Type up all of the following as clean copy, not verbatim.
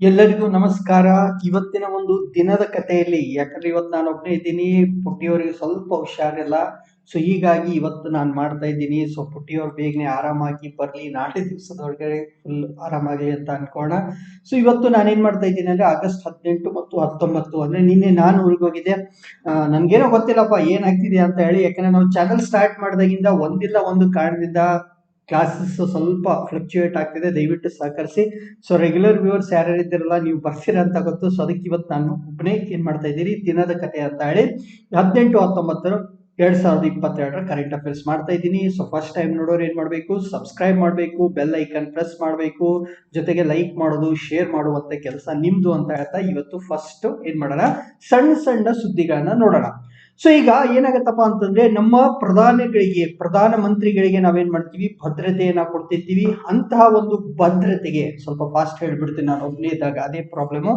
ಎಲ್ಲರಿಗೂ ನಮಸ್ಕಾರ. ಇವತ್ತಿನ ಒಂದು ದಿನದ ಕಥೆಯಲ್ಲಿ, ಯಾಕಂದ್ರೆ ಇವತ್ತು ನಾನು ಒಬ್ಬನೇ ಇದ್ದೀನಿ, ಪುಟ್ಟಿಯವರಿಗೆ ಸ್ವಲ್ಪ ಹುಷಾರಿಲ್ಲ. ಸೊ ಹೀಗಾಗಿ ಇವತ್ತು ನಾನು ಮಾಡ್ತಾ ಇದ್ದೀನಿ. ಸೊ ಪುಟ್ಟಿಯವ್ರು ಬೇಗನೆ ಆರಾಮಾಗಿ ಬರ್ಲಿ, ನಾಳೆ ದಿವಸದೊಳಗಡೆ ಫುಲ್ ಆರಾಮಾಗಲಿ ಅಂತ ಅನ್ಕೋಣ. ಸೊ ಇವತ್ತು ನಾನೇನ್ ಮಾಡ್ತಾ ಇದ್ದೀನಿ ಅಂದ್ರೆ August 18 ಮತ್ತು 19 ಅಂದ್ರೆ ನಿನ್ನೆ ನಾನು ಊರಿಗೆ ಹೋಗಿದ್ದೆ. ನನ್ಗೇನೋ ಗೊತ್ತಿಲ್ಲಪ್ಪ ಏನಾಗ್ತಿದೆ ಅಂತ ಹೇಳಿ, ಯಾಕಂದ್ರೆ ನಾವು ಚಾನಲ್ ಸ್ಟಾರ್ಟ್ ಮಾಡಿದಾಗಿಂದ ಒಂದಿಲ್ಲ ಒಂದು ಕಾರಣದಿಂದ ಕ್ಲಾಸಸ್ ಸ್ವಲ್ಪ ಫ್ಲಕ್ಚುಯೇಟ್ ಆಗ್ತಿದೆ. ದಯವಿಟ್ಟು ಸಹಕರಿಸಿ. ಸೊ ರೆಗ್ಯುಲರ್ ವ್ಯೂವರ್ಸ್ ಯಾರ್ಯಾರು ಇದ್ದೀರಲ್ಲ, ನೀವು ಬರ್ತೀರಾ ಅಂತ ಗೊತ್ತು. ಸೊ ಅದಕ್ಕೆ ಇವತ್ತು ನಾನು ಒಬ್ಬನೇ ಏನ್ ಮಾಡ್ತಾ ಇದ್ದೀನಿ, ದಿನದ ಕಥೆ ಅಂತ ಹೇಳಿ 18-19 2022 ಕರೆಂಟ್ ಅಫೇರ್ಸ್ ಮಾಡ್ತಾ ಇದ್ದೀನಿ. ಸೊ ಫಸ್ಟ್ ಟೈಮ್ ನೋಡೋರು ಏನ್ ಮಾಡ್ಬೇಕು, ಸಬ್ಸ್ಕ್ರೈಬ್ ಮಾಡಬೇಕು, ಬೆಲ್ ಐಕನ್ ಪ್ರೆಸ್ ಮಾಡಬೇಕು, ಜೊತೆಗೆ ಲೈಕ್ ಮಾಡೋದು, ಶೇರ್ ಮಾಡುವಂತ ಕೆಲಸ ನಿಮ್ದು ಅಂತ ಹೇಳ್ತಾ ಇವತ್ತು ಫಸ್ಟ್ ಏನ್ ಮಾಡೋಣ, ಸಣ್ಣ ಸಣ್ಣ ಸುದ್ದಿಗಳನ್ನ ನೋಡೋಣ. ಸೊ ಈಗ ಏನಾಗತ್ತಪ್ಪ ಅಂತಂದ್ರೆ, ನಮ್ಮ ಪ್ರಧಾನ ಮಂತ್ರಿಗಳಿಗೆ ನಾವೇನ್ ಮಾಡ್ತೀವಿ, ಭದ್ರತೆಯನ್ನ ಕೊಡ್ತಿರ್ತೀವಿ. ಅಂತಹ ಒಂದು ಭದ್ರತೆಗೆ ಸ್ವಲ್ಪ ಫಾಸ್ಟ್ ಹೇಳ್ಬಿಡ್ತೀನಿ ನಾನು ಒಬ್ಬನೇ ಇದ್ದಾಗ, ಅದೇ ಪ್ರಾಬ್ಲಮ್.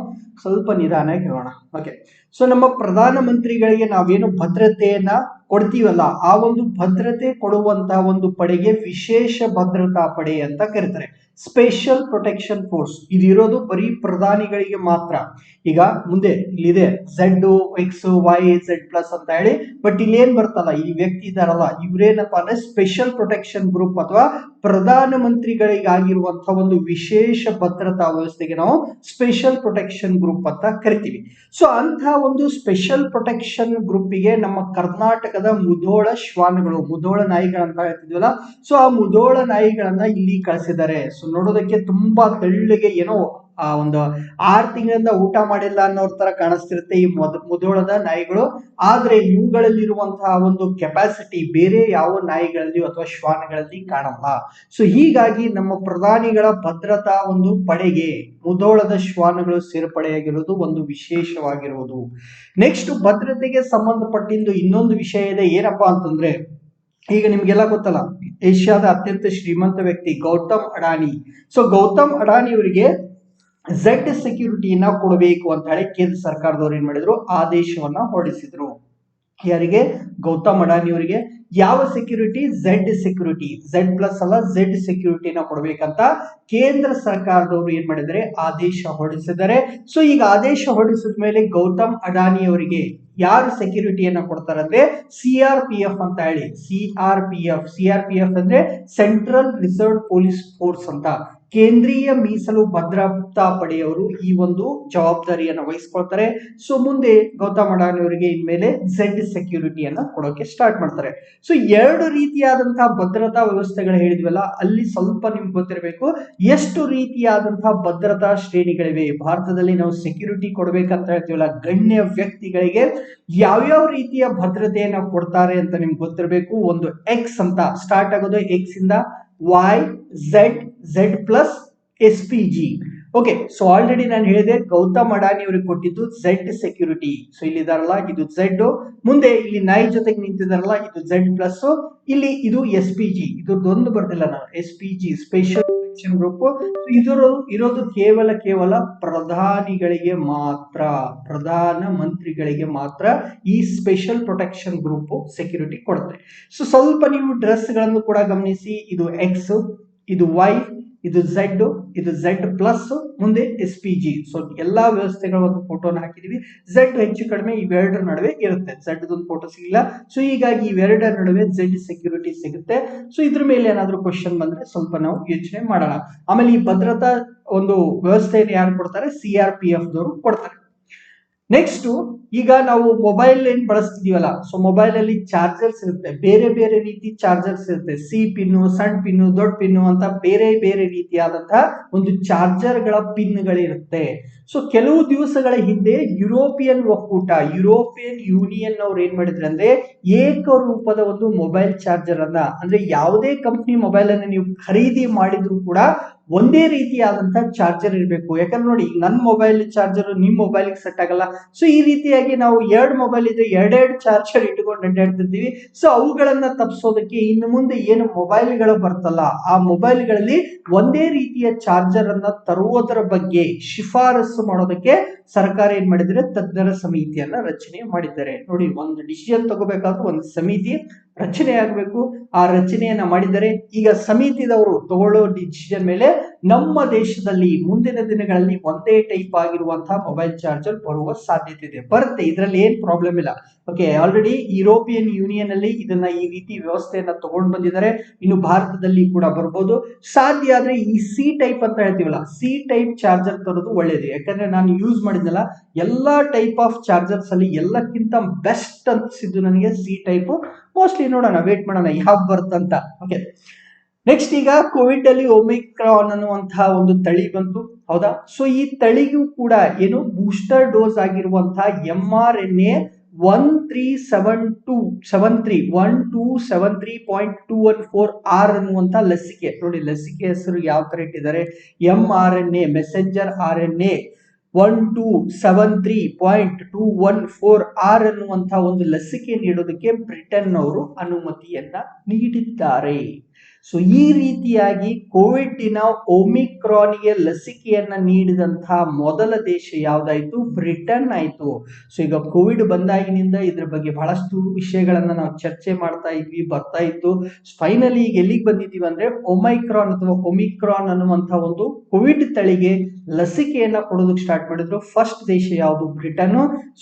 ಸ್ವಲ್ಪ ನಿಧಾನವಾಗಿ ಹೇಳೋಣ. ಓಕೆ. ಸೊ ನಮ್ಮ ಪ್ರಧಾನ ಮಂತ್ರಿಗಳಿಗೆ ನಾವೇನು ಭದ್ರತೆಯನ್ನ ಕೊಡ್ತೀವಲ್ಲ, ಆ ಒಂದು ಭದ್ರತೆ ಕೊಡುವಂತಹ ಒಂದು ಪಡೆಗೆ ವಿಶೇಷ ಭದ್ರತಾ ಪಡೆ ಅಂತ ಕರೀತಾರೆ, ಸ್ಪೆಷಲ್ ಪ್ರೊಟೆಕ್ಷನ್ ಫೋರ್ಸ್. ಇದಿರೋದು ಬರೀ ಪ್ರಧಾನಿಗಳಿಗೆ ಮಾತ್ರ. ಈಗ ಮುಂದೆ ಇಲ್ಲಿದೆ ZXYZ+ ಅಂತ ಹೇಳಿ, ಬಟ್ ಇಲ್ಲಿ ಏನ್ ಬರ್ತಲ್ಲ, ಈ ವ್ಯಕ್ತಿ ಇದಾರಲ್ಲ, ಇವ್ರೇನಪ್ಪ ಅಂದ್ರೆ ಸ್ಪೆಷಲ್ ಪ್ರೊಟೆಕ್ಷನ್ ಗ್ರೂಪ್ ಅಥವಾ ಪ್ರಧಾನ ಮಂತ್ರಿಗಳಿಗಾಗಿರುವಂತಹ ಒಂದು ವಿಶೇಷ ಭದ್ರತಾ ವ್ಯವಸ್ಥೆಗೆ ನಾವು ಸ್ಪೆಷಲ್ ಪ್ರೊಟೆಕ್ಷನ್ ಗ್ರೂಪ್ ಅಂತ ಕರಿತೀವಿ. ಸೊ ಅಂತಹ ಒಂದು ಸ್ಪೆಷಲ್ ಪ್ರೊಟೆಕ್ಷನ್ ಗ್ರೂಪಿಗೆ ನಮ್ಮ ಕರ್ನಾಟಕದ ಮುಧೋಳ ಶ್ವಾನಗಳು, ಮುಧೋಳ ನಾಯಿಗಳಂತ ಹೇಳ್ತಿದ್ವಲ್ಲ, ಸೊ ಆ ಮುಧೋಳ ನಾಯಿಗಳನ್ನ ಇಲ್ಲಿ ಕಳಿಸಿದ್ದಾರೆ. ಸೊ ನೋಡೋದಕ್ಕೆ ತುಂಬಾ ತೆಳ್ಳಗೆ, ಏನೋ ಒಂದು 6 ತಿಂಗಳಿಂದ ಊಟ ಮಾಡಿಲ್ಲ ಅನ್ನೋರ್ ತರ ಕಾಣಿಸ್ತಿರುತ್ತೆ ಈ ಮುಧೋಳದ ನಾಯಿಗಳು. ಆದ್ರೆ ಇವುಗಳಲ್ಲಿರುವಂತಹ ಒಂದು ಕೆಪಾಸಿಟಿ ಬೇರೆ ಯಾವ ನಾಯಿಗಳಲ್ಲಿ ಅಥವಾ ಶ್ವಾನಗಳಲ್ಲಿ ಕಾಣಲ್ಲ. ಸೊ ಹೀಗಾಗಿ ನಮ್ಮ ಪ್ರಧಾನಿಗಳ ಭದ್ರತಾ ಒಂದು ಪಡೆಗೆ ಮುಧೋಳದ ಶ್ವಾನಗಳು ಸೇರ್ಪಡೆಯಾಗಿರುವುದು ಒಂದು ವಿಶೇಷವಾಗಿರುವುದು. ನೆಕ್ಸ್ಟ್, ಭದ್ರತೆಗೆ ಸಂಬಂಧಪಟ್ಟಿದ್ದು ಇನ್ನೊಂದು ವಿಷಯ ಇದೆ. ಏನಪ್ಪಾ ಅಂತಂದ್ರೆ, ಈಗ ನಿಮ್ಗೆಲ್ಲ ಗೊತ್ತಲ್ಲ, ಏಷ್ಯಾದ ಅತ್ಯಂತ ಶ್ರೀಮಂತ ವ್ಯಕ್ತಿ ಗೌತಮ್ ಅಡಾನಿ. ಸೊ ಗೌತಮ್ ಅಡಾನಿ ಅವರಿಗೆ ಝೆಡ್ ಸೆಕ್ಯೂರಿಟಿಯನ್ನ ಕೊಡಬೇಕು ಅಂತ ಹೇಳಿ ಕೇಂದ್ರ ಸರ್ಕಾರದವರು ಏನ್ ಮಾಡಿದ್ರು, ಆದೇಶವನ್ನ ಹೊರಡಿಸಿದ್ರು. ಯಾರಿಗೆ? ಗೌತಮ್ ಅಡಾನಿ ಅವರಿಗೆ. ಯಾವ ಸೆಕ್ಯೂರಿಟಿ? ಝೆಡ್ ಸೆಕ್ಯೂರಿಟಿ, Z+ ಅಲ್ಲ, ಝೆಡ್ ಸೆಕ್ಯೂರಿಟಿನ ಕೊಡ್ಬೇಕಂತ ಕೇಂದ್ರ ಸರ್ಕಾರದವರು ಏನ್ ಮಾಡಿದರೆ, ಆದೇಶ ಹೊರಡಿಸಿದ್ದಾರೆ. ಸೊ ಈಗ ಆದೇಶ ಹೊರಡಿಸಿದ ಮೇಲೆ ಗೌತಮ್ ಅಡಾನಿ ಅವರಿಗೆ ಯಾರು ಸೆಕ್ಯೂರಿಟಿಯನ್ನ ಕೊಡ್ತಾರೆ ಅಂದ್ರೆ CRPF ಅಂತ ಹೇಳಿ. CRPF ಅಂದ್ರೆ ಸೆಂಟ್ರಲ್ ರಿಸರ್ವ್ ಪೊಲೀಸ್ ಫೋರ್ಸ್ ಅಂತ, ಕೇಂದ್ರೀಯ ಮೀಸಲು ಭದ್ರತಾ ಪಡೆಯವರು ಈ ಒಂದು ಜವಾಬ್ದಾರಿಯನ್ನು ವಹಿಸ್ಕೊಳ್ತಾರೆ. ಸೊ ಮುಂದೆ ಗೌತಮ್ ಅಡಾನಿ ಅವರಿಗೆ ಇನ್ಮೇಲೆ ಝೆಡ್ ಸೆಕ್ಯೂರಿಟಿಯನ್ನ ಕೊಡೋಕೆ ಸ್ಟಾರ್ಟ್ ಮಾಡ್ತಾರೆ. ಸೊ 2 ರೀತಿಯಾದಂತಹ ಭದ್ರತಾ ವ್ಯವಸ್ಥೆಗಳು ಹೇಳಿದ್ವಲ್ಲ, ಅಲ್ಲಿ ಸ್ವಲ್ಪ ನಿಮ್ಗೆ ಗೊತ್ತಿರಬೇಕು ಎಷ್ಟು ರೀತಿಯಾದಂತಹ ಭದ್ರತಾ ಶ್ರೇಣಿಗಳಿವೆ ಭಾರತದಲ್ಲಿ. ನಾವು ಸೆಕ್ಯೂರಿಟಿ ಕೊಡ್ಬೇಕಂತ ಹೇಳ್ತೀವಲ್ಲ, ಗಣ್ಯ ವ್ಯಕ್ತಿಗಳಿಗೆ ಯಾವ್ಯಾವ ರೀತಿಯ ಭದ್ರತೆಯನ್ನ ಕೊಡ್ತಾರೆ ಅಂತ ನಿಮ್ಗೆ ಗೊತ್ತಿರಬೇಕು. ಒಂದು X ಅಂತ ಸ್ಟಾರ್ಟ್ ಆಗೋದು, X ಇಂದ Y, Z, Z+ SPG. Okay. So already ನಾನು ಹೇಳಿದೆ, ಗೌತಮ್ ಅಡಾನಿ ಅವರಿಗೆ ಕೊಟ್ಟಿದ್ದು ಝೆಡ್ ಸೆಕ್ಯೂರಿಟಿ. ಸೊ ಇಲ್ಲಿ ಇದಾರಲ್ಲ, ಇದು ಝೆಡ್. ಮುಂದೆ ಇಲ್ಲಿ ನಾಯಿ ಜೊತೆಗೆ ನಿಂತಿದಾರಲ್ಲ, ಇದು Z+. ಇಲ್ಲಿ ಇದು SPG. ಇದ್ರದ್ದೊಂದು ಬರ್ತಿಲ್ಲ ನಾನು, SPG ಸ್ಪೆಷಲ್ ಪ್ರೊಟೆಕ್ಷನ್ ಗ್ರೂಪ್. ಇರೋದು ಕೇವಲ ಪ್ರಧಾನಿಗಳಿಗೆ ಮಾತ್ರ, ಪ್ರಧಾನ ಮಂತ್ರಿಗಳಿಗೆ ಮಾತ್ರ ಈ ಸ್ಪೆಷಲ್ ಪ್ರೊಟೆಕ್ಷನ್ ಗ್ರೂಪ್ ಸೆಕ್ಯೂರಿಟಿ ಕೊಡುತ್ತೆ. ಸೊ ಸ್ವಲ್ಪ ನೀವು ಡ್ರೆಸ್ ಗಳನ್ನು ಕೂಡ ಗಮನಿಸಿ. ಇದು X, ಇದು Y, ಇದು Z, ಇದು Z+, ಮುಂದೆ SPG. ಸೊ ಎಲ್ಲಾ ವ್ಯವಸ್ಥೆಗಳ ಒಂದು ಫೋಟೋನ ಹಾಕಿದೀವಿ. Z ಹೆಚ್ಚು ಕಡಿಮೆ ಇವೆರಡರ ನಡುವೆ ಇರುತ್ತೆ. Z ಒಂದು ಫೋಟೋ ಸಿಗಲಿಲ್ಲ. ಸೊ ಹೀಗಾಗಿ ಇವೆರಡರ ನಡುವೆ ಝೆಡ್ ಸೆಕ್ಯೂರಿಟಿ ಸಿಗುತ್ತೆ. ಸೊ ಇದ್ರ ಮೇಲೆ ಏನಾದ್ರೂ ಕ್ವಶನ್ ಬಂದ್ರೆ ಸ್ವಲ್ಪ ನಾವು ಯೋಚನೆ ಮಾಡೋಣ. ಆಮೇಲೆ ಈ ಭದ್ರತಾ ಒಂದು ವ್ಯವಸ್ಥೆಯನ್ನು ಯಾರು ಕೊಡ್ತಾರೆ? CRPF ದವರು ಕೊಡ್ತಾರೆ. ನೆಕ್ಸ್ಟ್, ಈಗ ನಾವು ಮೊಬೈಲ್ ಏನ್ ಬಳಸ್ತಿದೀವಲ್ಲ, ಸೊ ಮೊಬೈಲ್ ಅಲ್ಲಿ ಚಾರ್ಜರ್ಸ್ ಇರುತ್ತೆ, ಬೇರೆ ಬೇರೆ ರೀತಿ ಚಾರ್ಜರ್ಸ್ ಇರುತ್ತೆ. C ಪಿನ್ನು, ಸಣ್ಣ ಪಿನ್ನು, ದೊಡ್ಡ ಪಿನ್ನು ಅಂತ ಬೇರೆ ಬೇರೆ ರೀತಿಯಾದಂತಹ ಒಂದು ಚಾರ್ಜರ್ ಗಳ ಪಿನ್ ಗಳಿರುತ್ತೆ. ಸೊ ಕೆಲವು ದಿವಸಗಳ ಹಿಂದೆ ಯುರೋಪಿಯನ್ ಒಕ್ಕೂಟ, ಯುರೋಪಿಯನ್ ಯೂನಿಯನ್ ಅವ್ರು ಏನ್ ಮಾಡಿದ್ರು ಅಂದ್ರೆ, ಏಕರೂಪದ ಒಂದು ಮೊಬೈಲ್ ಚಾರ್ಜರ್ ಅನ್ನ, ಅಂದ್ರೆ ಯಾವುದೇ ಕಂಪ್ನಿ ಮೊಬೈಲ್ ಅನ್ನ ನೀವು ಖರೀದಿ ಮಾಡಿದ್ರು ಕೂಡ ಒಂದೇ ರೀತಿಯಾದಂತಹ ಚಾರ್ಜರ್ ಇರಬೇಕು. ಯಾಕಂದ್ರೆ ನೋಡಿ, ನನ್ನ ಮೊಬೈಲ್ ಚಾರ್ಜರ್ ನಿಮ್ ಮೊಬೈಲ್ ಸೆಟ್ ಆಗಲ್ಲ. ಸೊ ಈ ರೀತಿಯಾಗಿ ನಾವು 2 ಮೊಬೈಲ್ ಇದ್ರೆ 2 ಚಾರ್ಜರ್ ಇಟ್ಕೊಂಡು ಅಡ್ಡಾಡ್ತಿರ್ತೀವಿ. ಸೊ ಅವುಗಳನ್ನ ತಪ್ಪಿಸೋದಕ್ಕೆ ಇನ್ನು ಮುಂದೆ ಏನು ಮೊಬೈಲ್ಗಳು ಬರ್ತಲ್ಲ, ಆ ಮೊಬೈಲ್ಗಳಲ್ಲಿ ಒಂದೇ ರೀತಿಯ ಚಾರ್ಜರ್ ಅನ್ನ ತರುವುದರ ಬಗ್ಗೆ ಶಿಫಾರಸು ಮಾಡೋದಕ್ಕೆ ಸರ್ಕಾರ ಏನ್ ಮಾಡಿದ್ರೆ, ತಜ್ಞರ ಸಮಿತಿಯನ್ನ ರಚನೆ ಮಾಡಿದ್ದಾರೆ. ನೋಡಿ, ಒಂದು ಡಿಸಿಷನ್ ತಗೋಬೇಕಾದ್ರೂ ಒಂದು ಸಮಿತಿ, ರಚನೆ ಆಗಬೇಕು. ಆ ರಚನೆಯನ್ನ ಮಾಡಿದರೆ ಈಗ ಸಮಿತಿದವರು ತಗೊಳ್ಳೋ ಡಿಸಿಷನ್ ಮೇಲೆ ನಮ್ಮ ದೇಶದಲ್ಲಿ ಮುಂದಿನ ದಿನಗಳಲ್ಲಿ ಒಂದೇ ಟೈಪ್ ಆಗಿರುವಂತಹ ಮೊಬೈಲ್ ಚಾರ್ಜರ್ ಬರುವ ಸಾಧ್ಯತೆ ಇದೆ. ಬರುತ್ತೆ, ಇದರಲ್ಲಿ ಏನ್ ಪ್ರಾಬ್ಲಮ್ ಇಲ್ಲ. ಓಕೆ, ಆಲ್ರೆಡಿ ಯುರೋಪಿಯನ್ ಯೂನಿಯನ್ ಅಲ್ಲಿ ಇದನ್ನ ಈ ರೀತಿ ವ್ಯವಸ್ಥೆಯನ್ನ ತಗೊಂಡು ಬಂದಿದ್ದಾರೆ. ಇನ್ನು ಭಾರತದಲ್ಲಿ ಕೂಡ ಬರ್ಬೋದು. ಸಾಧ್ಯ ಆದ್ರೆ ಈ ಸಿ ಟೈಪ್ ಅಂತ ಹೇಳ್ತೀವಲ್ಲ, ಸಿ ಟೈಪ್ ಚಾರ್ಜರ್ ತರೋದು ಒಳ್ಳೇದು. ಯಾಕಂದ್ರೆ ನಾನು ಯೂಸ್ ಮಾಡಿದ್ನಲ್ಲ, ಎಲ್ಲಾ ಟೈಪ್ ಆಫ್ ಚಾರ್ಜರ್ಸ್ ಅಲ್ಲಿ ಎಲ್ಲಕ್ಕಿಂತ ಬೆಸ್ಟ್ ಅನ್ಸಿದ್ದು ನನಗೆ ಸಿ ಟೈಪ್. ಮೋಸ್ಟ್ಲಿ ನೋಡೋಣ, ವೇಟ್ ಮಾಡೋಣ ಯಾವ್ದು ಬರುತ್ತಂತ. ಓಕೆ, ನೆಕ್ಸ್ಟ್ ಈಗ ಕೋವಿಡ್ ಅಲ್ಲಿ ಒಮಿಕ್ರಾನ್ ಅನ್ನುವಂತಹ ಒಂದು ತಳಿ ಬಂತು, ಹೌದಾ? ಸೊ ಈ ತಳಿಗೂ ಕೂಡ ಏನು ಬೂಸ್ಟರ್ ಡೋಸ್ ಆಗಿರುವಂತಹ mRNA 1273.214R ಅನ್ನುವಂತ ಲಸಿಕೆ. ನೋಡಿ ಲಸಿಕೆ ಹೆಸರು ಯಾವ ತರ ಇಟ್ಟಿದ್ದಾರೆ, mRNA ಮೆಸೆಂಜರ್ RNA 1273.214R ಅನ್ನುವಂತಹ ಒಂದು ಲಸಿಕೆ ನೀಡೋದಕ್ಕೆ ಬ್ರಿಟನ್ ಅವರು ಅನುಮತಿಯನ್ನ ನೀಡಿದ್ದಾರೆ. ಸೊ ಈ ರೀತಿಯಾಗಿ ಕೋವಿಡ್ನ ಒಮಿಕ್ರಾನ್ಗೆ ಲಸಿಕೆಯನ್ನ ನೀಡಿದಂತಹ ಮೊದಲ ದೇಶ ಯಾವ್ದಾಯ್ತು? ಬ್ರಿಟನ್ ಆಯ್ತು. ಸೊ ಈಗ ಕೋವಿಡ್ ಬಂದಾಗಿನಿಂದ ಇದ್ರ ಬಗ್ಗೆ ಬಹಳಷ್ಟು ವಿಷಯಗಳನ್ನ ನಾವು ಚರ್ಚೆ ಮಾಡ್ತಾ ಇದ್ವಿ, ಬರ್ತಾ ಇತ್ತು. ಫೈನಲಿ ಈಗ ಎಲ್ಲಿಗೆ ಬಂದಿದ್ದೀವಿ ಅಂದ್ರೆ ಒಮೈಕ್ರಾನ್ ಅಥವಾ ಒಮಿಕ್ರಾನ್ ಅನ್ನುವಂತಹ ಒಂದು ಕೋವಿಡ್ ತಳಿಗೆ ಲಸಿಕೆಯನ್ನ ಕೊಡೋದಕ್ಕೆ ಸ್ಟಾರ್ಟ್ ಮಾಡಿದ್ರು. ಫಸ್ಟ್ ದೇಶ ಯಾವುದು? ಬ್ರಿಟನ್.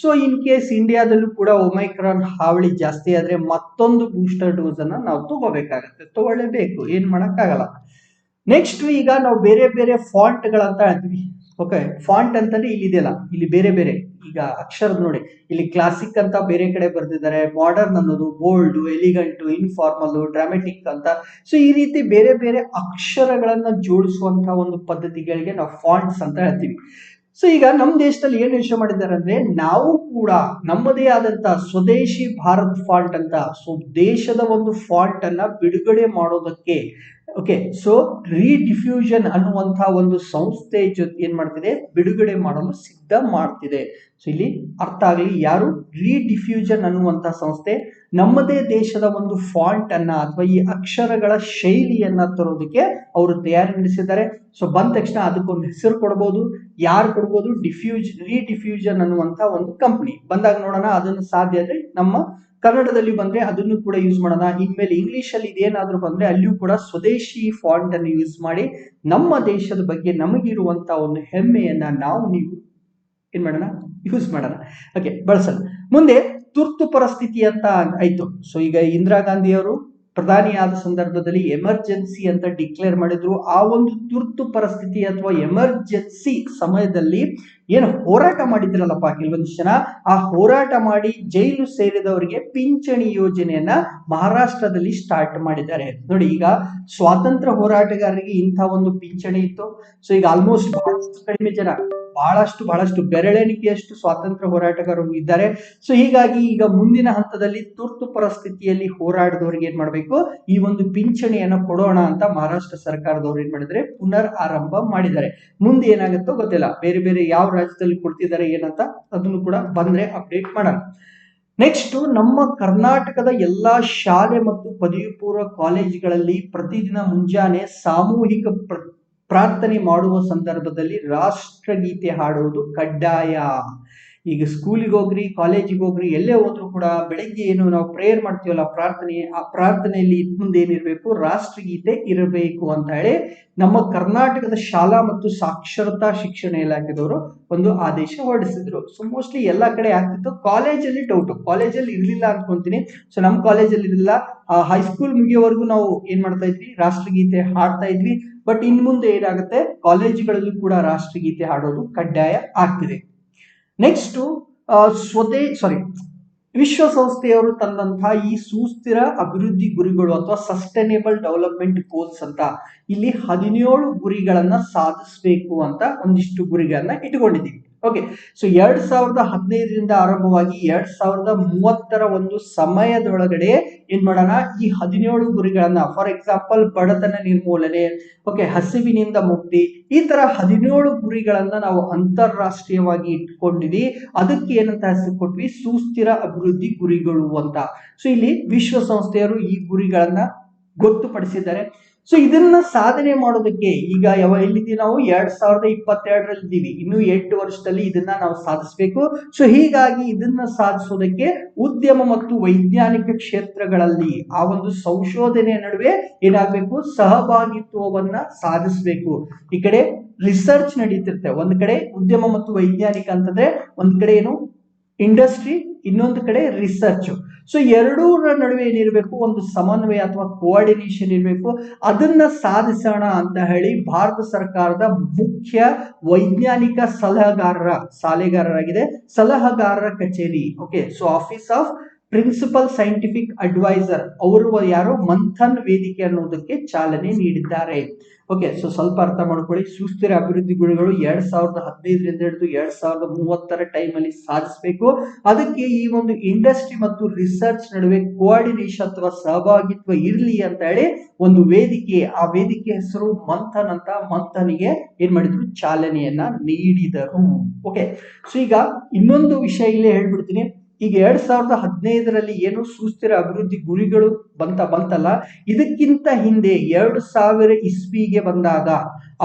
ಸೊ ಇನ್ ಕೇಸ್ ಇಂಡಿಯಾದಲ್ಲೂ ಕೂಡ ಒಮೈಕ್ರಾನ್ ಹಾವಳಿ ಜಾಸ್ತಿ ಆದ್ರೆ ಮತ್ತೊಂದು ಬೂಸ್ಟರ್ ಡೋಸ್ ಅನ್ನ ನಾವು ತಗೋಬೇಕಾಗತ್ತೆ, ತಗೊಳ್ಳೇಬೇಕು, ಏನ್ ಮಾಡಕ್ಕಾಗಲ್ಲ. ನೆಕ್ಸ್ಟ್ ಈಗ ನಾವು ಬೇರೆ ಬೇರೆ ಫಾಂಟ್ ಗಳಂತ ಹೇಳ್ತೀವಿ. ಓಕೆ, ಫಾಂಟ್ ಅಂತಂದ್ರೆ ಇಲ್ಲಿ ಇದೆಯಲ್ಲ, ಇಲ್ಲಿ ಬೇರೆ ಬೇರೆ ಈಗ ಅಕ್ಷರದ ನೋಡಿ, ಇಲ್ಲಿ ಕ್ಲಾಸಿಕ್ ಅಂತ ಬೇರೆ ಕಡೆ ಬರ್ದಿದ್ದಾರೆ, ಮಾಡರ್ನ್ ಅನ್ನೋದು, ಬೋಲ್ಡ್, ಎಲಿಗಂಟ್, ಇನ್ಫಾರ್ಮಲ್, ಡ್ರಾಮೆಟಿಕ್ ಅಂತ. ಸೊ ಈ ರೀತಿ ಬೇರೆ ಬೇರೆ ಅಕ್ಷರಗಳನ್ನ ಜೋಡಿಸುವಂತಹ ಒಂದು ಪದ್ಧತಿಗಳಿಗೆ ನಾವು ಫಾಂಟ್ಸ್ ಅಂತ ಹೇಳ್ತೀವಿ. ಸೊ ಈಗ ನಮ್ಮ ದೇಶದಲ್ಲಿ ಏನ್ ವಿಷಯ ಮಾಡಿದ್ದಾರೆ ಅಂದ್ರೆ, ನಾವು ಕೂಡ ನಮ್ಮದೇ ಆದಂತಹ ಸ್ವದೇಶಿ ಭಾರತ್ ಫಾಂಟ್ ಅಂತ, ಸೊ ದೇಶದ ಒಂದು ಫಾಂಟ್ ಅನ್ನ ಬಿಡುಗಡೆ ಮಾಡೋದಕ್ಕೆ ಓಕೆ, ಸೊ ರೀಡಿಫ್ಯೂಷನ್ ಅನ್ನುವಂತಹ ಒಂದು ಸಂಸ್ಥೆ ಜೊತೆ ಏನ್ ಮಾಡ್ತಿದೆ, ಬಿಡುಗಡೆ ಮಾಡಲು ಸಿದ್ಧ ಮಾಡ್ತಿದೆ. ಸೊ ಇಲ್ಲಿ ಅರ್ಥ ಆಗಲಿ, ಯಾರು? ರೀಡಿಫ್ಯೂಷನ್ ಅನ್ನುವಂತಹ ಸಂಸ್ಥೆ ನಮ್ಮದೇ ದೇಶದ ಒಂದು ಫಾಂಟ್ ಅನ್ನ ಅಥವಾ ಈ ಅಕ್ಷರಗಳ ಶೈಲಿಯನ್ನ ತರೋದಕ್ಕೆ ಅವರು ತಯಾರಿ ನಡೆಸಿದ್ದಾರೆ. ಸೊ ಬಂದ ತಕ್ಷಣ ಅದಕ್ಕೊಂದು ಹೆಸರು ಕೊಡ್ಬೋದು. ಯಾರು ಕೊಡ್ಬೋದು? ರೀಡಿಫ್ಯೂಷನ್ ಅನ್ನುವಂತ ಒಂದು ಕಂಪನಿ ಬಂದಾಗ ನೋಡೋಣ. ಅದನ್ನು ಸಾಧ್ಯ ಆದ್ರೆ ನಮ್ಮ ಕನ್ನಡದಲ್ಲಿ ಬಂದ್ರೆ ಅದನ್ನು ಕೂಡ ಯೂಸ್ ಮಾಡೋಣ. ಇನ್ಮೇಲೆ ಇಂಗ್ಲಿಷ್ ಅಲ್ಲಿ ಇದೇನಾದ್ರೂ ಬಂದ್ರೆ ಅಲ್ಲಿಯೂ ಕೂಡ ಸ್ವದೇಶಿ ಫಾಂಟ್ ಅನ್ನು ಯೂಸ್ ಮಾಡಿ ನಮ್ಮ ದೇಶದ ಬಗ್ಗೆ ನಮಗಿರುವಂತ ಒಂದು ಹೆಮ್ಮೆಯನ್ನ ನೀವು ಏನ್ ಮಾಡೋಣ, ಯೂಸ್ ಮಾಡೋಣ. ಓಕೆ, ಬಳಸೋಣ. ಮುಂದೆ ತುರ್ತು ಪರಿಸ್ಥಿತಿ ಅಂತ ಆಯ್ತು. ಸೊ ಈಗ ಇಂದಿರಾ ಗಾಂಧಿ ಅವರು ಪ್ರಧಾನಿ ಆದ ಸಂದರ್ಭದಲ್ಲಿ ಎಮರ್ಜೆನ್ಸಿ ಅಂತ ಡಿಕ್ಲೇರ್ ಮಾಡಿದ್ರು. ಆ ಒಂದು ತುರ್ತು ಪರಿಸ್ಥಿತಿ ಅಥವಾ ಎಮರ್ಜೆನ್ಸಿ ಸಮಯದಲ್ಲಿ ಏನು ಹೋರಾಟ ಮಾಡಿದ್ರಲ್ಲಪ್ಪ ಕೆಲವೊಂದು ಜನ, ಆ ಹೋರಾಟ ಮಾಡಿ ಜೈಲು ಸೇರಿದವರಿಗೆ ಪಿಂಚಣಿ ಯೋಜನೆಯನ್ನ ಮಹಾರಾಷ್ಟ್ರದಲ್ಲಿ ಸ್ಟಾರ್ಟ್ ಮಾಡಿದ್ದಾರೆ. ನೋಡಿ, ಈಗ ಸ್ವಾತಂತ್ರ್ಯ ಹೋರಾಟಗಾರರಿಗೆ ಇಂಥ ಒಂದು ಪಿಂಚಣಿ ಇತ್ತು. ಸೊ ಈಗ ಆಲ್ಮೋಸ್ಟ್ ಬಹಳಷ್ಟು ಕಡಿಮೆ ಜನ, ಬಹಳಷ್ಟು ಬೆರಳೆಣಿಕೆಯಷ್ಟು ಸ್ವಾತಂತ್ರ್ಯ ಹೋರಾಟಗಾರರು ಇದ್ದಾರೆ. ಸೊ ಹೀಗಾಗಿ ಈಗ ಮುಂದಿನ ಹಂತದಲ್ಲಿ ತುರ್ತು ಪರಿಸ್ಥಿತಿಯಲ್ಲಿ ಹೋರಾಟದವರಿಗೆ ಏನ್ ಮಾಡ್ಬೇಕು, ಈ ಒಂದು ಪಿಂಚಣಿಯನ್ನ ಕೊಡೋಣ ಅಂತ ಮಹಾರಾಷ್ಟ್ರ ಸರ್ಕಾರದವರು ಏನ್ ಮಾಡಿದ್ರೆ ಪುನರ್ ಆರಂಭ ಮಾಡಿದ್ದಾರೆ. ಮುಂದೆ ಏನಾಗುತ್ತೋ ಗೊತ್ತಿಲ್ಲ, ಬೇರೆ ಬೇರೆ ಯಾವ ರಾಜ್ಯದಲ್ಲಿ ಕೊಡ್ತಿದ್ದಾರೆ ಏನಂತ, ಅದನ್ನು ಕೂಡ ಬಂದ್ರೆ ಅಪ್ಡೇಟ್ ಮಾಡೋಣ. ನೆಕ್ಸ್ಟ್, ನಮ್ಮ ಕರ್ನಾಟಕದ ಎಲ್ಲಾ ಶಾಲೆ ಮತ್ತು ಪದವಿ ಪೂರ್ವ ಕಾಲೇಜುಗಳಲ್ಲಿ ಪ್ರತಿದಿನ ಮುಂಜಾನೆ ಸಾಮೂಹಿಕ ಪ್ರಾರ್ಥನೆ ಮಾಡುವ ಸಂದರ್ಭದಲ್ಲಿ ರಾಷ್ಟ್ರಗೀತೆ ಹಾಡುವುದು ಕಡ್ಡಾಯ. ಈಗ ಸ್ಕೂಲಿಗೆ ಹೋಗ್ರಿ, ಕಾಲೇಜಿಗೆ ಹೋಗ್ರಿ, ಎಲ್ಲೇ ಹೋದ್ರು ಕೂಡ ಬೆಳಗ್ಗೆ ಏನು ನಾವು ಪ್ರೇಯರ್ ಮಾಡ್ತೀವಲ್ಲ, ಪ್ರಾರ್ಥನೆ, ಆ ಪ್ರಾರ್ಥನೆಯಲ್ಲಿ ಮುಂದೆ ಏನಿರಬೇಕು, ರಾಷ್ಟ್ರಗೀತೆ ಇರಬೇಕು ಅಂತ ಹೇಳಿ ನಮ್ಮ ಕರ್ನಾಟಕದ ಶಾಲಾ ಮತ್ತು ಸಾಕ್ಷರತಾ ಶಿಕ್ಷಣ ಇಲಾಖೆದವರು ಒಂದು ಆದೇಶ ಹೊರಡಿಸಿದ್ರು. ಸೊ ಮೋಸ್ಟ್ಲಿ ಎಲ್ಲಾ ಕಡೆ ಆಗ್ತಿತ್ತು, ಕಾಲೇಜಲ್ಲಿ ಡೌಟ್, ಕಾಲೇಜಲ್ಲಿ ಇರ್ಲಿಲ್ಲ ಅನ್ಕೊಂತೀನಿ. ಸೊ ನಮ್ಮ ಕಾಲೇಜಲ್ಲಿ ಇರಲಿಲ್ಲ. ಹೈಸ್ಕೂಲ್ ಮುಗಿಯೋವರೆಗೂ ನಾವು ಏನ್ ಮಾಡ್ತಾ ಇದ್ವಿ, ರಾಷ್ಟ್ರಗೀತೆ ಹಾಡ್ತಾ ಇದ್ವಿ. ಬಟ್ ಇನ್ ಮುಂದೆ ಏನಾಗುತ್ತೆ, ಕಾಲೇಜುಗಳಲ್ಲೂ ಕೂಡ ರಾಷ್ಟ್ರಗೀತೆ ಹಾಡೋದು ಕಡ್ಡಾಯ ಆಗ್ತಿದೆ. ನೆಕ್ಸ್ಟ್, ವಿಶ್ವಸಂಸ್ಥೆಯವರು ತಂದಂತಹ ಈ ಸುಸ್ಥಿರ ಅಭಿವೃದ್ಧಿ ಗುರಿಗಳು ಅಥವಾ ಸಸ್ಟೈನೇಬಲ್ ಡೆವಲಪ್ಮೆಂಟ್ ಗೋಲ್ಸ್ ಅಂತ, ಇಲ್ಲಿ 17 ಗುರಿಗಳನ್ನ ಸಾಧಿಸಬೇಕು ಅಂತ ಒಂದಿಷ್ಟು ಗುರಿಗಳನ್ನ ಇಟ್ಕೊಂಡಿದ್ದೀವಿ. ಓಕೆ, ಸೊ 2015ರಿಂದ ಆರಂಭವಾಗಿ 2030ರ ಒಂದು ಸಮಯದೊಳಗಡೆ ಏನ್ ಮಾಡೋಣ, ಈ 17 ಗುರಿಗಳನ್ನ, ಫಾರ್ ಎಕ್ಸಾಂಪಲ್ ಬಡತನ ನಿರ್ಮೂಲನೆ, ಓಕೆ, ಹಸಿವಿನಿಂದ ಮುಕ್ತಿ, ಈ ತರ 17 ಗುರಿಗಳನ್ನ ನಾವು ಅಂತಾರಾಷ್ಟ್ರೀಯವಾಗಿ ಇಟ್ಕೊಂಡಿದ್ವಿ. ಅದಕ್ಕೆ ಏನಂತ ಹೆಸರು ಕೊಟ್ವಿ, ಸುಸ್ಥಿರ ಅಭಿವೃದ್ಧಿ ಗುರಿಗಳು ಅಂತ. ಸೊ ಇಲ್ಲಿ ವಿಶ್ವಸಂಸ್ಥೆಯವರು ಈ ಗುರಿಗಳನ್ನ ಗೊತ್ತುಪಡಿಸಿದ್ದಾರೆ. ಸೊ ಇದನ್ನ ಸಾಧನೆ ಮಾಡೋದಕ್ಕೆ ಈಗ ಎಲ್ಲಿದ್ದೀವಿ ನಾವು 2022ರಲ್ಲಿ ಇದ್ದೀವಿ. ಇನ್ನು 8 ವರ್ಷದಲ್ಲಿ ಇದನ್ನ ನಾವು ಸಾಧಿಸಬೇಕು. ಸೊ ಹೀಗಾಗಿ ಇದನ್ನ ಸಾಧಿಸೋದಕ್ಕೆ ಉದ್ಯಮ ಮತ್ತು ವೈಜ್ಞಾನಿಕ ಕ್ಷೇತ್ರಗಳಲ್ಲಿ ಆ ಒಂದು ಸಂಶೋಧನೆಯ ನಡುವೆ ಏನಾಗಬೇಕು, ಸಹಭಾಗಿತ್ವವನ್ನ ಸಾಧಿಸಬೇಕು. ಈ ಕಡೆ ರಿಸರ್ಚ್ ನಡೀತಿರುತ್ತೆ, ಒಂದ್ ಕಡೆ ಉದ್ಯಮ ಮತ್ತು ವೈಜ್ಞಾನಿಕ ಅಂತಂದ್ರೆ ಒಂದ್ ಕಡೆ ಏನು ಇಂಡಸ್ಟ್ರಿ, ಇನ್ನೊಂದು ಕಡೆ ರಿಸರ್ಚ್. ಸೊ ಎರಡೂರ ನಡುವೆ ಏನಿರಬೇಕು, ಒಂದು ಸಮನ್ವಯ ಅಥವಾ ಕೋಆರ್ಡಿನೇಷನ್ ಇರಬೇಕು. ಅದನ್ನ ಸಾಧಿಸೋಣ ಅಂತ ಹೇಳಿ ಭಾರತ ಸರ್ಕಾರದ ಮುಖ್ಯ ವೈಜ್ಞಾನಿಕ ಸಲಹೆಗಾರರ ಕಚೇರಿ, okay, so office of principal scientific adviser ಅವರು ಯಾರು, ಮಂಥನ್ ವೇದಿಕೆ ಅನ್ನೋದಕ್ಕೆ ಚಾಲನೆ ನೀಡಿದ್ದಾರೆ. ಓಕೆ, ಸೊ ಸ್ವಲ್ಪ ಅರ್ಥ ಮಾಡ್ಕೊಳ್ಳಿ. ಸುಸ್ಥಿರ ಅಭಿವೃದ್ಧಿ ಗುರಿಗಳು 2015ರಿಂದ ಹಿಡಿದು 2030 ಟೈಮಲ್ಲಿ ಸಾಧಿಸಬೇಕು. ಅದಕ್ಕೆ ಈ ಒಂದು ಇಂಡಸ್ಟ್ರಿ ಮತ್ತು ರಿಸರ್ಚ್ ನಡುವೆ ಕೋಆರ್ಡಿನೇಷನ್ ಅಥವಾ ಸಹಭಾಗಿತ್ವ ಇರಲಿ ಅಂತ ಹೇಳಿ ಒಂದು ವೇದಿಕೆ, ಆ ವೇದಿಕೆ ಹೆಸರು ಮಂಥನ್ ಅಂತ, ಮಂಥನ್ಗೆ ಏನ್ ಮಾಡಿದ್ರು, ಚಾಲನೆಯನ್ನ ನೀಡಿದರು. ಓಕೆ, ಸೊ ಈಗ ಇನ್ನೊಂದು ವಿಷಯ ಇಲ್ಲೇ ಹೇಳ್ಬಿಡ್ತೀನಿ. ಈಗ 2015ರಲ್ಲಿ ಏನು ಸುಸ್ಥಿರ ಅಭಿವೃದ್ಧಿ ಗುರಿಗಳು ಬಂತಲ್ಲ, ಇದಕ್ಕಿಂತ ಹಿಂದೆ 2000 ಇಸ್ವಿಗೆ ಬಂದಾಗ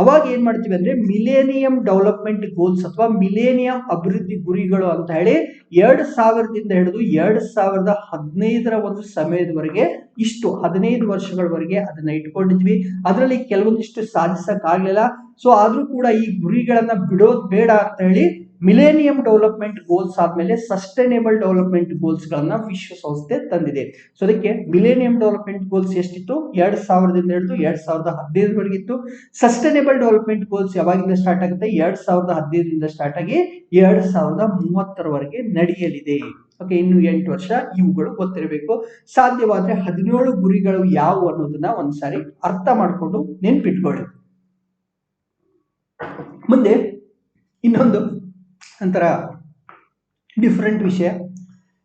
ಅವಾಗ ಏನ್ ಮಾಡ್ತೀವಿ ಅಂದ್ರೆ ಮಿಲೇನಿಯಂ ಡೆವಲಪ್ಮೆಂಟ್ ಗೋಲ್ಸ್ ಅಥವಾ ಮಿಲೇನಿಯಂ ಅಭಿವೃದ್ಧಿ ಗುರಿಗಳು ಅಂತ ಹೇಳಿ 2000ದಿಂದ ಹಿಡಿದು 2015ರ ಒಂದು ಸಮಯದವರೆಗೆ ಇಷ್ಟು 15 ವರ್ಷಗಳವರೆಗೆ ಅದನ್ನ ಇಟ್ಕೊಂಡಿದ್ವಿ. ಅದರಲ್ಲಿ ಕೆಲವೊಂದಿಷ್ಟು ಸಾಧಿಸಕ್ ಆಗ್ಲಿಲ್ಲ. ಸೊ ಆದ್ರೂ ಕೂಡ ಈ ಗುರಿಗಳನ್ನ ಬಿಡೋದ್ ಬೇಡ ಅಂತ ಹೇಳಿ ಮಿಲೇನಿಯಂ ಡೆವಲಪ್ಮೆಂಟ್ ಗೋಲ್ಸ್ ಆದ್ಮೇಲೆ ಸಸ್ಟೈನೇಬಲ್ ಡೆವಲಪ್ಮೆಂಟ್ ಗೋಲ್ಸ್ ಗಳನ್ನ ವಿಶ್ವಸಂಸ್ಥೆ ತಂದಿದೆ. ಸೊ ಅದಕ್ಕೆ ಮಿಲೇನಿಯಂ ಡೆವಲಪ್ಮೆಂಟ್ ಗೋಲ್ಸ್ ಎಷ್ಟಿತ್ತು, 2000ದಿಂದ ಹಿಡಿದು 2015ವರೆಗೆ ಇತ್ತು. ಸಸ್ಟೈನೇಬಲ್ ಡೆವಲಪ್ಮೆಂಟ್ ಗೋಲ್ಸ್ ಯಾವಾಗಿಂದ ಸ್ಟಾರ್ಟ್ ಆಗುತ್ತೆ, 2015ರಿಂದ ಸ್ಟಾರ್ಟ್ ಆಗಿ 2030ರವರೆಗೆ ನಡೆಯಲಿದೆ. ಓಕೆ, ಇನ್ನು 8 ವರ್ಷ. ಇವುಗಳು ಗೊತ್ತಿರಬೇಕು. ಸಾಧ್ಯವಾದ್ರೆ 17 ಗುರಿಗಳು ಯಾವುವು ಅನ್ನೋದನ್ನ ಒಂದ್ಸಾರಿ ಅರ್ಥ ಮಾಡ್ಕೊಂಡು ನೆನ್ಪಿಟ್ಕೊಳ್ಳಿ. ಮುಂದೆ ಇನ್ನೊಂದು ಒಂಥರ ಡಿಫ್ರೆಂಟ್ ವಿಷಯ.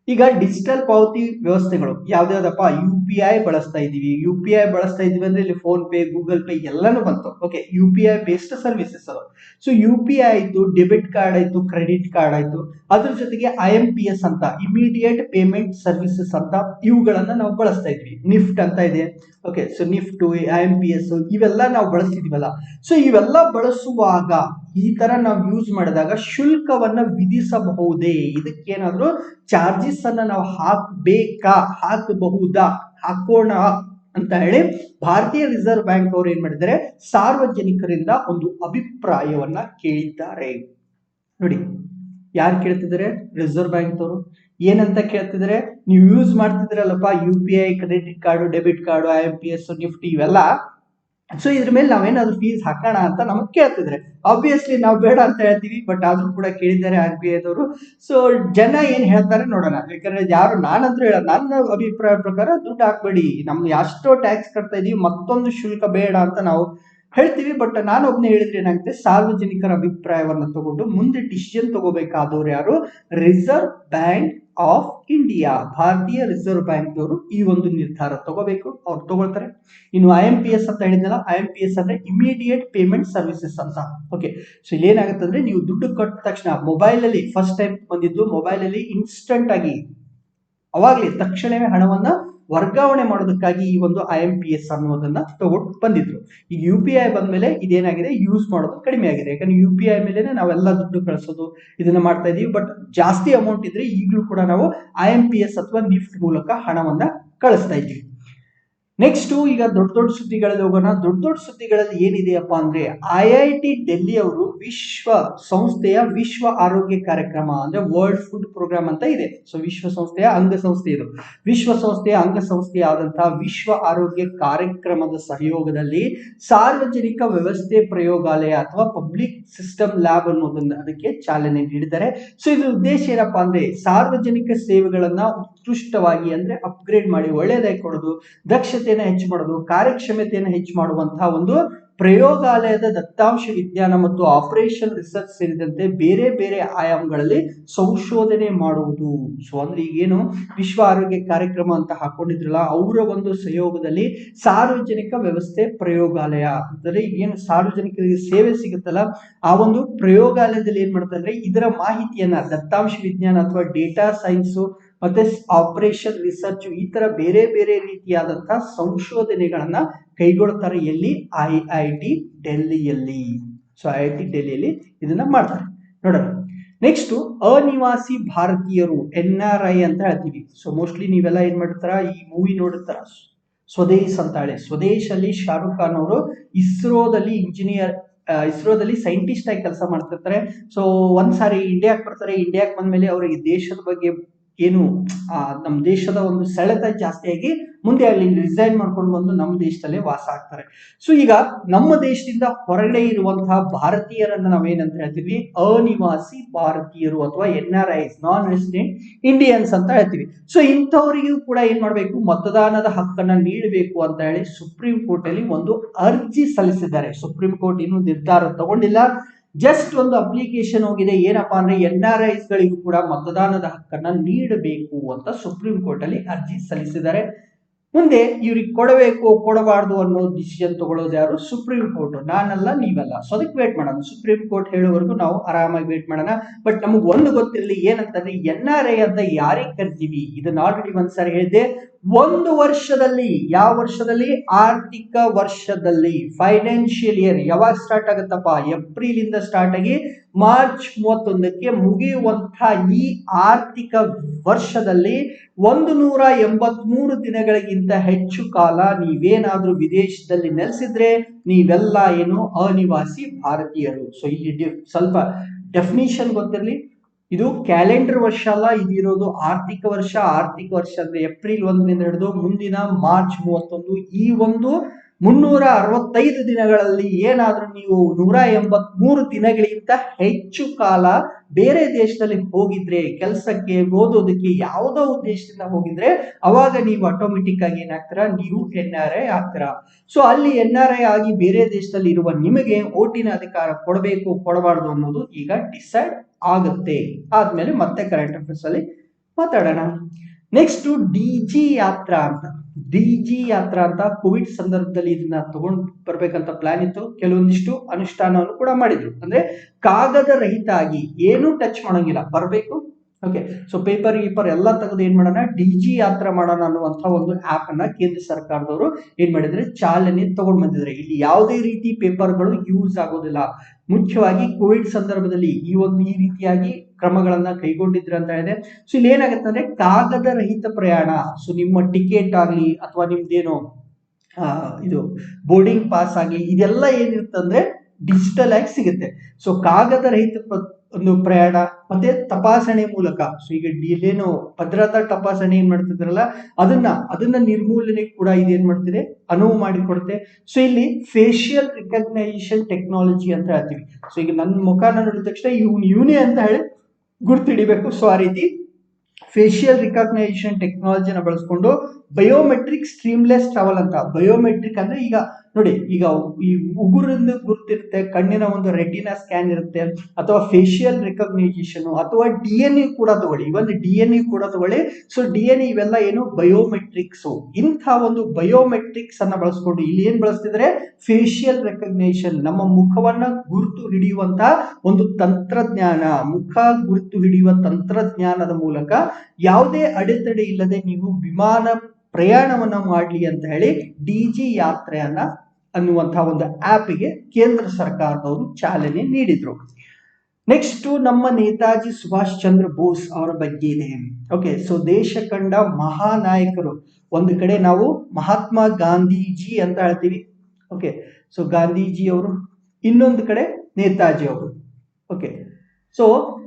ಈಗ ಡಿಜಿಟಲ್ ಪಾವತಿ ವ್ಯವಸ್ಥೆಗಳು ಯಾವ್ದಾವ್ದಪ್ಪ, UPI ಬಳಸ್ತಾ ಇದೀವಿ. UPI ಬಳಸ್ತಾ ಇದೀವಿ ಅಂದ್ರೆ ಇಲ್ಲಿ ಫೋನ್ ಪೇ, ಗೂಗಲ್ ಪೇ ಎಲ್ಲಾನು ಬಂತು. ಓಕೆ, UPI ಬೇಸ್ಡ್ ಸರ್ವಿಸಸ್ ಅದು. ಸೊ UPI ಆಯ್ತು, ಡೆಬಿಟ್ ಕಾರ್ಡ್ ಆಯ್ತು, ಕ್ರೆಡಿಟ್ ಕಾರ್ಡ್ ಆಯ್ತು. ಅದ್ರ ಜೊತೆಗೆ IMPS ಅಂತ, ಇಮಿಡಿಯೇಟ್ ಪೇಮೆಂಟ್ ಸರ್ವಿಸಸ್ ಅಂತ, ಇವುಗಳನ್ನ ನಾವು ಬಳಸ್ತಾ ಇದ್ವಿ. ನಿಫ್ಟ್ ಅಂತ ಇದೆ. ಓಕೆ, ಸೊ ನಿಫ್ಟ್, IMPS ಇವೆಲ್ಲ ನಾವು ಬಳಸ್ತಿದೀವಲ್ಲ. ಸೊ ಇವೆಲ್ಲ ಬಳಸುವಾಗ ಈ ತರ ನಾವು ಯೂಸ್ ಮಾಡಿದಾಗ ಶುಲ್ಕವನ್ನ ವಿಧಿಸಬಹುದೇ, ಇದಕ್ಕೇನಾದ್ರೂ ಚಾರ್ಜಸ್ ಅನ್ನ ನಾವು ಹಾಕಬೇಕಾ, ಹಾಕಬಹುದಾ, ಹಾಕೋಣ ಅಂತ ಹೇಳಿ ಭಾರತೀಯ ರಿಸರ್ವ್ ಬ್ಯಾಂಕ್ ಅವರು ಏನ್ ಮಾಡಿದ್ದಾರೆ, ಸಾರ್ವಜನಿಕರಿಂದ ಒಂದು ಅಭಿಪ್ರಾಯವನ್ನ ಕೇಳಿದ್ದಾರೆ. ನೋಡಿ, ಯಾರು ಕೇಳ್ತಿದ್ದಾರೆ, ರಿಸರ್ವ್ ಬ್ಯಾಂಕ್ ಅವರು. ಏನಂತ ಕೇಳ್ತಿದ್ರೆ, ನೀವು ಯೂಸ್ ಮಾಡ್ತಿದ್ರಲ್ಲಪ್ಪ UPI, credit card, debit card, IMPS, NEFT ಇವೆಲ್ಲ, ಸೊ ಇದ್ರ ಮೇಲೆ ನಾವೇನಾದ್ರೂ ಫೀಸ್ ಹಾಕೋಣ ಅಂತ ನಮಗ್ ಕೇಳ್ತಿದ್ರೆ, ಆಬ್ವಿಯಸ್ಲಿ ನಾವು ಬೇಡ ಅಂತ ಹೇಳ್ತೀವಿ. ಬಟ್ ಆದ್ರೂ ಕೂಡ ಕೇಳಿದ್ದಾರೆ RBI ದವರು. ಸೊ ಜನ ಏನ್ ಹೇಳ್ತಾರೆ ನೋಡೋಣ. ಯಾಕಂದ್ರೆ ಯಾರು, ನಾನಂದ್ರೂ ಹೇಳ, ನನ್ನ ಅಭಿಪ್ರಾಯ ಪ್ರಕಾರ ದುಡ್ಡು ಹಾಕ್ಬೇಡಿ, ನಮ್ಗೆ ಎಷ್ಟೋ ಟ್ಯಾಕ್ಸ್ ಕಟ್ತಾ ಇದೀವಿ, ಮತ್ತೊಂದು ಶುಲ್ಕ ಬೇಡ ಅಂತ ನಾವು ಹೇಳ್ತೀವಿ. ಬಟ್ ನಾನೊಬ್ನೇ ಹೇಳಿದ್ರೆ ಏನಾಗುತ್ತೆ, ಸಾರ್ವಜನಿಕರ ಅಭಿಪ್ರಾಯವನ್ನ ತಗೊಂಡು ಮುಂದೆ ಡಿಸಿಷನ್ ತಗೋಬೇಕಾದವ್ರು ಯಾರು, ರಿಸರ್ವ್ ಬ್ಯಾಂಕ್ ಆಫ್ ಇಂಡಿಯಾ, ಭಾರತೀಯ ರಿಸರ್ವ್ ಬ್ಯಾಂಕ್ ಅವರು ಈ ಒಂದು ನಿರ್ಧಾರ ತಗೋಬೇಕು, ಅವ್ರು ತಗೊಳ್ತಾರೆ. ಇನ್ನು IMPS ಅಂತ ಹೇಳಿದ್ನಲ್ಲ, IMPS ಅಂದ್ರೆ ಇಮಿಡಿಯೇಟ್ ಪೇಮೆಂಟ್ ಸರ್ವಿಸಸ್ ಅಂತ. ಓಕೆ, ಸೊ ಇಲ್ಲಿ ಏನಾಗುತ್ತೆ ಅಂದ್ರೆ, ನೀವು ದುಡ್ಡು ಕೊಟ್ಟ ತಕ್ಷಣ ಮೊಬೈಲ್ ಅಲ್ಲಿ ಫಸ್ಟ್ ಟೈಮ್ ಬಂದಿದ್ದು, ಮೊಬೈಲ್ ಅಲ್ಲಿ ಇನ್ಸ್ಟಂಟ್ ಆಗಿ ಅವಾಗ್ಲೇ ತಕ್ಷಣವೇ ಹಣವನ್ನ ವರ್ಗಾವಣೆ ಮಾಡೋದಕ್ಕಾಗಿ ಈ ಒಂದು IMPS ಅನ್ನೋದನ್ನ ತಗೊಂಡು ಬಂದಿದ್ರು. ಈಗ UPI ಬಂದ್ಮೇಲೆ ಇದೇನಾಗಿದೆ, ಯೂಸ್ ಮಾಡೋದು ಕಡಿಮೆ ಆಗಿದೆ. ಯಾಕಂದ್ರೆ UPI ಮೇಲೆ ನಾವೆಲ್ಲ ದುಡ್ಡು ಕಳಿಸೋದು ಇದನ್ನ ಮಾಡ್ತಾ ಇದೀವಿ. ಬಟ್ ಜಾಸ್ತಿ ಅಮೌಂಟ್ ಇದ್ರೆ ಈಗಲೂ ಕೂಡ ನಾವು IMPS ಅಥವಾ ನಿಫ್ಟ್ ಮೂಲಕ ಹಣವನ್ನ ಕಳಿಸ್ತಾ ಇದ್ದೀವಿ. ನೆಕ್ಸ್ಟ್ ಈಗ ದೊಡ್ಡ ಸುದ್ದಿಗಳಲ್ಲಿ ಹೋಗೋಣ. ದೊಡ್ಡ ಸುದ್ದಿಗಳಲ್ಲಿ ಏನಿದೆಯಪ್ಪ ಅಂದ್ರೆ, IIT ಡೆಲ್ಲಿ ಅವರು ವಿಶ್ವಸಂಸ್ಥೆಯ ವಿಶ್ವ ಆರೋಗ್ಯ ಕಾರ್ಯಕ್ರಮ ಅಂದ್ರೆ ವರ್ಲ್ಡ್ ಫುಡ್ ಪ್ರೋಗ್ರಾಮ್ ಅಂತ ಇದೆ. ಸೊ ವಿಶ್ವಸಂಸ್ಥೆಯ ಅಂಗಸಂಸ್ಥೆ ಇದು. ವಿಶ್ವಸಂಸ್ಥೆಯ ಅಂಗಸಂಸ್ಥೆ ಆದಂತಹ ವಿಶ್ವ ಆರೋಗ್ಯ ಕಾರ್ಯಕ್ರಮದ ಸಹಯೋಗದಲ್ಲಿ ಸಾರ್ವಜನಿಕ ವ್ಯವಸ್ಥೆ ಪ್ರಯೋಗಾಲಯ ಅಥವಾ ಪಬ್ಲಿಕ್ ಸಿಸ್ಟಮ್ ಲ್ಯಾಬ್ ಅನ್ನೋದನ್ನ ಅದಕ್ಕೆ ಚಾಲನೆ ನೀಡಿದ್ದಾರೆ. ಸೊ ಇದ್ರ ಉದ್ದೇಶ ಏನಪ್ಪಾ ಅಂದ್ರೆ, ಸಾರ್ವಜನಿಕ ಸೇವೆಗಳನ್ನ ಉತ್ಕೃಷ್ಟವಾಗಿ ಅಂದ್ರೆ ಅಪ್ಗ್ರೇಡ್ ಮಾಡಿ ಒಳ್ಳೆಯದಾಗಿ ಕೊಡೋದು, ದಕ್ಷತೆಯನ್ನು ಹೆಚ್ಚು ಮಾಡೋದು, ಕಾರ್ಯಕ್ಷಮತೆಯನ್ನು ಹೆಚ್ಚು ಮಾಡುವಂತಹ ಒಂದು ಪ್ರಯೋಗಾಲಯದ ದತ್ತಾಂಶ ವಿಜ್ಞಾನ ಮತ್ತು ಆಪರೇಷನ್ ರಿಸರ್ಚ್ ಸೇರಿದಂತೆ ಬೇರೆ ಬೇರೆ ಆಯಾಮಗಳಲ್ಲಿ ಸಂಶೋಧನೆ ಮಾಡುವುದು. ಸೊ ಅಂದ್ರೆ ಈಗೇನು ವಿಶ್ವ ಆರೋಗ್ಯ ಕಾರ್ಯಕ್ರಮ ಅಂತ ಹಾಕೊಂಡಿದ್ರಲ್ಲ, ಅವರ ಒಂದು ಸಹಯೋಗದಲ್ಲಿ ಸಾರ್ವಜನಿಕ ವ್ಯವಸ್ಥೆ ಪ್ರಯೋಗಾಲಯ ಅಂದ್ರೆ ಏನು ಸಾರ್ವಜನಿಕರಿಗೆ ಸೇವೆ ಸಿಗುತ್ತಲ್ಲ, ಆ ಒಂದು ಪ್ರಯೋಗಾಲಯದಲ್ಲಿ ಏನ್ ಮಾಡ್ತಾರೆ, ಇದರ ಮಾಹಿತಿಯನ್ನ ದತ್ತಾಂಶ ವಿಜ್ಞಾನ ಅಥವಾ ಡೇಟಾ ಸೈನ್ಸ್ ಮತ್ತೆ ಆಪರೇಷನ್ ರಿಸರ್ಚ್ ಈ ತರ ಬೇರೆ ಬೇರೆ ರೀತಿಯಾದಂತಹ ಸಂಶೋಧನೆಗಳನ್ನ ಕೈಗೊಳ್ತಾರೆ ಎಲ್ಲಿ? IIT ಡೆಲ್ಲಿಯಲ್ಲಿ. ಸೊ IIT ಡೆಲ್ಲಿಯಲ್ಲಿ ಇದನ್ನ ಮಾಡ್ತಾರೆ. ನೋಡೋಣ ನೆಕ್ಸ್ಟ್, ಅನಿವಾಸಿ ಭಾರತೀಯರು NRI ಅಂತ ಹೇಳ್ತೀವಿ. ಸೊ ಮೋಸ್ಟ್ಲಿ ನೀವೆಲ್ಲ ಏನ್ ಮಾಡ್ತಾರ, ಈ ಮೂವಿ ನೋಡಿರ್ತಾರ ಸ್ವದೇಶ್ ಅಂತ ಹೇಳಿ. ಸ್ವದೇಶ್ ಅಲ್ಲಿ ಶಾರುಖ್ ಖಾನ್ ಅವರು ಇಸ್ರೋದಲ್ಲಿ ಸೈಂಟಿಸ್ಟ್ ಆಗಿ ಕೆಲಸ ಮಾಡ್ತಿರ್ತಾರೆ. ಸೊ ಒಂದ್ಸಾರಿ ಇಂಡಿಯಾಕ್ ಬರ್ತಾರೆ. ಇಂಡಿಯಾಕ್ ಬಂದ್ಮೇಲೆ ಅವರಿಗೆ ದೇಶದ ಬಗ್ಗೆ ಏನು ನಮ್ಮ ದೇಶದ ಒಂದು ಸೆಳೆತ ಜಾಸ್ತಿ ಆಗಿ ಮುಂದೆ ಅಲ್ಲಿ ರಿಸೈನ್ ಮಾಡ್ಕೊಂಡು ಬಂದು ನಮ್ಮ ದೇಶದಲ್ಲೇ ವಾಸ ಆಗ್ತಾರೆ. ಸೊ ಈಗ ನಮ್ಮ ದೇಶದಿಂದ ಹೊರಗಡೆ ಇರುವಂತಹ ಭಾರತೀಯರನ್ನ ನಾವೇನಂತ ಹೇಳ್ತೀವಿ? ಅನಿವಾಸಿ ಭಾರತೀಯರು ಅಥವಾ NRIs, ನಾನ್ ರೆಸಿಡೆಂಟ್ ಇಂಡಿಯನ್ಸ್ ಅಂತ ಹೇಳ್ತೀವಿ. ಸೊ ಇಂಥವರಿಗೂ ಕೂಡ ಏನ್ ಮಾಡ್ಬೇಕು? ಮತದಾನದ ಹಕ್ಕನ್ನ ನೀಡಬೇಕು ಅಂತ ಹೇಳಿ ಸುಪ್ರೀಂ ಕೋರ್ಟ್ ಅಲ್ಲಿ ಒಂದು ಅರ್ಜಿ ಸಲ್ಲಿಸಿದ್ದಾರೆ. ಸುಪ್ರೀಂ ಕೋರ್ಟ್ ಇನ್ನೂ ನಿರ್ಧಾರ ತಗೊಂಡಿಲ್ಲ, ಜಸ್ಟ್ ಒಂದು ಅಪ್ಲಿಕೇಶನ್ ಹೋಗಿದೆ. ಏನಪ್ಪಾ ಅಂದ್ರೆ NRIs ಗಳಿಗೂ ಕೂಡ ಮತದಾನದ ಹಕ್ಕನ್ನ ನೀಡಬೇಕು ಅಂತ ಸುಪ್ರೀಂ ಕೋರ್ಟ್ ಅಲ್ಲಿ ಅರ್ಜಿ ಸಲ್ಲಿಸಿದ್ದಾರೆ. ಮುಂದೆ ಇವ್ರಿಗೆ ಕೊಡಬೇಕು ಕೊಡಬಾರ್ದು ಅನ್ನೋ ಡಿಸಿಷನ್ ತಗೊಳ್ಳೋದು ಯಾರು? Supreme court. ನಾನಲ್ಲ, ನೀವಲ್ಲ. ಸೊ ಅದಕ್ಕೆ ವೇಟ್ ಮಾಡೋಣ. ಸುಪ್ರೀಂ ಕೋರ್ಟ್ ಹೇಳೋವರೆಗೂ ನಾವು ಆರಾಮಾಗಿ ವೇಟ್ ಮಾಡೋಣ. ಬಟ್ ನಮಗ್ ಒಂದು ಗೊತ್ತಿರಲಿ, ಏನಂತಂದ್ರೆ NRI ಅಂತ ಯಾರಿಗೆ ಕರಿತೀವಿ? ಇದನ್ನ ಆಲ್ರೆಡಿ ಒಂದ್ಸಾರಿ ಹೇಳಿದ್ದೆ. ಒಂದು ವರ್ಷದಲ್ಲಿ, ಯಾವ ವರ್ಷದಲ್ಲಿ? ಆರ್ಥಿಕ ವರ್ಷದಲ್ಲಿ, ಫೈನಾನ್ಷಿಯಲ್ ಇಯರ್ ಯಾವಾಗ ಸ್ಟಾರ್ಟ್ ಆಗುತ್ತಪ್ಪ? ಏಪ್ರಿಲ್ ಇಂದ ಸ್ಟಾರ್ಟ್ ಆಗಿ ಮಾರ್ಚ್ 31ಕ್ಕೆ ಮುಗಿಯುವಂತಹ ಈ ಆರ್ಥಿಕ ವರ್ಷದಲ್ಲಿ 183 ದಿನಗಳಿಗಿಂತ ಹೆಚ್ಚು ಕಾಲ ನೀವೇನಾದ್ರೂ ವಿದೇಶದಲ್ಲಿ ನೆಲೆಸಿದ್ರೆ ನೀವೆಲ್ಲ ಏನು ಅನಿವಾಸಿ ಭಾರತೀಯರು. ಸೊ ಇಲ್ಲಿ ಸ್ವಲ್ಪ ಡೆಫಿನಿಷನ್ ಗೊತ್ತಿರಲಿ. ಇದು ಕ್ಯಾಲೆಂಡರ್ ವರ್ಷ ಅಲ್ಲ, ಇದಿರೋದು ಆರ್ಥಿಕ ವರ್ಷ. ಆರ್ಥಿಕ ವರ್ಷ ಅಂದ್ರೆ ಏಪ್ರಿಲ್ 1ರಿಂದ ಹಿಡಿದು ಮುಂದಿನ ಮಾರ್ಚ್ 31. ಈ ಒಂದು 365 ದಿನಗಳಲ್ಲಿ ಏನಾದ್ರೂ ನೀವು 183 ದಿನಗಳಿಗಿಂತ ಹೆಚ್ಚು ಕಾಲ ಬೇರೆ ದೇಶದಲ್ಲಿ ಹೋಗಿದ್ರೆ, ಕೆಲಸಕ್ಕೆ, ಓದೋದಕ್ಕೆ, ಯಾವುದೋ ಉದ್ದೇಶದಿಂದ ಹೋಗಿದ್ರೆ, ಅವಾಗ ನೀವು ಆಟೋಮೆಟಿಕ್ ಆಗಿ ಏನಾಗ್ತೀರಾ? ನೀವು NRI ಆಗ್ತೀರಾ. ಸೊ ಅಲ್ಲಿ NRI ಆಗಿ ಬೇರೆ ದೇಶದಲ್ಲಿ ಇರುವ ನಿಮಗೆ ಓಟಿನ ಅಧಿಕಾರ ಕೊಡಬೇಕು ಕೊಡಬಾರ್ದು ಅನ್ನೋದು ಈಗ ಡಿಸೈಡ್ ಆಗುತ್ತೆ. ಆದ್ಮೇಲೆ ಮತ್ತೆ ಕರೆಂಟ್ ಅಫೇರ್ಸ್ ಅಲ್ಲಿ ಮಾತಾಡೋಣ. ನೆಕ್ಸ್ಟ್ DG ಯಾತ್ರಾ ಅಂತ. DG ಯಾತ್ರಾ ಅಂತ ಕೋವಿಡ್ ಸಂದರ್ಭದಲ್ಲಿ ಇದನ್ನ ತಗೊಂಡ್ ಬರ್ಬೇಕಂತ ಪ್ಲಾನ್ ಇತ್ತು. ಕೆಲವೊಂದಿಷ್ಟು ಅನುಷ್ಠಾನವನ್ನು ಕೂಡ ಮಾಡಿದ್ರು. ಅಂದ್ರೆ ಕಾಗದ ರಹಿತ ಆಗಿ ಏನು ಟಚ್ ಮಾಡಂಗಿಲ್ಲ, ಬರ್ಬೇಕು. ಓಕೆ, ಸೊ ಪೇಪರ್ ಎಲ್ಲ ತೆಗೆದು ಏನ್ ಮಾಡೋಣ? DG ಯಾತ್ರಾ ಮಾಡೋಣ ಅನ್ನುವಂತ ಒಂದು ಆಪ್ ಅನ್ನ ಕೇಂದ್ರ ಸರ್ಕಾರದವರು ಏನ್ ಮಾಡಿದ್ರೆ ಚಾಲನೆ ತಗೊಂಡ್ ಬಂದಿದ್ರೆ. ಇಲ್ಲಿ ಯಾವುದೇ ರೀತಿ ಪೇಪರ್ಗಳು ಯೂಸ್ ಆಗೋದಿಲ್ಲ. ಮುಖ್ಯವಾಗಿ ಕೋವಿಡ್ ಸಂದರ್ಭದಲ್ಲಿ ಈ ರೀತಿಯಾಗಿ ಕ್ರಮಗಳನ್ನ ಕೈಗೊಂಡಿದ್ರು ಅಂತ ಹೇಳಿದೆ. ಸೊ ಇಲ್ಲಿ ಏನಾಗುತ್ತೆ ಅಂದ್ರೆ ಕಾಗದ ರಹಿತ ಪ್ರಯಾಣ. ಸೊ ನಿಮ್ಮ ಟಿಕೆಟ್ ಆಗ್ಲಿ ಅಥವಾ ನಿಮ್ದೇನೋ ಇದು ಬೋರ್ಡಿಂಗ್ ಪಾಸ್ ಆಗ್ಲಿ, ಇದೆಲ್ಲ ಏನಿರುತ್ತಂದ್ರೆ ಡಿಜಿಟಲ್ ಆಗಿ ಸಿಗುತ್ತೆ. ಸೊ ಕಾಗದ ರಹಿತ ಒಂದು ಪ್ರಯಾಣ ಮತ್ತೆ ತಪಾಸಣೆ ಮೂಲಕ. ಸೊ ಈಗ ಇಲ್ಲೇನು ಭದ್ರತಾ ತಪಾಸಣೆ ಏನ್ ಮಾಡ್ತಿದ್ರಲ್ಲ ಅದನ್ನ ನಿರ್ಮೂಲನೆ ಕೂಡ ಇದೇನ್ ಮಾಡ್ತಿದೆ? ಅನುವು ಮಾಡಿಕೊಡುತ್ತೆ. ಸೊ ಇಲ್ಲಿ ಫೇಶಿಯಲ್ ರಿಕಗ್ನೈಸೇಷನ್ ಟೆಕ್ನಾಲಜಿ ಅಂತ ಹೇಳ್ತೀವಿ. ಸೊ ಈಗ ನನ್ನ ಮುಖಾನ ನೋಡಿದ ತಕ್ಷಣ ಇವನೇ ಅಂತ ಹೇಳಿ ಗುರ್ತಿಡಿಬೇಕು. ಸೊ ಆ ರೀತಿ ಫೇಶಿಯಲ್ ರಿಕಗ್ನೈಸೇಷನ್ ಟೆಕ್ನಾಲಜಿನ ಬಳಸ್ಕೊಂಡು ಬಯೋಮೆಟ್ರಿಕ್ ಸ್ಟ್ರೀಮ್ಲೆಸ್ ಟ್ರಾವೆಲ್ ಅಂತ. ಬಯೋಮೆಟ್ರಿಕ್ ಅಂದ್ರೆ ಈಗ ನೋಡಿ, ಈಗ ಈ ಉಗುರಿಂದ ಗುರ್ತಿರುತ್ತೆ, ಕಣ್ಣಿನ ಒಂದು ರೆಟಿನಾ ಸ್ಕ್ಯಾನ್ ಇರುತ್ತೆ, ಅಥವಾ ಫೇಶಿಯಲ್ ರಿಕಗ್ನೈಸೇಷನ್, ಅಥವಾ DNA ಕೂಡ ತಗೊಳ್ಳಿ. ಇವನ್ DNA ಕೂಡ ತಗೊಳ್ಳಿ. ಸೊ DNA ಇವೆಲ್ಲ ಏನು? ಬಯೋಮೆಟ್ರಿಕ್ಸ್. ಇಂಥ ಒಂದು ಬಯೋಮೆಟ್ರಿಕ್ಸ್ ಅನ್ನ ಬಳಸ್ಕೊಂಡು ಇಲ್ಲಿ ಏನ್ ಬಳಸ್ತಿದ್ರೆ? ಫೇಶಿಯಲ್ ರೆಕಗ್ನೈಸೇಷನ್, ನಮ್ಮ ಮುಖವನ್ನ ಗುರುತು ಹಿಡಿಯುವಂತ ಒಂದು ತಂತ್ರಜ್ಞಾನ. ಮುಖ ಗುರುತು ಹಿಡಿಯುವ ತಂತ್ರಜ್ಞಾನದ ಮೂಲಕ ಯಾವುದೇ ಅಡೆತಡೆ ಇಲ್ಲದೆ ನೀವು ವಿಮಾನ ಪ್ರಯಾಣವನ್ನ ಮಾಡ್ಲಿ ಅಂತ ಹೇಳಿ DG ಯಾತ್ರೆಯನ್ನ ಅನ್ನುವಂತಹ ಒಂದು ಆಪ್ಗೆ ಕೇಂದ್ರ ಸರ್ಕಾರದವರು ಚಾಲನೆ ನೀಡಿದ್ರು. ನೆಕ್ಸ್ಟ್ ನಮ್ಮ ನೇತಾಜಿ ಸುಭಾಷ್ ಚಂದ್ರ ಬೋಸ್ ಅವರ ಬಗ್ಗೆ ಇದೆ. ಓಕೆ, ಸೊ ದೇಶ ಕಂಡ ಮಹಾನಾಯಕರು. ಒಂದು ಕಡೆ ನಾವು ಮಹಾತ್ಮ ಗಾಂಧೀಜಿ ಅಂತ ಹೇಳ್ತೀವಿ. ಓಕೆ, ಸೊ ಗಾಂಧೀಜಿ ಅವರು, ಇನ್ನೊಂದು ಕಡೆ ನೇತಾಜಿ ಅವರು. ಓಕೆ, ಸೊ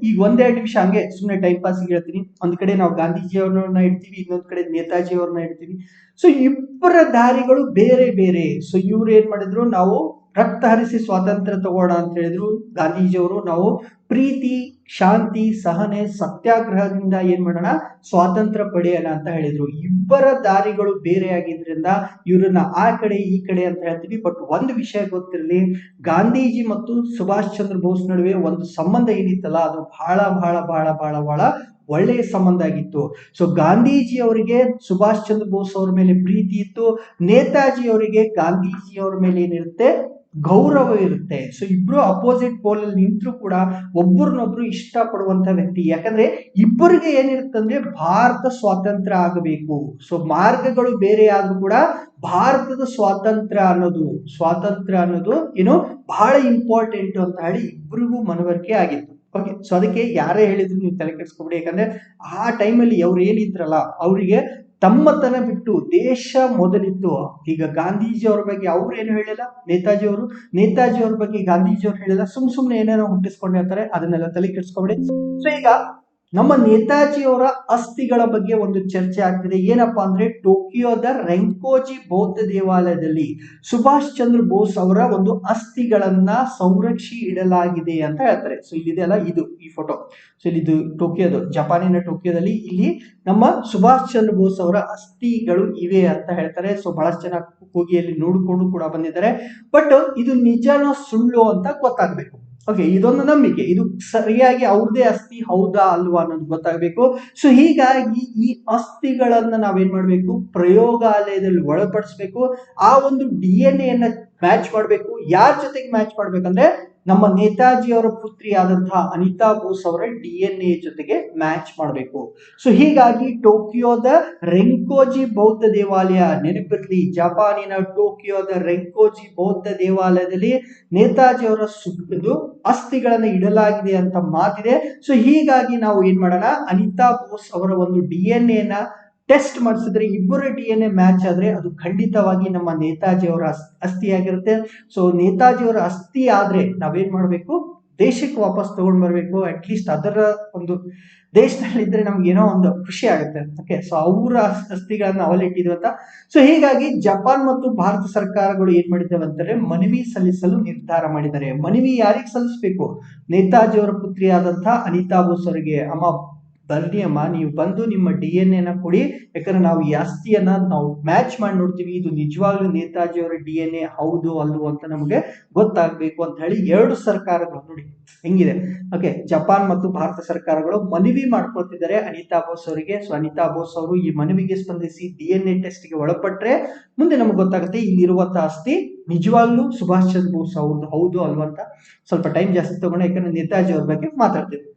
ಈಗ 1-2 ನಿಮಿಷ ಹಂಗೆ ಸುಮ್ಮನೆ ಟೈಮ್ ಪಾಸ್ ಹೇಳ್ತೀನಿ. ಒಂದ್ ಕಡೆ ನಾವು ಗಾಂಧೀಜಿ ಅವ್ರನ್ನ ಇಡ್ತೀವಿ, ಇನ್ನೊಂದ್ ಕಡೆ ನೇತಾಜಿ ಅವ್ರನ್ನ ಇಡ್ತೀವಿ. ಸೊ ಇಬ್ಬರ ದಾರಿಗಳು ಬೇರೆ ಬೇರೆ. ಸೊ ಇವ್ರು ಏನ್ ಮಾಡಿದ್ರು? ನಾವು ರಕ್ತ ಹರಿಸಿ ಸ್ವಾತಂತ್ರ್ಯ ತಗೋಣ ಅಂತ ಹೇಳಿದ್ರು ಗಾಂಧೀಜಿಯವರು. ನಾವು ಪ್ರೀತಿ, ಶಾಂತಿ, ಸಹನೆ, ಸತ್ಯಾಗ್ರಹದಿಂದ ಏನ್ ಮಾಡೋಣ? ಸ್ವಾತಂತ್ರ್ಯ ಪಡೆಯೋಣ ಅಂತ ಹೇಳಿದ್ರು. ಇಬ್ಬರ ದಾರಿಗಳು ಬೇರೆ ಆಗಿದ್ರಿಂದ ಇವ್ರನ್ನ ಆ ಕಡೆ ಈ ಕಡೆ ಅಂತ ಹೇಳ್ತೀವಿ. ಬಟ್ ಒಂದು ವಿಷಯ ಗೊತ್ತಿರಲಿ, ಗಾಂಧೀಜಿ ಮತ್ತು ಸುಭಾಷ್ ಚಂದ್ರ ಬೋಸ್ ನಡುವೆ ಒಂದು ಸಂಬಂಧ ಏನಿತ್ತಲ್ಲ, ಅದು ಬಹಳ ಬಹಳ ಬಹಳ ಬಹಳ ಬಹಳ ಒಳ್ಳೆಯ ಸಂಬಂಧ ಆಗಿತ್ತು. ಸೊ ಗಾಂಧೀಜಿ ಅವರಿಗೆ ಸುಭಾಷ್ ಚಂದ್ರ ಬೋಸ್ ಅವ್ರ ಮೇಲೆ ಪ್ರೀತಿ ಇತ್ತು. ನೇತಾಜಿ ಅವರಿಗೆ ಗಾಂಧೀಜಿ ಅವ್ರ ಮೇಲೆ ಏನಿರುತ್ತೆ? ಗೌರವ ಇರುತ್ತೆ. ಸೊ ಇಬ್ರು ಅಪೋಸಿಟ್ ಪೋಲ್ ಅಲ್ಲಿ ನಿಂತರೂ ಕೂಡ ಒಬ್ಬರನ್ನೊಬ್ರು ಇಷ್ಟ ಪಡುವಂತ ವ್ಯಕ್ತಿ. ಯಾಕಂದ್ರೆ ಇಬ್ಬರಿಗೆ ಏನಿರುತ್ತಂದ್ರೆ ಭಾರತ ಸ್ವಾತಂತ್ರ್ಯ ಆಗಬೇಕು. ಸೊ ಮಾರ್ಗಗಳು ಬೇರೆ ಆದ್ರೂ ಕೂಡ ಭಾರತದ ಸ್ವಾತಂತ್ರ್ಯ ಅನ್ನೋದು ಏನು ಬಹಳ ಇಂಪಾರ್ಟೆಂಟ್ ಅಂತ ಹೇಳಿ ಇಬ್ಬರಿಗೂ ಮನವರಿಕೆ ಆಗಿತ್ತು. ಓಕೆ, ಸೊ ಅದಕ್ಕೆ ಯಾರೇ ಹೇಳಿದ್ರು ನೀವು ತಲೆ ಕೆಡಿಸ್ಕೊಬಿಡಿ. ಯಾಕಂದ್ರೆ ಆ ಟೈಮಲ್ಲಿ ಅವ್ರು ಏನಿದ್ರಲ್ಲ ಅವರಿಗೆ ತಮ್ಮತನ ಬಿಟ್ಟು ದೇಶ ಮೊದಲಿತ್ತು. ಈಗ ಗಾಂಧೀಜಿ ಅವ್ರ ಬಗ್ಗೆ ಅವ್ರು ಏನು ಹೇಳಿಲ್ಲ, ನೇತಾಜಿ ಅವ್ರ ಬಗ್ಗೆ ಗಾಂಧೀಜಿ ಅವ್ರು ಹೇಳಿಲ್ಲ. ಸುಮ್ನೆ ಏನೇನೋ ಹುಟ್ಟಿಸ್ಕೊಂಡು ಹೇಳ್ತಾರೆ, ಅದನ್ನೆಲ್ಲ ತಲೆ ಕೆಡಿಸ್ಕೊಬೇಡಿ. ಸೊ ಈಗ ನಮ್ಮ ನೇತಾಜಿಯವರ ಅಸ್ಥಿಗಳ ಬಗ್ಗೆ ಒಂದು ಚರ್ಚೆ ಆಗ್ತಿದೆ. ಏನಪ್ಪಾ ಅಂದ್ರೆ ಟೋಕಿಯೋದ ರೆಂಕೋಜಿ ಬೌದ್ಧ ದೇವಾಲಯದಲ್ಲಿ ಸುಭಾಷ್ ಚಂದ್ರ ಬೋಸ್ ಅವರ ಒಂದು ಅಸ್ಥಿಗಳನ್ನ ಸಂರಕ್ಷಿ ಇಡಲಾಗಿದೆ ಅಂತ ಹೇಳ್ತಾರೆ. ಸೊ ಇಲ್ಲಿದೆಯಲ್ಲ ಇದು ಈ ಫೋಟೋ. ಸೊ ಇದು ಟೋಕಿಯೋದು, ಜಪಾನಿನ ಟೋಕಿಯೋದಲ್ಲಿ ಇಲ್ಲಿ ನಮ್ಮ ಸುಭಾಷ್ ಚಂದ್ರ ಬೋಸ್ ಅವರ ಅಸ್ಥಿಗಳು ಇವೆ ಅಂತ ಹೇಳ್ತಾರೆ. ಸೊ ಬಹಳಷ್ಟು ಜನ ಹೋಗಿ ಅಲ್ಲಿ ನೋಡಿಕೊಂಡು ಕೂಡ ಬಂದಿದ್ದಾರೆ. ಬಟ್ ಇದು ನಿಜನೋ ಸುಳ್ಳು ಅಂತ ಗೊತ್ತಾಗ್ಬೇಕು. ಓಕೆ, ಇದೊಂದು ನಂಬಿಕೆ, ಇದು ಸರಿಯಾಗಿ ಅವ್ರದೇ ಅಸ್ಥಿ ಹೌದಾ ಅಲ್ವಾ ಅನ್ನೋದು ಗೊತ್ತಾಗಬೇಕು. ಸೊ ಹೀಗಾಗಿ ಈ ಅಸ್ಥಿಗಳನ್ನ ನಾವೇನ್ ಮಾಡ್ಬೇಕು, ಪ್ರಯೋಗಾಲಯದಲ್ಲಿ ಒಳಪಡಿಸ್ಬೇಕು. ಆ ಒಂದು DNA ಅನ್ನ ಮ್ಯಾಚ್ ಮಾಡ್ಬೇಕು. ಯಾರ ಜೊತೆಗೆ ಮ್ಯಾಚ್ ಮಾಡ್ಬೇಕಂದ್ರೆ ನಮ್ಮ ನೇತಾಜಿ ಅವರ ಪುತ್ರಿ ಆದಂತಹ ಅನಿತಾ ಬೋಸ್ ಅವರ DNA ಜೊತೆಗೆ ಮ್ಯಾಚ್ ಮಾಡಬೇಕು. ಸೊ ಹೀಗಾಗಿ ಟೋಕಿಯೋದ ರೆಂಕೋಜಿ ಬೌದ್ಧ ದೇವಾಲಯ, ನೆನಪಿರ್ಲಿ, ಜಪಾನಿನ ಟೋಕಿಯೋದ ರೆಂಕೋಜಿ ಬೌದ್ಧ ದೇವಾಲಯದಲ್ಲಿ ನೇತಾಜಿ ಅವರ ಅಸ್ಥಿಗಳನ್ನ ಇಡಲಾಗಿದೆ ಅಂತ ಮಾತಿದೆ. ಸೊ ಹೀಗಾಗಿ ನಾವು ಏನ್ ಮಾಡೋಣ, ಅನಿತಾ ಬೋಸ್ ಅವರ ಒಂದು DNA ನ ಟೆಸ್ಟ್ ಮಾಡಿಸಿದ್ರೆ ಇಬ್ಬರ DNA ಮ್ಯಾಚ್ ಆದ್ರೆ ಅದು ಖಂಡಿತವಾಗಿ ನಮ್ಮ ನೇತಾಜಿ ಅವರ ಅಸ್ಥಿ ಆಗಿರುತ್ತೆ. ಸೊ ನೇತಾಜಿ ಅವರ ಅಸ್ಥಿ ಆದ್ರೆ ನಾವೇನ್ ಮಾಡ್ಬೇಕು, ದೇಶಕ್ಕೆ ವಾಪಸ್ ತಗೊಂಡ್ ಬರ್ಬೇಕು. ಅಟ್ ಲೀಸ್ಟ್ ಅದರ ಒಂದು ದೇಶದಲ್ಲಿದ್ರೆ ನಮ್ಗೆ ಏನೋ ಒಂದು ಖುಷಿ ಆಗುತ್ತೆ. ಓಕೆ, ಸೊ ಅವರ ಅಸ್ಥಿಗಳನ್ನ ಅವಲಿಟ್ಟಿದ್ವು ಅಂತ. ಸೊ ಹೀಗಾಗಿ ಜಪಾನ್ ಮತ್ತು ಭಾರತ ಸರ್ಕಾರಗಳು ಏನ್ ಮಾಡಿದ್ದೇವೆ ಅಂತಂದ್ರೆ ಮನವಿ ಸಲ್ಲಿಸಲು ನಿರ್ಧಾರ ಮಾಡಿದ್ದಾರೆ. ಮನವಿ ಯಾರಿಗೆ ಸಲ್ಲಿಸಬೇಕು, ನೇತಾಜಿ ಅವರ ಪುತ್ರಿ ಆದಂತಹ ಅನಿತಾ ಬೋಸ್ ಅವರಿಗೆ. ಅಮ್ಮ ಬರ್ರಿ ಅಮ್ಮ, ನೀವು ಬಂದು ನಿಮ್ಮ DNA ನ ಕೊಡಿ. ಯಾಕಂದ್ರೆ ನಾವು ಈ ಅಸ್ಥಿಯನ್ನ ನಾವು ಮ್ಯಾಚ್ ಮಾಡಿ ನೋಡ್ತೀವಿ, ಇದು ನಿಜವಾಗ್ಲೂ ನೇತಾಜಿ ಅವರ DNA ಹೌದು ಅಲ್ವೋ ಅಂತ ನಮಗೆ ಗೊತ್ತಾಗ್ಬೇಕು ಅಂತ ಹೇಳಿ ಎರಡು ಸರ್ಕಾರಗಳು ನೋಡಿ ಹೆಂಗಿದೆ. ಓಕೆ, ಜಪಾನ್ ಮತ್ತು ಭಾರತ ಸರ್ಕಾರಗಳು ಮನವಿ ಮಾಡ್ಕೊಳ್ತಿದ್ದಾರೆ ಅನಿತಾ ಬೋಸ್ ಅವರಿಗೆ. ಸೊ ಅನಿತಾ ಬೋಸ್ ಅವರು ಈ ಮನವಿಗೆ ಸ್ಪಂದಿಸಿ DNA ಟೆಸ್ಟ್ಗೆ ಒಳಪಟ್ರೆ ಮುಂದೆ ನಮ್ಗೆ ಗೊತ್ತಾಗುತ್ತೆ ಇಲ್ಲಿರುವಂತಹ ಅಸ್ಥಿ ನಿಜವಾಗ್ಲೂ ಸುಭಾಷ್ ಚಂದ್ರ ಬೋಸ್ ಅವ್ರದ್ದು ಹೌದು ಅಲ್ವಾ ಅಂತ. ಸ್ವಲ್ಪ ಟೈಮ್ ಜಾಸ್ತಿ ತಗೊಂಡು, ಯಾಕಂದ್ರೆ ನೇತಾಜಿ ಅವ್ರ ಬಗ್ಗೆ ಮಾತಾಡ್ತೀವಿ.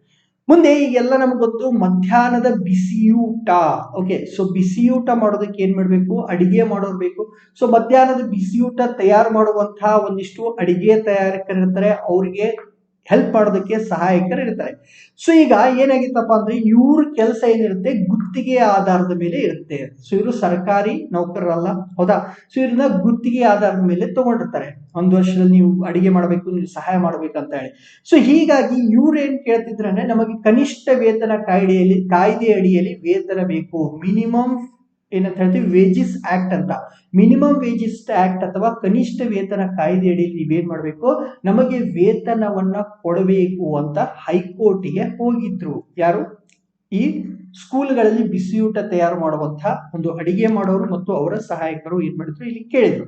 ಮುಂದೆ ಈಗೆಲ್ಲ ನಮ್ಗೆ ಗೊತ್ತು ಮಧ್ಯಾಹ್ನದ ಬಿಸಿಯೂಟ. ಓಕೆ, ಸೊ ಬಿಸಿಯೂಟ ಮಾಡೋದಕ್ಕೆ ಏನ್ ಮಾಡ್ಬೇಕು, ಅಡಿಗೆ ಮಾಡೋರು ಬೇಕು. ಸೊ ಮಧ್ಯಾಹ್ನದ ಬಿಸಿಯೂಟ ತಯಾರು ಮಾಡುವಂತಹ ಒಂದಿಷ್ಟು ಅಡಿಗೆ ತಯಾರಕರಿರ್ತಾರೆ, ಅವ್ರಿಗೆ ಹೆಲ್ಪ್ ಮಾಡೋದಕ್ಕೆ ಸಹಾಯಕರು ಇರ್ತಾರೆ. ಸೊ ಈಗ ಏನಾಗಿತ್ತಪ್ಪ ಅಂದ್ರೆ ಇವ್ರ ಕೆಲಸ ಏನಿರುತ್ತೆ ಗುತ್ತಿಗೆ ಆಧಾರದ ಮೇಲೆ ಇರುತ್ತೆ. ಸೊ ಇವರು ಸರ್ಕಾರಿ ನೌಕರರಲ್ಲ, ಹೌದಾ. ಸೊ ಇವ್ರನ್ನ ಗುತ್ತಿಗೆ ಆಧಾರದ ಮೇಲೆ ತಗೊಂಡಿರ್ತಾರೆ. ಒಂದು ವರ್ಷದಲ್ಲಿ ನೀವು ಅಡಿಗೆ ಮಾಡಬೇಕು, ನೀವು ಸಹಾಯ ಮಾಡ್ಬೇಕಂತ ಹೇಳಿ. ಸೊ ಹೀಗಾಗಿ ಇವ್ರು ಏನ್ ಕೇಳ್ತಿದ್ರೆ ಅಂದ್ರೆ ನಮಗೆ ಕನಿಷ್ಠ ವೇತನ ಕಾಯ್ದೆ ಅಡಿಯಲ್ಲಿ ವೇತನ ಬೇಕು. ಮಿನಿಮಮ್ ಏನಂತ ಹೇಳ್ತೀವಿ, ವೇಜಸ್ ಆಕ್ಟ್ ಅಂತ. ಮಿನಿಮಮ್ ವೇಜಸ್ ಆಕ್ಟ್ ಅಥವಾ ಕನಿಷ್ಠ ವೇತನ ಕಾಯ್ದೆ ಅಡಿಯಲ್ಲಿ ನೀವೇನ್ ಮಾಡ್ಬೇಕು, ನಮಗೆ ವೇತನವನ್ನ ಕೊಡಬೇಕು ಅಂತ ಹೈಕೋರ್ಟಿಗೆ ಹೋಗಿದ್ರು. ಯಾರು, ಈ ಸ್ಕೂಲ್ಗಳಲ್ಲಿ ಬಿಸಿಯೂಟ ತಯಾರು ಮಾಡುವಂತಹ ಒಂದು ಅಡಿಗೆ ಮಾಡೋರು ಮತ್ತು ಅವರ ಸಹಾಯಕರು ಏನ್ ಮಾಡಿದ್ರು, ಇಲ್ಲಿ ಕೇಳಿದ್ರು.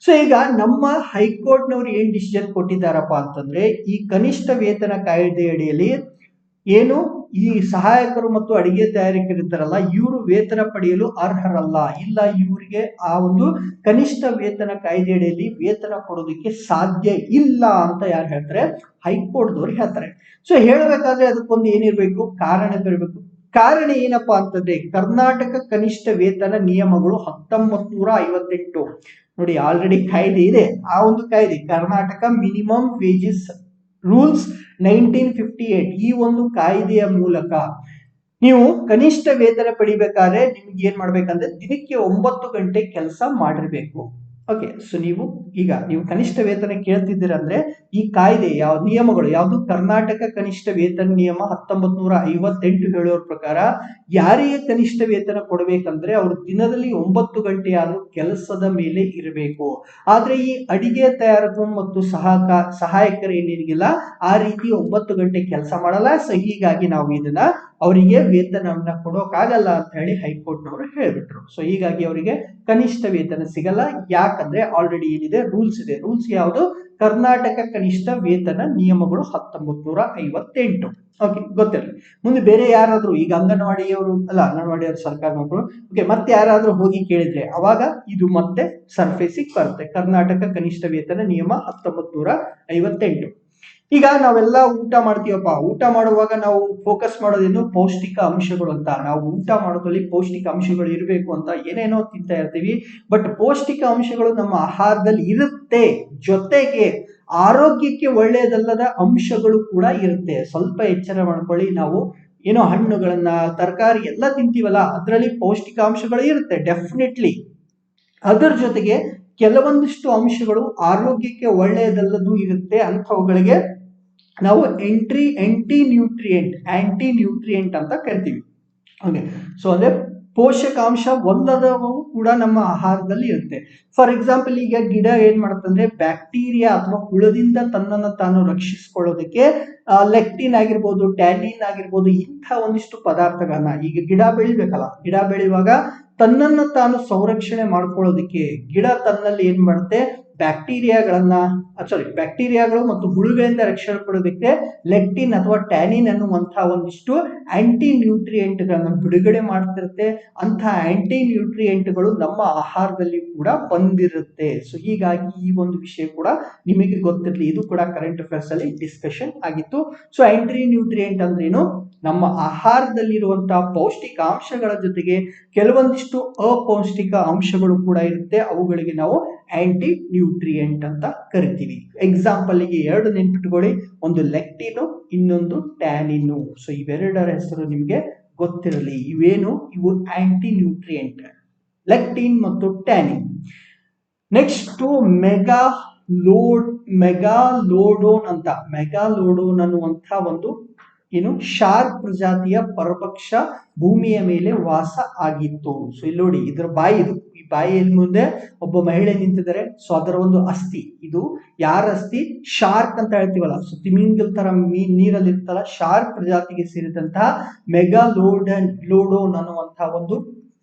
ಸೊ ಈಗ ನಮ್ಮ ಹೈಕೋರ್ಟ್ನವರು ಏನ್ ಡಿಸಿಷನ್ ಕೊಟ್ಟಿದ್ದಾರಪ್ಪ ಅಂತಂದ್ರೆ, ಈ ಕನಿಷ್ಠ ವೇತನ ಕಾಯ್ದೆ ಅಡಿಯಲ್ಲಿ ಏನು ಈ ಸಹಾಯಕರು ಮತ್ತು ಅಡಿಗೆ ತಯಾರಕರಿದ್ದಾರಲ್ಲ, ಇವರು ವೇತನ ಪಡೆಯಲು ಅರ್ಹರಲ್ಲ. ಇಲ್ಲ, ಇವರಿಗೆ ಆ ಒಂದು ಕನಿಷ್ಠ ವೇತನ ಕಾಯ್ದೆ ಅಡಿಯಲ್ಲಿ ವೇತನ ಕೊಡೋದಕ್ಕೆ ಸಾಧ್ಯ ಇಲ್ಲ ಅಂತ ಯಾರು ಹೇಳ್ತಾರೆ, ಹೈಕೋರ್ಟ್ದವ್ರು ಹೇಳ್ತಾರೆ. ಸೊ ಹೇಳಬೇಕಾದ್ರೆ ಅದಕ್ಕೊಂದು ಏನಿರ್ಬೇಕು, ಕಾರಣ ಬರಬೇಕು. ಕಾರಣ ಏನಪ್ಪಾ ಅಂತಂದ್ರೆ ಕರ್ನಾಟಕ ಕನಿಷ್ಠ ವೇತನ ನಿಯಮಗಳು 1958 ನೋಡಿ, ಆಲ್ರೆಡಿ ಕಾಯ್ದೆ ಇದೆ. ಆ ಒಂದು ಕಾಯ್ದೆ ಕರ್ನಾಟಕ ಮಿನಿಮಮ್ ವೇಜಸ್ ರೂಲ್ಸ್ 1958, ಈ ಒಂದು ಕಾಯ್ದೆಯ ಮೂಲಕ ನೀವು ಕನಿಷ್ಠ ವೇತನ ಪಡಿಬೇಕಾದ್ರೆ ನಿಮ್ಗೆ ಏನ್ ಮಾಡ್ಬೇಕಂದ್ರೆ ದಿನಕ್ಕೆ 9 ಗಂಟೆ ಕೆಲಸ ಮಾಡಿರ್ಬೇಕು. ಓಕೆ, ಸೊ ನೀವು ಕನಿಷ್ಠ ವೇತನ ಕೇಳ್ತಿದ್ದೀರಂದ್ರೆ ಈ ಕಾಯ್ದೆ ನಿಯಮಗಳು ಯಾವುದು, ಕರ್ನಾಟಕ ಕನಿಷ್ಠ ವೇತನ ನಿಯಮ 1958 ಹೇಳೋರ ಪ್ರಕಾರ ಯಾರಿಗೆ ಕನಿಷ್ಠ ವೇತನ ಕೊಡಬೇಕಂದ್ರೆ ಅವರು ದಿನದಲ್ಲಿ 9 ಗಂಟೆ ಆದ್ರೂ ಕೆಲಸದ ಮೇಲೆ ಇರಬೇಕು. ಆದ್ರೆ ಈ ಅಡಿಗೆ ತಯಾರಕರು ಮತ್ತು ಸಹಾಯಕರು ಏನಿರಲಿಲ್ಲ, ಆ ರೀತಿ 9 ಗಂಟೆ ಕೆಲಸ ಮಾಡಲ್ಲ. ಸೊ ಹೀಗಾಗಿ ನಾವು ಇದನ್ನ ಅವರಿಗೆ ವೇತನವನ್ನ ಕೊಡೋಕ್ಕಾಗಲ್ಲ ಅಂತ ಹೇಳಿ ಹೈಕೋರ್ಟ್ನವರು ಹೇಳ್ಬಿಟ್ರು. ಸೊ ಹೀಗಾಗಿ ಅವರಿಗೆ ಕನಿಷ್ಠ ವೇತನ ಸಿಗಲ್ಲ. ಯಾಕಂದ್ರೆ ಆಲ್ರೆಡಿ ಏನಿದೆ ರೂಲ್ಸ್ ಇದೆ. ರೂಲ್ಸ್ ಯಾವುದು? ಕರ್ನಾಟಕ ಕನಿಷ್ಠ ವೇತನ ನಿಯಮಗಳು 1958. ಓಕೆ, ಗೊತ್ತಿರಲಿ. ಮುಂದೆ ಬೇರೆ ಯಾರಾದ್ರೂ ಈಗ ಅಂಗನವಾಡಿಯವರು ಅಂಗನವಾಡಿಯವರು ಸರ್ಕಾರ ನೌಕರು, ಓಕೆ, ಮತ್ತೆ ಯಾರಾದ್ರೂ ಹೋಗಿ ಕೇಳಿದ್ರೆ ಅವಾಗ ಇದು ಮತ್ತೆ ಸರ್ಫೇಸಿಗೆ ಬರುತ್ತೆ. ಕರ್ನಾಟಕ ಕನಿಷ್ಠ ವೇತನ ನಿಯಮ 1958. ಈಗ ನಾವೆಲ್ಲ ಊಟ ಮಾಡ್ತೀವಪ್ಪ, ಊಟ ಮಾಡುವಾಗ ನಾವು ಫೋಕಸ್ ಮಾಡೋದೇನು? ಪೌಷ್ಟಿಕ ಅಂಶಗಳು ಅಂತ. ನಾವು ಊಟ ಮಾಡೋದ್ರಲ್ಲಿ ಪೌಷ್ಟಿಕ ಅಂಶಗಳು ಇರಬೇಕು ಅಂತ ಏನೇನೋ ತಿಂತಾ ಇರ್ತೀವಿ. ಬಟ್ ಪೌಷ್ಟಿಕ ಅಂಶಗಳು ನಮ್ಮ ಆಹಾರದಲ್ಲಿ ಇರುತ್ತೆ, ಜೊತೆಗೆ ಆರೋಗ್ಯಕ್ಕೆ ಒಳ್ಳೆಯದಲ್ಲದ ಅಂಶಗಳು ಕೂಡ ಇರುತ್ತೆ. ಸ್ವಲ್ಪ ಎಚ್ಚರ ಮಾಡ್ಕೊಳ್ಳಿ. ನಾವು ಏನೋ ಹಣ್ಣುಗಳನ್ನ, ತರಕಾರಿ ಎಲ್ಲ ತಿಂತೀವಲ್ಲ, ಅದರಲ್ಲಿ ಪೌಷ್ಟಿಕಾಂಶಗಳು ಇರುತ್ತೆ ಡೆಫಿನೆಟ್ಲಿ. ಅದರ ಜೊತೆಗೆ ಕೆಲವೊಂದಿಷ್ಟು ಅಂಶಗಳು ಆರೋಗ್ಯಕ್ಕೆ ಒಳ್ಳೆಯದಲ್ಲದು ಇರುತ್ತೆ. ಅಂಥವುಗಳಿಗೆ ನಾವು ಆಂಟಿ ನ್ಯೂಟ್ರಿಯೆಂಟ್ ಅಂತ ಕರಿತೀವಿ. ಓಕೆ, ಸೊ ಅಂದ್ರೆ ಪೋಷಕಾಂಶ ಒಲ್ಲದವು ಕೂಡ ನಮ್ಮ ಆಹಾರದಲ್ಲಿ ಇರುತ್ತೆ. ಫಾರ್ ಎಕ್ಸಾಂಪಲ್, ಈಗ ಗಿಡ ಏನ್ ಮಾಡುತ್ತಂದ್ರೆ ಬ್ಯಾಕ್ಟೀರಿಯಾ ಅಥವಾ ಹುಳದಿಂದ ತನ್ನನ್ನು ತಾನು ರಕ್ಷಿಸಿಕೊಳ್ಳೋದಕ್ಕೆ ಲೆಕ್ಟಿನ್ ಆಗಿರ್ಬೋದು, ಟ್ಯಾನಿನ್ ಆಗಿರ್ಬೋದು, ಇಂಥ ಒಂದಿಷ್ಟು ಪದಾರ್ಥಗಳನ್ನ, ಈಗ ಗಿಡ ಬೆಳಿಬೇಕಲ್ಲ, ಗಿಡ ಬೆಳೆಯುವಾಗ ತನ್ನನ್ನು ತಾನು ಸಂರಕ್ಷಣೆ ಮಾಡ್ಕೊಳ್ಳೋದಕ್ಕೆ ಗಿಡ ತನ್ನಲ್ಲಿ ಏನ್ ಮಾಡುತ್ತೆ? ಬ್ಯಾಕ್ಟೀರಿಯಾಗಳು ಮತ್ತು ಹುಳುಗಳಿಂದ ರಕ್ಷಣೆ ಪಡೋದಕ್ಕೆ ಲೆಕ್ಟಿನ್ ಅಥವಾ ಟ್ಯಾನಿನ್ ಅನ್ನುವಂತಹ ಒಂದಿಷ್ಟು ಆಂಟಿ ನ್ಯೂಟ್ರಿಯೆಂಟ್ಗಳನ್ನ ಬಿಡುಗಡೆ ಮಾಡ್ತಿರುತ್ತೆ. ಅಂತಹ ಆಂಟಿ ನ್ಯೂಟ್ರಿಯೆಂಟ್ಗಳು ನಮ್ಮ ಆಹಾರದಲ್ಲಿ ಕೂಡ ಬಂದಿರುತ್ತೆ. ಸೊ ಹೀಗಾಗಿ ಈ ಒಂದು ವಿಷಯ ಕೂಡ ನಿಮಗೆ ಗೊತ್ತಿರಲಿ. ಇದು ಕೂಡ ಕರೆಂಟ್ ಅಫೇರ್ಸ್ ಅಲ್ಲಿ ಡಿಸ್ಕಷನ್ ಆಗಿತ್ತು. ಸೊ ಆಂಟಿ ನ್ಯೂಟ್ರಿಯೆಂಟ್ ಅಂದ್ರೇನು? ನಮ್ಮ ಆಹಾರದಲ್ಲಿರುವಂತಹ ಪೌಷ್ಟಿಕಾಂಶಗಳ ಜೊತೆಗೆ ಕೆಲವೊಂದಿಷ್ಟು ಅಪೌಷ್ಟಿಕ ಅಂಶಗಳು ಕೂಡ ಇರುತ್ತೆ. ಅವುಗಳಿಗೆ ನಾವು ಆಂಟಿ ನ್ಯೂಟ್ರಿಯೆಂಟ್ ಅಂತ ಕರಿತೀವಿ. ಎಕ್ಸಾಂಪಲ್ ಗೆ 2 ನೆನ್ಪಿಟ್ಕೊಳ್ಳಿ, ಒಂದು ಲೆಕ್ಟಿನ್, ಇನ್ನೊಂದು ಟ್ಯಾನಿನ್. ಸೊ ಇವೆರಡರ ಹೆಸರು ನಿಮಗೆ ಗೊತ್ತಿರಲಿ. ಇವು ಆಂಟಿ ನ್ಯೂಟ್ರಿಯೆಂಟ್, ಲೆಕ್ಟಿನ್ ಮತ್ತು ಟ್ಯಾನಿನ್. ನೆಕ್ಸ್ಟ್ ಮೆಗಾಲೋಡೋನ್ ಅಂತ. ಮೆಗಾಲೋಡೋನ್ ಅನ್ನುವಂಥ ಒಂದು ಶಾರ್ಕ್ ಪ್ರಜಾತಿಯ ಪರಪಕ್ಷ ಭೂಮಿಯ ಮೇಲೆ ವಾಸ ಆಗಿತ್ತು. ಸೊ ಇಲ್ಲಿ ನೋಡಿ, ಇದರ ಬಾಯಿ ಇದು. ಈ ಬಾಯಿಯಲ್ಲಿ ಮುಂದೆ ಒಬ್ಬ ಮಹಿಳೆ ನಿಂತಿದ್ದಾರೆ. ಸೊ ಅದರ ಒಂದು ಅಸ್ಥಿ, ಇದು ಯಾರ ಅಸ್ಥಿ? ಶಾರ್ಕ್ ಅಂತ ಹೇಳ್ತೀವಲ್ಲ, ಸೊ ತಿಮಿಂಗಲ್ ತರ ನೀರಲ್ಲಿ ಇರ್ತಲ್ಲ, ಶಾರ್ಕ್ ಪ್ರಜಾತಿಗೆ ಸೇರಿದಂತಹ ಮೆಗಾಲೋಡೋನ್ ಅನ್ನುವಂತಹ ಒಂದು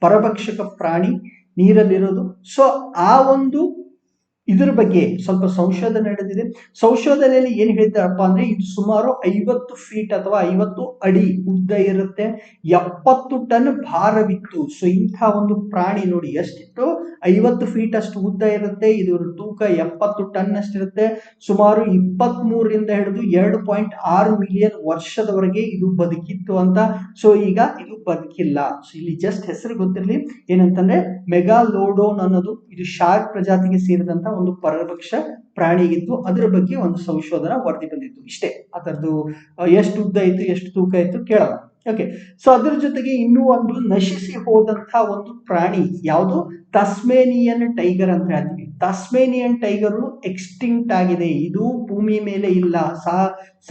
ಪರಭಕ್ಷಕ ಪ್ರಾಣಿ ನೀರಲ್ಲಿರೋದು. ಸೊ ಆ ಒಂದು ಇದರ ಬಗ್ಗೆ ಸ್ವಲ್ಪ ಸಂಶೋಧನೆ ನಡೆದಿದೆ. ಸಂಶೋಧನೆಯಲ್ಲಿ ಏನ್ ಹೇಳಿದಾರಪ್ಪ ಅಂದ್ರೆ, ಇದು ಸುಮಾರು 50 ಫೀಟ್ ಅಥವಾ 50 ಅಡಿ ಉದ್ದ ಇರುತ್ತೆ, 70 ಟನ್ ಭಾರವಿತ್ತು. ಸೊ ಇಂಥ ಒಂದು ಪ್ರಾಣಿ ನೋಡಿ ಎಷ್ಟಿತ್ತು? 50 ಫೀಟ್ ಅಷ್ಟು ಉದ್ದ ಇರುತ್ತೆ. ಇದರ ತೂಕ 70 ಟನ್ ಅಷ್ಟಿರುತ್ತೆ. ಸುಮಾರು 23ರಿಂದ ಹಿಡಿದು 2.6 ಮಿಲಿಯನ್ ವರ್ಷದವರೆಗೆ ಇದು ಬದುಕಿತ್ತು ಅಂತ. ಸೊ ಈಗ ಇದು ಬದುಕಿಲ್ಲ. ಸೊ ಇಲ್ಲಿ ಜಸ್ಟ್ ಹೆಸರು ಗೊತ್ತಿರಲಿ, ಏನಂತಂದ್ರೆ ಮೆಗಾಲೋಡೋನ್ ಅನ್ನೋದು ಇದು ಶಾರ್ಕ್ ಪ್ರಜಾತಿಗೆ ಸೇರಿದಂತ ಒಂದು ಪರಭಕ್ಷ ಪ್ರಾಣಿಗಿತ್ತು. ಅದರ ಬಗ್ಗೆ ಒಂದು ಸಂಶೋಧನಾ ವರದಿ ಬಂದಿತ್ತು. ಇಷ್ಟೇ. ಅದರದ್ದು ಎಷ್ಟು ಉದ್ದ ಇತ್ತು, ಎಷ್ಟು ತೂಕ ಇತ್ತು ಕೇಳಲ್ಲ. ಓಕೆ, ಸೊ ಅದರ ಜೊತೆಗೆ ಇನ್ನೂ ಒಂದು ನಶಿಸಿ ಹೋದಂತಹ ಒಂದು ಪ್ರಾಣಿ ಯಾವುದು? ತಸ್ಮೇನಿಯನ್ ಟೈಗರ್ ಅಂತ ಹೇಳ್ತೀವಿ. ತಸ್ಮೇನಿಯನ್ ಟೈಗರು ಎಕ್ಸ್ಟಿಂಕ್ಟ್ ಆಗಿದೆ. ಇದು ಭೂಮಿ ಮೇಲೆ ಇಲ್ಲ,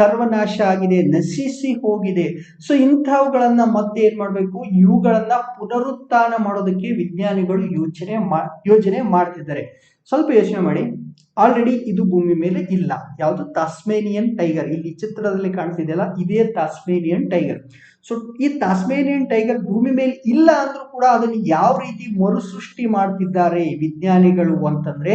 ಸರ್ವನಾಶ ಆಗಿದೆ, ನಶಿಸಿ ಹೋಗಿದೆ. ಸೊ ಇಂಥವುಗಳನ್ನ ಮತ್ತೆ ಏನ್ ಮಾಡ್ಬೇಕು? ಇವುಗಳನ್ನ ಪುನರುತ್ಥಾನ ಮಾಡೋದಕ್ಕೆ ವಿಜ್ಞಾನಿಗಳು ಯೋಜನೆ ಮಾಡ್ತಿದ್ದಾರೆ. ಸ್ವಲ್ಪ ಯೋಚನೆ ಮಾಡಿ. ಆಲ್ರೆಡಿ ಇದು ಭೂಮಿ ಮೇಲೆ ಇಲ್ಲ. ಯಾವುದು? ತಾಸ್ಮೇನಿಯನ್ ಟೈಗರ್. ಇಲ್ಲಿ ಚಿತ್ರದಲ್ಲಿ ಕಾಣ್ತಿದೆಯಲ್ಲ, ಇದೇ ತಾಸ್ಮೇನಿಯನ್ ಟೈಗರ್. ಸೊ ಈ ತಾಸ್ಮೇನಿಯನ್ ಟೈಗರ್ ಭೂಮಿ ಮೇಲೆ ಇಲ್ಲ ಅಂದ್ರೂ ಕೂಡ ಅದನ್ನು ಯಾವ ರೀತಿ ಮರುಸೃಷ್ಟಿ ಮಾಡ್ತಿದ್ದಾರೆ ವಿಜ್ಞಾನಿಗಳು ಅಂತಂದ್ರೆ,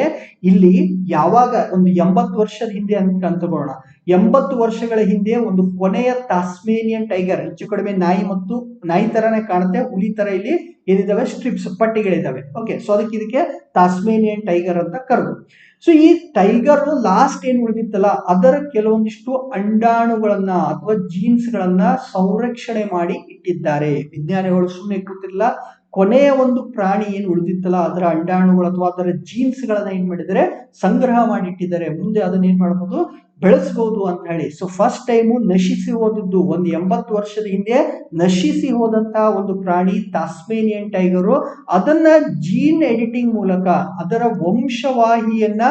ಇಲ್ಲಿ ಯಾವಾಗ ಒಂದು 80 ವರ್ಷದ ಹಿಂದೆ ಅಂತ ತಗೋಣ. 80 ವರ್ಷಗಳ ಹಿಂದೆ ಒಂದು ಕೊನೆಯ ತಾಸ್ಮೇನಿಯನ್ ಟೈಗರ್, ಹೆಚ್ಚು ಕಡಿಮೆ ನಾಯಿ ತರನೇ ಕಾಣುತ್ತೆ, ಹುಲಿ ತರ ಇಲ್ಲಿ ಏನಿದಾವೆ ಸ್ಟ್ರಿಪ್ಸ್, ಪಟ್ಟಿಗಳಿದಾವೆ. ಓಕೆ, ಸೊ ಇದಕ್ಕೆ ತಾಸ್ಮೇನಿಯನ್ ಟೈಗರ್ ಅಂತ ಕರೆದು. ಸೊ ಈ ಟೈಗರ್ ಲಾಸ್ಟ್ ಏನ್ ಉಳಿದಿತ್ತಲ್ಲ, ಅದರ ಕೆಲವೊಂದಿಷ್ಟು ಅಂಡಾಣುಗಳನ್ನ ಅಥವಾ ಜೀನ್ಸ್ ಗಳನ್ನ ಸಂರಕ್ಷಣೆ ಮಾಡಿ ಇಟ್ಟಿದ್ದಾರೆ ವಿಜ್ಞಾನಿಗಳು. ಸುಮ್ಮನೆ ಕೂತಿಲ್ಲ, ಕೊನೆಯ ಒಂದು ಪ್ರಾಣಿ ಏನ್ ಉಳಿದಿತ್ತಲ್ಲ ಅದರ ಅಂಡಾಣುಗಳು ಅಥವಾ ಅದರ ಜೀನ್ಸ್ ಗಳನ್ನ ಏನ್ ಮಾಡಿದ್ದಾರೆ? ಸಂಗ್ರಹ ಮಾಡಿ ಇಟ್ಟಿದ್ದಾರೆ. ಮುಂದೆ ಅದನ್ನ ಏನ್ ಮಾಡಬಹುದು? ಬೆಳೆಸಬಹುದು ಅಂತ ಹೇಳಿ. ಸೊ ಫಸ್ಟ್ ಟೈಮು ನಶಿಸಿ ಹೋದದ್ದು ಒಂದು 80 ವರ್ಷದ ಹಿಂದೆ ನಶಿಸಿ ಹೋದಂತಹ ಒಂದು ಪ್ರಾಣಿ ತಾಸ್ಮೇನಿಯನ್ ಟೈಗರು. ಅದನ್ನ ಜೀನ್ ಎಡಿಟಿಂಗ್ ಮೂಲಕ ಅದರ ವಂಶವಾಹಿಯನ್ನ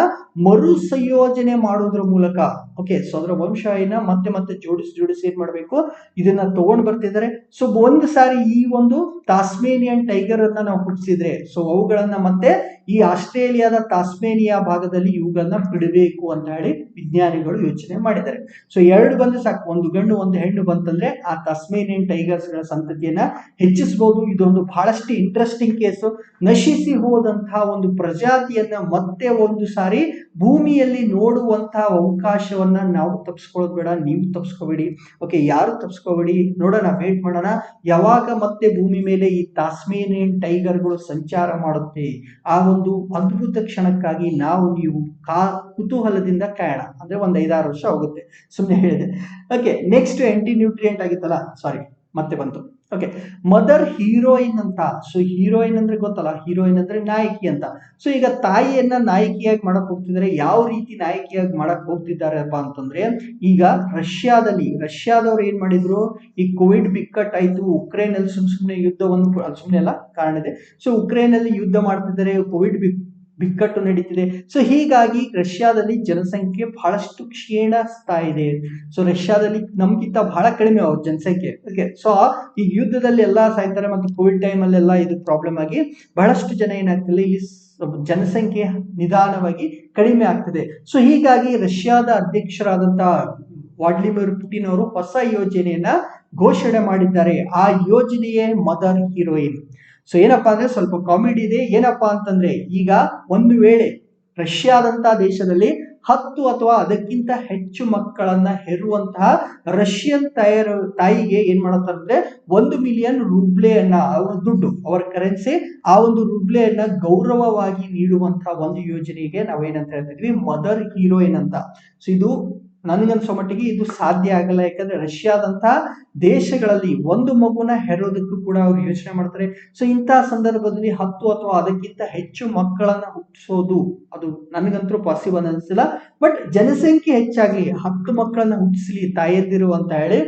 ಮರು ಸಂಯೋಜನೆ ಮಾಡೋದ್ರ ಮೂಲಕ, ಓಕೆ, ಸೊ ಅದರ ವಂಶವಾಹಿನ ಮತ್ತೆ ಜೋಡಿಸಿ ಏನ್ ಮಾಡ್ಬೇಕು? ಇದನ್ನ ತಗೊಂಡ್ ಬರ್ತಿದ್ದಾರೆ. ಸೊ ಒಂದು ಸಾರಿ ಈ ಒಂದು ತಾಸ್ಮೇನಿಯನ್ ಟೈಗರ್ ಅನ್ನ ನಾವು ಹುಟ್ಟಿಸಿದ್ರೆ, ಸೊ ಅವುಗಳನ್ನ ಮತ್ತೆ ಈ ಆಸ್ಟ್ರೇಲಿಯಾದ ತಾಸ್ಮೇನಿಯಾ ಭಾಗದಲ್ಲಿ ಇವುಗಳನ್ನ ಬಿಡಬೇಕು ಅಂತ ಹೇಳಿ ವಿಜ್ಞಾನಿಗಳು ಯೋಚನೆ ಮಾಡಿದ್ದಾರೆ. ಸೊ 2 ಬಂದ್ರೆ ಸಾಕು, ಒಂದು ಗಂಡು ಒಂದು ಹೆಣ್ಣು ಬಂತಂದ್ರೆ ಆ ತಾಸ್ಮೇನಿಯನ್ ಟೈಗರ್ಸ್ ಗಳ ಸಂತತಿಯನ್ನ ಹೆಚ್ಚಿಸಬಹುದು. ಇದೊಂದು ಬಹಳಷ್ಟು ಇಂಟ್ರೆಸ್ಟಿಂಗ್ ಕೇಸು. ನಶಿಸಿ ಹೋದಂತಹ ಒಂದು ಪ್ರಜಾತಿಯನ್ನ ಮತ್ತೆ ಒಂದು ಸಾರಿ ಭೂಮಿಯಲ್ಲಿ ನೋಡುವಂತಹ ಅವಕಾಶವನ್ನ ನಾವು ತಪ್ಪಿಸ್ಕೊಳ್ಳೋದು ಬೇಡ, ನೀವು ತಪ್ಪಿಸ್ಕೋಬೇಡಿ. ಓಕೆ, ಯಾರು ತಪ್ಪಿಸ್ಕೋಬೇಡಿ, ನೋಡೋಣ, ವೇಟ್ ಮಾಡೋಣ ಯಾವಾಗ ಮತ್ತೆ ಭೂಮಿ ಮೇಲೆ ಈ ತಾಸ್ಮೇನಿಯನ್ ಟೈಗರ್ಗಳು ಸಂಚಾರ ಮಾಡುತ್ತೆ ಆ ಒಂದು ಅದ್ಭುತ ಕ್ಷಣಕ್ಕಾಗಿ ನಾವು ನೀವು ಕುತೂಹಲದಿಂದ ಕಾಯೋಣ. ಅಂದ್ರೆ ಒಂದು 5-6 ವರ್ಷ ಹೋಗುತ್ತೆ, ಸುಮ್ಮನೆ ಹೇಳಿದೆ. ಓಕೆ, ನೆಕ್ಸ್ಟ್ ಆಂಟಿ ನ್ಯೂಟ್ರಿಯೆಂಟ್ ಆಗಿತ್ತಲ್ಲ, ಸಾರಿ ಮತ್ತೆ ಬಂತು. ಓಕೆ, ಮದರ್ ಹೀರೋಯಿನ್ ಅಂತ. ಸೊ ಹೀರೋಯಿನ್ ಅಂದ್ರೆ ಗೊತ್ತಲ್ಲ, ಹೀರೋಯಿನ್ ಅಂದ್ರೆ ನಾಯಕಿ ಅಂತ. ಸೊ ಈಗ ತಾಯಿಯನ್ನ ನಾಯಕಿಯಾಗಿ ಮಾಡಕ್ ಹೋಗ್ತಿದ್ದಾರೆ. ಯಾವ ರೀತಿ ನಾಯಕಿಯಾಗಿ ಮಾಡಕ್ ಹೋಗ್ತಿದ್ದಾರಪ್ಪ ಅಂತಂದ್ರೆ, ಈಗ ರಷ್ಯಾದವ್ರು ಏನ್ ಮಾಡಿದ್ರು, ಈ ಕೋವಿಡ್ ಬಿಕ್ಕಟ್ಟಾಯ್ತು, ಉಕ್ರೇನ್ ಅಲ್ಲಿ ಸುಮ್ಮನೆ ಯುದ್ಧವನ್ನು, ಸುಮ್ಮನೆ ಅಲ್ಲ, ಕಾರಣ ಇದೆ. ಸೊ ಉಕ್ರೇನ್ ಅಲ್ಲಿ ಯುದ್ಧ ಮಾಡ್ತಿದ್ದಾರೆ, ಕೋವಿಡ್ ಬಿಕ್ಕಟ್ಟು ನಡೀತಿದೆ. ಸೊ ಹೀಗಾಗಿ ರಷ್ಯಾದಲ್ಲಿ ಜನಸಂಖ್ಯೆ ಬಹಳಷ್ಟು ಕ್ಷೀಣಿಸ್ತಾ ಇದೆ. ಸೊ ರಷ್ಯಾದಲ್ಲಿ ನಮ್ಗಿಂತ ಬಹಳ ಕಡಿಮೆ ಅವ್ರ ಜನಸಂಖ್ಯೆ. ಓಕೆ, ಸೊ ಈ ಯುದ್ಧದಲ್ಲಿ ಎಲ್ಲಾ ಸಾಯ್ತಾರೆ ಮತ್ತು ಕೋವಿಡ್ ಟೈಮ್ ಅಲ್ಲೆಲ್ಲ ಇದು ಪ್ರಾಬ್ಲಮ್ ಆಗಿ ಬಹಳಷ್ಟು ಜನ ಏನಾಗ್ತಿಲ್ಲ, ಇಲ್ಲಿ ಜನಸಂಖ್ಯೆ ನಿಧಾನವಾಗಿ ಕಡಿಮೆ ಆಗ್ತಿದೆ. ಸೊ ಹೀಗಾಗಿ ರಷ್ಯಾದ ಅಧ್ಯಕ್ಷರಾದಂತಹ ವ್ಲಾಡಿಮಿರ್ ಪುಟಿನ್ ಅವರು ಹೊಸ ಯೋಜನೆಯನ್ನ ಘೋಷಣೆ ಮಾಡಿದ್ದಾರೆ. ಆ ಯೋಜನೆಯೇ ಮದರ್ ಹೀರೋಯಿನ್. ಸೊ ಏನಪ್ಪಾ ಅಂದ್ರೆ ಸ್ವಲ್ಪ ಕಾಮಿಡಿ ಇದೆ. ಏನಪ್ಪಾ ಅಂತಂದ್ರೆ, ಈಗ ಒಂದು ವೇಳೆ ರಷ್ಯಾದಂತಹ ದೇಶದಲ್ಲಿ 10 ಅಥವಾ ಅದಕ್ಕಿಂತ ಹೆಚ್ಚು ಮಕ್ಕಳನ್ನ ಹೆರುವಂತಹ ರಷ್ಯನ್ ತಾಯಿಗೆ ಏನ್ ಮಾಡತ್ತಾರೆ ಅಂದ್ರೆ 1 ಮಿಲಿಯನ್ ರೂಬ್ಲೆಯನ್ನ, ಅವ್ರ ದುಡ್ಡು, ಅವರ ಕರೆನ್ಸಿ, ಆ ಒಂದು ರೂಬ್ಲೆಯನ್ನ ಗೌರವವಾಗಿ ನೀಡುವಂತಹ ಒಂದು ಯೋಜನೆಗೆ ನಾವೇನಂತ ಹೇಳ್ತಿದ್ವಿ, ಮದರ್ ಹೀರೋಯಿನ್ ಅಂತ. ಸೊ ಇದು ನನಗನ್ಸೋ ಮಟ್ಟಿಗೆ ಇದು ಸಾಧ್ಯ ಆಗಲ್ಲ. ಯಾಕಂದ್ರೆ ರಷ್ಯಾದಂತಹ ದೇಶಗಳಲ್ಲಿ ಒಂದು ಮಗುನ ಹೆರೋದಕ್ಕೂ ಕೂಡ ಅವ್ರು ಯೋಚನೆ ಮಾಡ್ತಾರೆ. ಸೊ ಇಂತಹ ಸಂದರ್ಭದಲ್ಲಿ 10 ಅಥವಾ ಅದಕ್ಕಿಂತ ಹೆಚ್ಚು ಮಕ್ಕಳನ್ನ ಹುಟ್ಟಿಸೋದು ಅದು ನನಗಂತೂ ಪಾಸಿಬಲ್ ಅನಿಸಿಲ್ಲ. ಬಟ್ ಜನಸಂಖ್ಯೆ ಹೆಚ್ಚಾಗ್ಲಿ, 10 ಮಕ್ಕಳನ್ನ ಹುಟ್ಟಿಸ್ಲಿ ತಾಯಂದಿರು ಅಂತ ಹೇಳಿ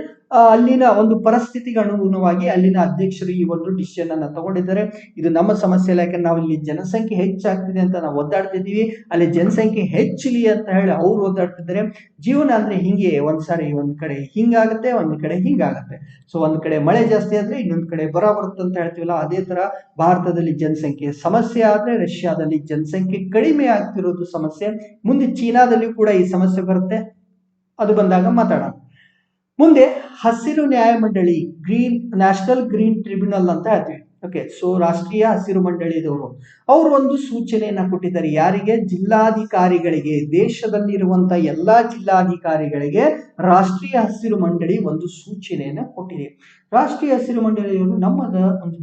ಅಲ್ಲಿನ ಒಂದು ಪರಿಸ್ಥಿತಿಗೆ ಅನುಗುಣವಾಗಿ ಅಲ್ಲಿನ ಅಧ್ಯಕ್ಷರು ಈ ಒಂದು ಡಿಸಿಷನ್ ಅನ್ನ ತಗೊಂಡಿದ್ದಾರೆ. ಇದು ನಮ್ಮ ಸಮಸ್ಯೆ ಇಲ್ಲ, ಯಾಕಂದ್ರೆ ನಾವು ಇಲ್ಲಿ ಜನಸಂಖ್ಯೆ ಹೆಚ್ಚಾಗ್ತಿದೆ ಅಂತ ನಾವು ಒದ್ದಾಡ್ತಿದೀವಿ, ಅಲ್ಲಿ ಜನಸಂಖ್ಯೆ ಹೆಚ್ಚಲಿ ಅಂತ ಹೇಳಿ ಅವ್ರು ಒದ್ದಾಡ್ತಿದ್ದಾರೆ. ಜೀವನ ಅಂದ್ರೆ ಹಿಂಗೆ, ಒಂದ್ಸಾರಿ ಒಂದ್ ಕಡೆ ಹಿಂಗಾಗತ್ತೆ, ಒಂದ್ ಕಡೆ ಹಿಂಗಾಗತ್ತೆ. ಸೊ ಒಂದ್ ಕಡೆ ಮಳೆ ಜಾಸ್ತಿ ಆದ್ರೆ ಇನ್ನೊಂದ್ ಕಡೆ ಬರ ಬರುತ್ತೆ ಅಂತ ಹೇಳ್ತೀವಲ್ಲ, ಅದೇ ತರ ಭಾರತದಲ್ಲಿ ಜನಸಂಖ್ಯೆ ಸಮಸ್ಯೆ ಆದ್ರೆ ರಷ್ಯಾದಲ್ಲಿ ಜನಸಂಖ್ಯೆ ಕಡಿಮೆ ಆಗ್ತಿರೋದು ಸಮಸ್ಯೆ. ಮುಂದೆ ಚೀನಾದಲ್ಲಿಯೂ ಕೂಡ ಈ ಸಮಸ್ಯೆ ಬರುತ್ತೆ, ಅದು ಬಂದಾಗ ಮಾತಾಡೋಣ. ಮುಂದೆ ಹಸಿರು ನ್ಯಾಯಮಂಡಳಿ, ನ್ಯಾಷನಲ್ ಗ್ರೀನ್ ಟ್ರಿಬ್ಯುನಲ್ ಅಂತ ಹೇಳ್ತೀವಿ. ಓಕೆ, ಸೊ ರಾಷ್ಟ್ರೀಯ ಹಸಿರು ಮಂಡಳಿದವರು ಅವರು ಒಂದು ಸೂಚನೆಯನ್ನ ಕೊಟ್ಟಿದ್ದಾರೆ. ಯಾರಿಗೆ? ಜಿಲ್ಲಾಧಿಕಾರಿಗಳಿಗೆ. ದೇಶದಲ್ಲಿರುವಂತಹ ಎಲ್ಲಾ ಜಿಲ್ಲಾಧಿಕಾರಿಗಳಿಗೆ ರಾಷ್ಟ್ರೀಯ ಹಸಿರು ಮಂಡಳಿ ಒಂದು ಸೂಚನೆಯನ್ನ ಕೊಟ್ಟಿದೆ. ರಾಷ್ಟ್ರೀಯ ಹಸಿರು ಮಂಡಳಿಯವರು ನಮ್ಮದ ಒಂದು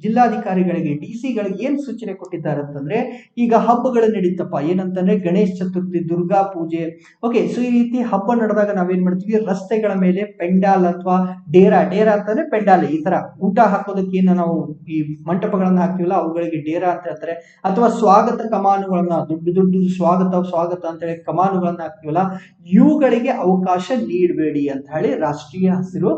ಜಿಲ್ಲಾಧಿಕಾರಿಗಳಿಗೆ, ಡಿಸಿಗಳಿಗೆ ಏನ್ ಸೂಚನೆ ಕೊಟ್ಟಿದ್ದಾರೆ ಅಂತಂದ್ರೆ, ಈಗ ಹಬ್ಬಗಳು ನಡೀತಪ್ಪ, ಏನಂತಂದ್ರೆ ಗಣೇಶ ಚತುರ್ಥಿ, ದುರ್ಗಾ ಪೂಜೆ. ಓಕೆ, ಸೊ ಈ ರೀತಿ ಹಬ್ಬ ನಡೆದಾಗ ನಾವೇನ್ ಮಾಡ್ತೀವಿ, ರಸ್ತೆಗಳ ಮೇಲೆ ಪೆಂಡಾಲ್ ಅಥವಾ ಡೇರಾ ಅಂತಂದ್ರೆ ಪೆಂಡಾಲ್, ಈ ತರ ಊಟ ಹಾಕೋದಕ್ಕೆ ಏನು ನಾವು ಈ ಮಂಟಪಗಳನ್ನ ಹಾಕ್ತಿವಲ್ಲ ಅವುಗಳಿಗೆ ಡೇರಾ ಅಂತ ಹೇಳ್ತಾರೆ. ಅಥವಾ ಸ್ವಾಗತ ಕಮಾನುಗಳನ್ನ, ದೊಡ್ಡ ಸ್ವಾಗತ ಅಂತ ಹೇಳಿ ಕಮಾನುಗಳನ್ನ ಹಾಕ್ತಿವಲ್ಲ, ಇವುಗಳಿಗೆ ಅವಕಾಶ ನೀಡಬೇಡಿ ಅಂತ ಹೇಳಿ ರಾಷ್ಟ್ರೀಯ ಹಸಿರು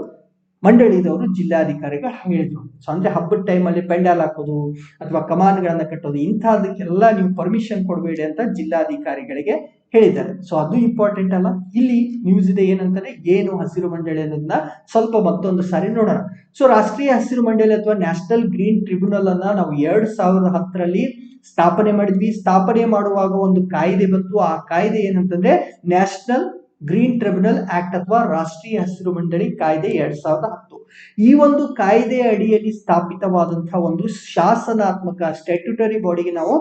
ಮಂಡಳಿದವರು ಜಿಲ್ಲಾಧಿಕಾರಿಗಳು ಹೇಳಿದ್ರು. ಸೊ ಅಂದ್ರೆ ಹಬ್ಬದ ಟೈಮಲ್ಲಿ ಪೆಂಡಾಲ್ ಹಾಕೋದು ಅಥವಾ ಕಮಾನ್ಗಳನ್ನ ಕಟ್ಟೋದು ಇಂಥದಕ್ಕೆಲ್ಲ ನೀವು ಪರ್ಮಿಷನ್ ಕೊಡಬೇಡಿ ಅಂತ ಜಿಲ್ಲಾಧಿಕಾರಿಗಳಿಗೆ ಹೇಳಿದ್ದಾರೆ. ಸೊ ಅದು ಇಂಪಾರ್ಟೆಂಟ್ ಅಲ್ಲ. ಇಲ್ಲಿ ನ್ಯೂಸ್ ಇದೆ ಏನಂತಾರೆ, ಏನು ಹಸಿರು ಮಂಡಳಿ ಅನ್ನೋದನ್ನ ಸ್ವಲ್ಪ ಮತ್ತೊಂದು ಸಾರಿ ನೋಡೋಣ. ಸೊ ರಾಷ್ಟ್ರೀಯ ಹಸಿರು ಮಂಡಳಿ ಅಥವಾ ನ್ಯಾಷನಲ್ ಗ್ರೀನ್ ಟ್ರಿಬ್ಯುನಲ್ ಅನ್ನ ನಾವು 2010ರಲ್ಲಿ ಸ್ಥಾಪನೆ ಮಾಡಿದ್ವಿ. ಸ್ಥಾಪನೆ ಮಾಡುವಾಗ ಒಂದು ಕಾಯ್ದೆ ಬಂತು. ಆ ಕಾಯ್ದೆ ಏನಂತಂದ್ರೆ ನ್ಯಾಷನಲ್ ಗ್ರೀನ್ ಟ್ರಿಬ್ಯುನಲ್ ಆಕ್ಟ್ ಅಥವಾ ರಾಷ್ಟ್ರೀಯ ಹಸಿರು ಮಂಡಳಿ ಕಾಯ್ದೆ 2010. ಈ ಒಂದು ಕಾಯ್ದೆಯ ಅಡಿಯಲ್ಲಿ ಸ್ಥಾಪಿತವಾದಂತಹ ಒಂದು ಶಾಸನಾತ್ಮಕ ಸ್ಟ್ಯಾಟ್ಯೂಟರಿ ಬಾಡಿಗೆ ನಾವು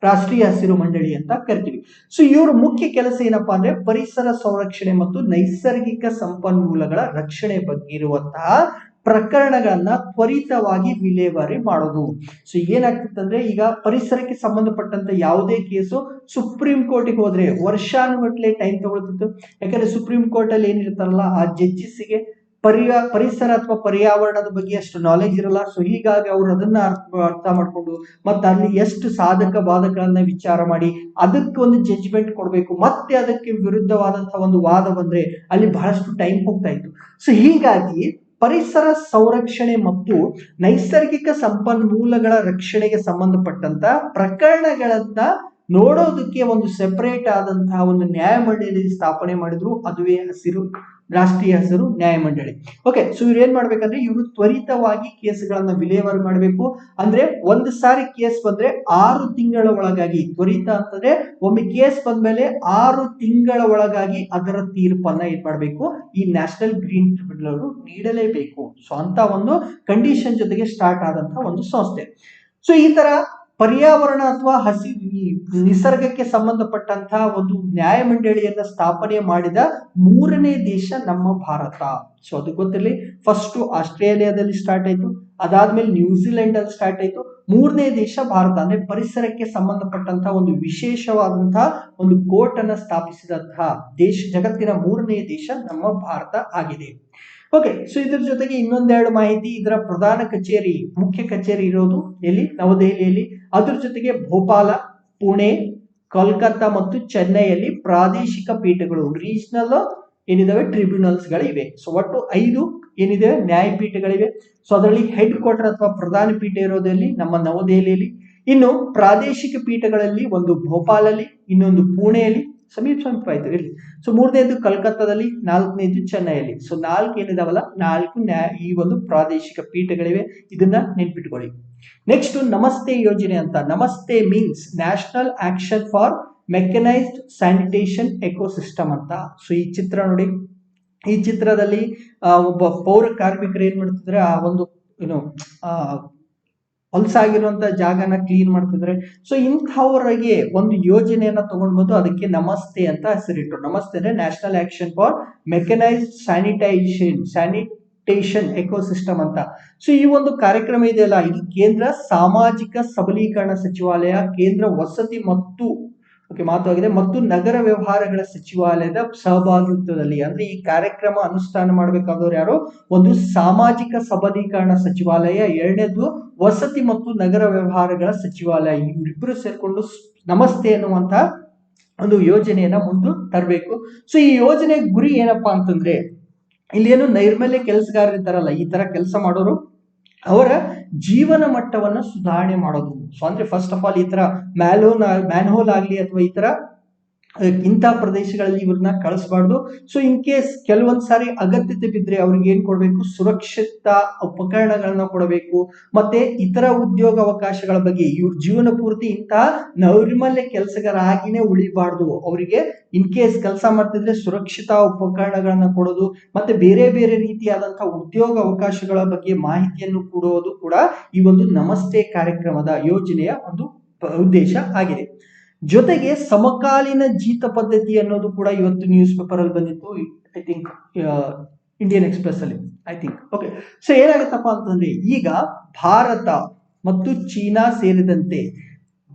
ರಾಷ್ಟ್ರೀಯ ಹಸಿರು ಮಂಡಳಿ ಅಂತ ಕರಿತೀವಿ. ಸೊ ಇವ್ರ ಮುಖ್ಯ ಕೆಲಸ ಏನಪ್ಪಾ ಅಂದ್ರೆ ಪರಿಸರ ಸಂರಕ್ಷಣೆ ಮತ್ತು ನೈಸರ್ಗಿಕ ಸಂಪನ್ಮೂಲಗಳ ರಕ್ಷಣೆ ಬಗ್ಗೆ ಇರುವಂತಹ ಪ್ರಕರಣಗಳನ್ನ ತ್ವರಿತವಾಗಿ ವಿಲೇವಾರಿ ಮಾಡೋದು. ಸೊ ಏನಾಗ್ತಿತ್ತಂದ್ರೆ, ಈಗ ಪರಿಸರಕ್ಕೆ ಸಂಬಂಧಪಟ್ಟಂತ ಯಾವುದೇ ಕೇಸು ಸುಪ್ರೀಂ ಕೋರ್ಟಿಗೆ ಹೋದ್ರೆ ವರ್ಷಾನುಗಟ್ಲೆ ಟೈಮ್ ತಗೊಳ್ತಿತ್ತು. ಯಾಕಂದ್ರೆ ಸುಪ್ರೀಂ ಕೋರ್ಟ್ ಅಲ್ಲಿ ಏನಿರ್ತಾರಲ್ಲ ಆ ಜಡ್ಜಸ್ಗೆ ಪರಿಸರ ಅಥವಾ ಪರ್ಯಾವರಣದ ಬಗ್ಗೆ ಅಷ್ಟು ನಾಲೆಜ್ ಇರಲ್ಲ. ಸೊ ಹೀಗಾಗಿ ಅವರು ಅದನ್ನ ಅರ್ಥ ಮಾಡ್ಕೊಂಡು ಮತ್ತೆ ಅಲ್ಲಿ ಎಷ್ಟು ಸಾಧಕ ಬಾಧಕಗಳನ್ನ ವಿಚಾರ ಮಾಡಿ ಅದಕ್ಕೆ ಒಂದು ಜಡ್ಜ್ಮೆಂಟ್ ಕೊಡ್ಬೇಕು. ಮತ್ತೆ ಅದಕ್ಕೆ ವಿರುದ್ಧವಾದಂತಹ ಒಂದು ವಾದ ಬಂದ್ರೆ ಅಲ್ಲಿ ಬಹಳಷ್ಟು ಟೈಮ್ ಹೋಗ್ತಾ ಇತ್ತು. ಸೊ ಹೀಗಾಗಿ ಪರಿಸರ ಸಂರಕ್ಷಣೆ ಮತ್ತು ನೈಸರ್ಗಿಕ ಸಂಪನ್ಮೂಲಗಳ ರಕ್ಷಣೆಗೆ ಸಂಬಂಧಪಟ್ಟಂತ ಪ್ರಕರಣಗಳನ್ನ ನೋಡೋದಕ್ಕೆ ಒಂದು ಸೆಪರೇಟ್ ಆದಂತಹ ಒಂದು ನ್ಯಾಯಮಂಡಳಿ ಸ್ಥಾಪನೆ ಮಾಡಿದ್ರು. ಅದುವೇ ಹಸಿರು ರಾಷ್ಟ್ರೀಯ ಹೆಸರು ನ್ಯಾಯಮಂಡಳಿ. ಓಕೆ, ಸೊ ಇವ್ರು ಏನ್ ಮಾಡ್ಬೇಕಂದ್ರೆ ಇವರು ತ್ವರಿತವಾಗಿ ಕೇಸ್ಗಳನ್ನ ವಿಲೇವಾರಿ ಮಾಡಬೇಕು. ಅಂದ್ರೆ ಒಂದು ಸಾರಿ ಕೇಸ್ ಬಂದ್ರೆ 6 ತಿಂಗಳ ಒಳಗಾಗಿ, ತ್ವರಿತ ಅಂತಂದ್ರೆ ಒಮ್ಮೆ ಕೇಸ್ ಬಂದ್ಮೇಲೆ 6 ತಿಂಗಳ ಒಳಗಾಗಿ ಅದರ ತೀರ್ಪನ್ನ ಏನ್ ಮಾಡ್ಬೇಕು, ಈ ನ್ಯಾಷನಲ್ ಗ್ರೀನ್ ಟ್ರಿಬ್ಯುನಲ್ ಅವರು ನೀಡಲೇಬೇಕು. ಸೊ ಅಂತ ಒಂದು ಕಂಡೀಷನ್ ಜೊತೆಗೆ ಸ್ಟಾರ್ಟ್ ಆದಂತಹ ಒಂದು ಸಂಸ್ಥೆ. ಸೊ ಈ ತರ ಪರ್ಯಾವರಣ ಅಥವಾ ನಿಸರ್ಗಕ್ಕೆ ಸಂಬಂಧಪಟ್ಟಂತಹ ಒಂದು ನ್ಯಾಯಮಂಡಳಿಯನ್ನ ಸ್ಥಾಪನೆ ಮಾಡಿದ 3ನೇ ದೇಶ ನಮ್ಮ ಭಾರತ. ಸೊ ಅದು ಗೊತ್ತಿರಲಿ, ಫಸ್ಟ್ ಆಸ್ಟ್ರೇಲಿಯಾದಲ್ಲಿ ಸ್ಟಾರ್ಟ್ ಆಯ್ತು, ಅದಾದ್ಮೇಲೆ ನ್ಯೂಜಿಲೆಂಡ್ ಅಲ್ಲಿ ಸ್ಟಾರ್ಟ್ ಆಯ್ತು, 3ನೇ ದೇಶ ಭಾರತ. ಅಂದ್ರೆ ಪರಿಸರಕ್ಕೆ ಸಂಬಂಧಪಟ್ಟಂತಹ ಒಂದು ವಿಶೇಷವಾದಂತಹ ಒಂದು ಕೋರ್ಟ್ ಅನ್ನ ಸ್ಥಾಪಿಸಿದಂತಹ ದೇಶ, ಜಗತ್ತಿನ 3ನೇ ದೇಶ ನಮ್ಮ ಭಾರತ ಆಗಿದೆ. ಓಕೆ, ಸೊ ಇದ್ರ ಜೊತೆಗೆ ಇನ್ನೊಂದೆರಡು ಮಾಹಿತಿ, ಇದರ ಪ್ರಧಾನ ಕಚೇರಿ, ಮುಖ್ಯ ಕಚೇರಿ ಇರೋದು ಎಲ್ಲಿ, ನವದೆಹಲಿಯಲ್ಲಿ. ಅದ್ರ ಜೊತೆಗೆ ಭೋಪಾಲ, ಪುಣೆ, ಕೋಲ್ಕತ್ತಾ ಮತ್ತು ಚೆನ್ನೈಯಲ್ಲಿ ಪ್ರಾದೇಶಿಕ ಪೀಠಗಳು, ರೀಜನಲ್ ಏನಿದಾವೆ ಟ್ರಿಬ್ಯುನಲ್ಸ್ ಗಳಿವೆ. ಸೊ ಒಟ್ಟು 5 ಏನಿದೆ ನ್ಯಾಯಪೀಠಗಳಿವೆ. ಸೊ ಅದರಲ್ಲಿ ಹೆಡ್ ಕ್ವಾರ್ಟರ್ ಅಥವಾ ಪ್ರಧಾನ ಪೀಠ ಇರೋದಲ್ಲಿ ನಮ್ಮ ನವದೆಹಲಿಯಲ್ಲಿ. ಇನ್ನು ಪ್ರಾದೇಶಿಕ ಪೀಠಗಳಲ್ಲಿ ಒಂದು ಭೋಪಾಲಲ್ಲಿ, ಇನ್ನೊಂದು ಪುಣೆಯಲ್ಲಿ, ಸಮೀಪ ಆಯ್ತು ಇರ್ಲಿ. ಸೊ 3ನೇದು ಕಲ್ಕತ್ತಾದಲ್ಲಿ, 4ನೇದು ಚೆನ್ನೈಯಲ್ಲಿ. ಸೊ 4 ಏನಿದಾವಲ್ಲ, 4 ಈ ಒಂದು ಪ್ರಾದೇಶಿಕ ಪೀಠಗಳಿವೆ. ಇದನ್ನ ನೆನ್ಪಿಟ್ಕೊಳ್ಳಿ. ನೆಕ್ಸ್ಟ್ ನಮಸ್ತೆ ಯೋಜನೆ ಅಂತ. ನಮಸ್ತೆ means national action for mechanised sanitation ecosystem ಅಂತ. ಸೊ ಈ ಚಿತ್ರ ನೋಡಿ, ಈ ಚಿತ್ರದಲ್ಲಿ ಒಬ್ಬ ಪೌರ ಕಾರ್ಮಿಕರು ಏನ್ ಮಾಡ್ತಿದ್ರೆ, ಆ ಒಂದು ಏನು ಹೊಲಸಾಗಿರುವಂತ ಜಾಗನ ಕ್ಲೀನ್ ಮಾಡ್ತಿದ್ರೆ. ಸೊ ಇಂಥವರಿಗೆ ಒಂದು ಯೋಜನೆಯನ್ನ ತಗೊಂಡ್ಬಂದು ಅದಕ್ಕೆ ನಮಸ್ತೆ ಅಂತ ಹೆಸರಿಟ್ರು. ನಮಸ್ತೆ ಅಂದ್ರೆ national action for mechanised sanitation ecosystem ಅಂತ. ಸೊ ಈ ಒಂದು ಕಾರ್ಯಕ್ರಮ ಇದೆಯಲ್ಲ, ಇದು ಕೇಂದ್ರ ಸಾಮಾಜಿಕ ಸಬಲೀಕರಣ ಸಚಿವಾಲಯ, ಕೇಂದ್ರ ವಸತಿ ಮತ್ತು ಮತ್ತು ನಗರ ವ್ಯವಹಾರಗಳ ಸಚಿವಾಲಯದ ಸಹಭಾಗಿತ್ವದಲ್ಲಿ, ಅಂದ್ರೆ ಈ ಕಾರ್ಯಕ್ರಮ ಅನುಷ್ಠಾನ ಮಾಡಬೇಕಾದವರು ಯಾರು, ಒಂದು ಸಾಮಾಜಿಕ ಸಬಲೀಕರಣ ಸಚಿವಾಲಯ, ಎರಡನೇದು ವಸತಿ ಮತ್ತು ನಗರ ವ್ಯವಹಾರಗಳ ಸಚಿವಾಲಯ. ಇವರಿಬ್ಬರು ಸೇರ್ಕೊಂಡು ನಮಸ್ತೆ ಎನ್ನುವಂತ ಒಂದು ಯೋಜನೆಯನ್ನ ಮುಂದೆ ತರಬೇಕು. ಸೊ ಈ ಯೋಜನೆ ಗುರಿ ಏನಪ್ಪಾ ಅಂತಂದ್ರೆ, ಇಲ್ಲಿ ಏನು ನೈರ್ಮಲ್ಯ ಕೆಲಸಗಾರರು ಇದ್ದಾರಲ್ಲ, ಈ ತರ ಕೆಲಸ ಮಾಡೋರು, ಅವರ ಜೀವನ ಮಟ್ಟವನ್ನ ಸುಧಾರಣೆ ಮಾಡೋದು. ಸೊ ಅಂದ್ರೆ ಫಸ್ಟ್ ಆಫ್ ಆಲ್ ಈ ತರ ಮ್ಯಾನ್ಹೋಲ್ ಆಗ್ಲಿ ಅಥವಾ ಈ ತರ ಇಂಥ ಪ್ರದೇಶಗಳಲ್ಲಿ ಇವ್ರನ್ನ ಕಳಿಸಬಾರ್ದು. ಸೊ ಇನ್ ಕೇಸ್ ಕೆಲವೊಂದ್ ಸಾರಿ ಅಗತ್ಯತೆ ಬಿದ್ರೆ ಅವ್ರಿಗೆ ಏನ್ ಕೊಡ್ಬೇಕು, ಸುರಕ್ಷಿತ ಉಪಕರಣಗಳನ್ನ ಕೊಡಬೇಕು. ಮತ್ತೆ ಇತರ ಉದ್ಯೋಗ ಅವಕಾಶಗಳ ಬಗ್ಗೆ, ಇವ್ರ ಜೀವನ ಪೂರ್ತಿ ಇಂತಹ ನೈರ್ಮಲ್ಯ ಕೆಲಸಗಾರಾಗಿನೇ ಉಳಿಬಾರ್ದು. ಅವರಿಗೆ ಇನ್ ಕೇಸ್ ಕೆಲಸ ಮಾಡ್ತಿದ್ರೆ ಸುರಕ್ಷಿತ ಉಪಕರಣಗಳನ್ನ ಕೊಡೋದು, ಮತ್ತೆ ಬೇರೆ ಬೇರೆ ರೀತಿಯಾದಂತಹ ಉದ್ಯೋಗ ಅವಕಾಶಗಳ ಬಗ್ಗೆ ಮಾಹಿತಿಯನ್ನು ಕೊಡುವುದು ಕೂಡ ಈ ಒಂದು ನಮಸ್ತೆ ಕಾರ್ಯಕ್ರಮದ ಯೋಜನೆಯ ಒಂದು ಉದ್ದೇಶ ಆಗಿದೆ. ಜೊತೆಗೆ ಸಮಕಾಲೀನ ಜೀತ ಪದ್ಧತಿ ಅನ್ನೋದು ಕೂಡ ಇವತ್ತು ನ್ಯೂಸ್ ಪೇಪರ್ ಅಲ್ಲಿ ಬಂದಿತ್ತು. ಐ ಥಿಂಕ್ ಇಂಡಿಯನ್ ಎಕ್ಸ್ಪ್ರೆಸ್ ಅಲ್ಲಿ ಐ ಥಿಂಕ್. ಓಕೆ, ಸೊ ಏನಾಗುತ್ತಪ್ಪ ಅಂತಂದ್ರೆ, ಈಗ ಭಾರತ ಮತ್ತು ಚೀನಾ ಸೇರಿದಂತೆ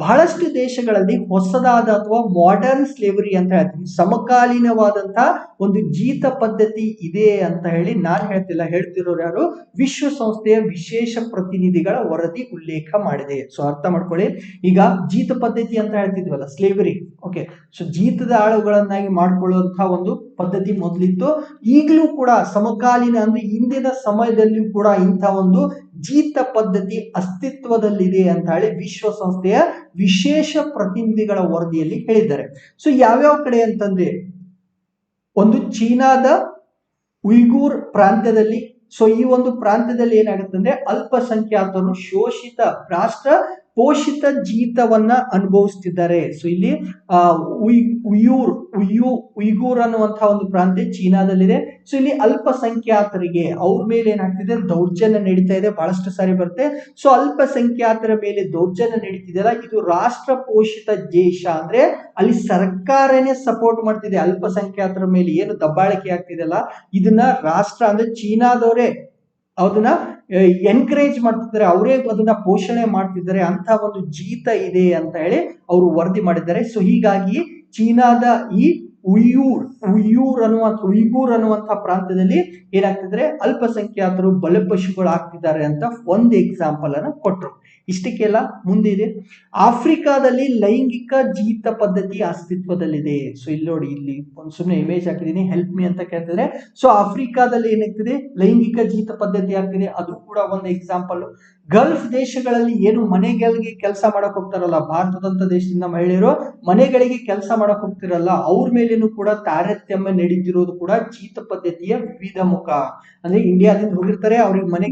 ಬಹಳಷ್ಟು ದೇಶಗಳಲ್ಲಿ ಹೊಸದಾದ ಅಥವಾ ಮಾಡರ್ನ್ ಸ್ಲೇವರಿ ಅಂತ ಹೇಳ್ತೀವಿ, ಸಮಕಾಲೀನವಾದಂತಹ ಒಂದು ಜೀತ ಪದ್ಧತಿ ಇದೆ ಅಂತ ಹೇಳಿ ನಾನು ಹೇಳ್ತಿಲ್ಲ, ಹೇಳ್ತಿರೋರು ಯಾರು, ವಿಶ್ವಸಂಸ್ಥೆಯ ವಿಶೇಷ ಪ್ರತಿನಿಧಿಗಳ ವರದಿ ಉಲ್ಲೇಖ ಮಾಡಿದೆ. ಸೊ ಅರ್ಥ ಮಾಡ್ಕೊಳ್ಳಿ, ಈಗ ಜೀತ ಪದ್ಧತಿ ಅಂತ ಹೇಳ್ತಿದ್ವಲ್ಲ, ಸ್ಲೇವರಿ. ಓಕೆ, ಸೊ ಜೀತದ ಆಳುಗಳನ್ನಾಗಿ ಮಾಡ್ಕೊಳ್ಳುವಂತಹ ಒಂದು ಪದ್ಧತಿ ಮೊದಲಿತ್ತು. ಈಗಲೂ ಕೂಡ ಸಮಕಾಲೀನ ಅಂದ್ರೆ ಇಂದಿನ ಸಮಯದಲ್ಲಿಯೂ ಕೂಡ ಇಂಥ ಒಂದು ಜೀತ ಪದ್ಧತಿ ಅಸ್ತಿತ್ವದಲ್ಲಿದೆ ಅಂತ ಹೇಳಿ ವಿಶ್ವಸಂಸ್ಥೆಯ ವಿಶೇಷ ಪ್ರತಿನಿಧಿಗಳ ವರದಿಯಲ್ಲಿ ಹೇಳಿದ್ದಾರೆ. ಸೊ ಯಾವ್ಯಾವ ಕಡೆ ಅಂತಂದ್ರೆ, ಒಂದು ಚೀನಾದ ಉಯ್ಗೂರ್ ಪ್ರಾಂತ್ಯದಲ್ಲಿ. ಸೊ ಈ ಒಂದು ಪ್ರಾಂತ್ಯದಲ್ಲಿ ಏನಾಗುತ್ತೆ ಅಂದ್ರೆ, ಅಲ್ಪಸಂಖ್ಯಾತರು ಶೋಷಿತ ರಾಷ್ಟ್ರ ಪೋಷಿತ ಜೀತವನ್ನ ಅನುಭವಿಸ್ತಿದ್ದಾರೆ. ಸೊ ಇಲ್ಲಿ ಉಯ್ಗೂರ್ ಅನ್ನುವಂತಹ ಒಂದು ಪ್ರಾಂತ್ಯ ಚೀನಾದಲ್ಲಿದೆ. ಸೊ ಇಲ್ಲಿ ಅಲ್ಪಸಂಖ್ಯಾತರಿಗೆ ಅವ್ರ ಮೇಲೆ ಏನಾಗ್ತಿದೆ, ದೌರ್ಜನ್ಯ ನಡೀತಾ ಇದೆ, ಬಹಳಷ್ಟು ಸಾರಿ ಬರುತ್ತೆ. ಸೊ ಅಲ್ಪಸಂಖ್ಯಾತರ ಮೇಲೆ ದೌರ್ಜನ್ಯ ನಡೀತಿದೆಯಲ್ಲ, ಇದು ರಾಷ್ಟ್ರ ಪೋಷಿತ ದೇಶ. ಅಂದ್ರೆ ಅಲ್ಲಿ ಸರ್ಕಾರನೇ ಸಪೋರ್ಟ್ ಮಾಡ್ತಿದೆ. ಅಲ್ಪಸಂಖ್ಯಾತರ ಮೇಲೆ ಏನು ದಬ್ಬಾಳಿಕೆ ಆಗ್ತಿದೆಯಲ್ಲ, ಇದನ್ನ ರಾಷ್ಟ್ರ ಅಂದ್ರೆ ಚೀನಾದವರೇ ಅದನ್ನ ಎನ್ಕರೇಜ್ ಮಾಡ್ತಿದ್ದಾರೆ, ಅವರೇ ಅದನ್ನ ಪೋಷಣೆ ಮಾಡ್ತಿದ್ದಾರೆ. ಅಂತ ಒಂದು ಜೀತ ಇದೆ ಅಂತ ಹೇಳಿ ಅವರು ವರದಿ ಮಾಡಿದ್ದಾರೆ. ಸೊ ಹೀಗಾಗಿ ಚೀನಾದ ಈ ಉಯ್ಗೂರ್ ಅನ್ನುವಂತಹ ಪ್ರಾಂತ್ಯದಲ್ಲಿ ಏನಾಗ್ತಿದ್ರೆ, ಅಲ್ಪಸಂಖ್ಯಾತರು ಬಲಿಪಶುಗಳು ಆಗ್ತಿದ್ದಾರೆ ಅಂತ ಒಂದು ಎಕ್ಸಾಂಪಲ್ ಅನ್ನ ಕೊಟ್ರು. ಇಷ್ಟಕ್ಕೆಲ್ಲ ಮುಂದಿದೆ, ಆಫ್ರಿಕಾದಲ್ಲಿ ಲೈಂಗಿಕ ಜೀತ ಪದ್ಧತಿ ಅಸ್ತಿತ್ವದಲ್ಲಿದೆ. ಸೊ ಇಲ್ಲಿ ನೋಡಿ, ಇಲ್ಲಿ ಒಂದು ಸುಮ್ಮನೆ ಇಮೇಜ್ ಹಾಕಿದೀನಿ, ಹೆಲ್ಪ್ ಮೀ ಅಂತ ಕೇಳ್ತಿದ್ರೆ. ಸೊ ಆಫ್ರಿಕಾದಲ್ಲಿ ಏನಾಗ್ತಿದೆ, ಲೈಂಗಿಕ ಜೀತ ಪದ್ಧತಿ ಆಗ್ತಿದೆ, ಅದು ಕೂಡ ಒಂದು ಎಕ್ಸಾಂಪಲ್. ಗಲ್ಫ್ ದೇಶಗಳಲ್ಲಿ ಏನು ಮನೆಗಳಿಗೆ ಕೆಲಸ ಮಾಡಕ್ ಹೋಗ್ತಾರಲ್ಲ, ಭಾರತದಂತ ದೇಶದಿಂದ ಮಹಿಳೆಯರು ಮನೆಗಳಿಗೆ ಕೆಲಸ ಮಾಡಕ್ ಹೋಗ್ತಿರಲ್ಲ, ಅವ್ರ ಮೇಲೇನು ಕೂಡ ತಾರತಮ್ಯ ನಡೀತಿರೋದು ಕೂಡ ಜೀತ ಪದ್ಧತಿಯ ವಿವಿಧ ಮುಖ. ಅಂದ್ರೆ ಇಂಡಿಯಾದಿಂದ ಹೋಗಿರ್ತಾರೆ, ಅವ್ರಿಗೆ ಮನೆ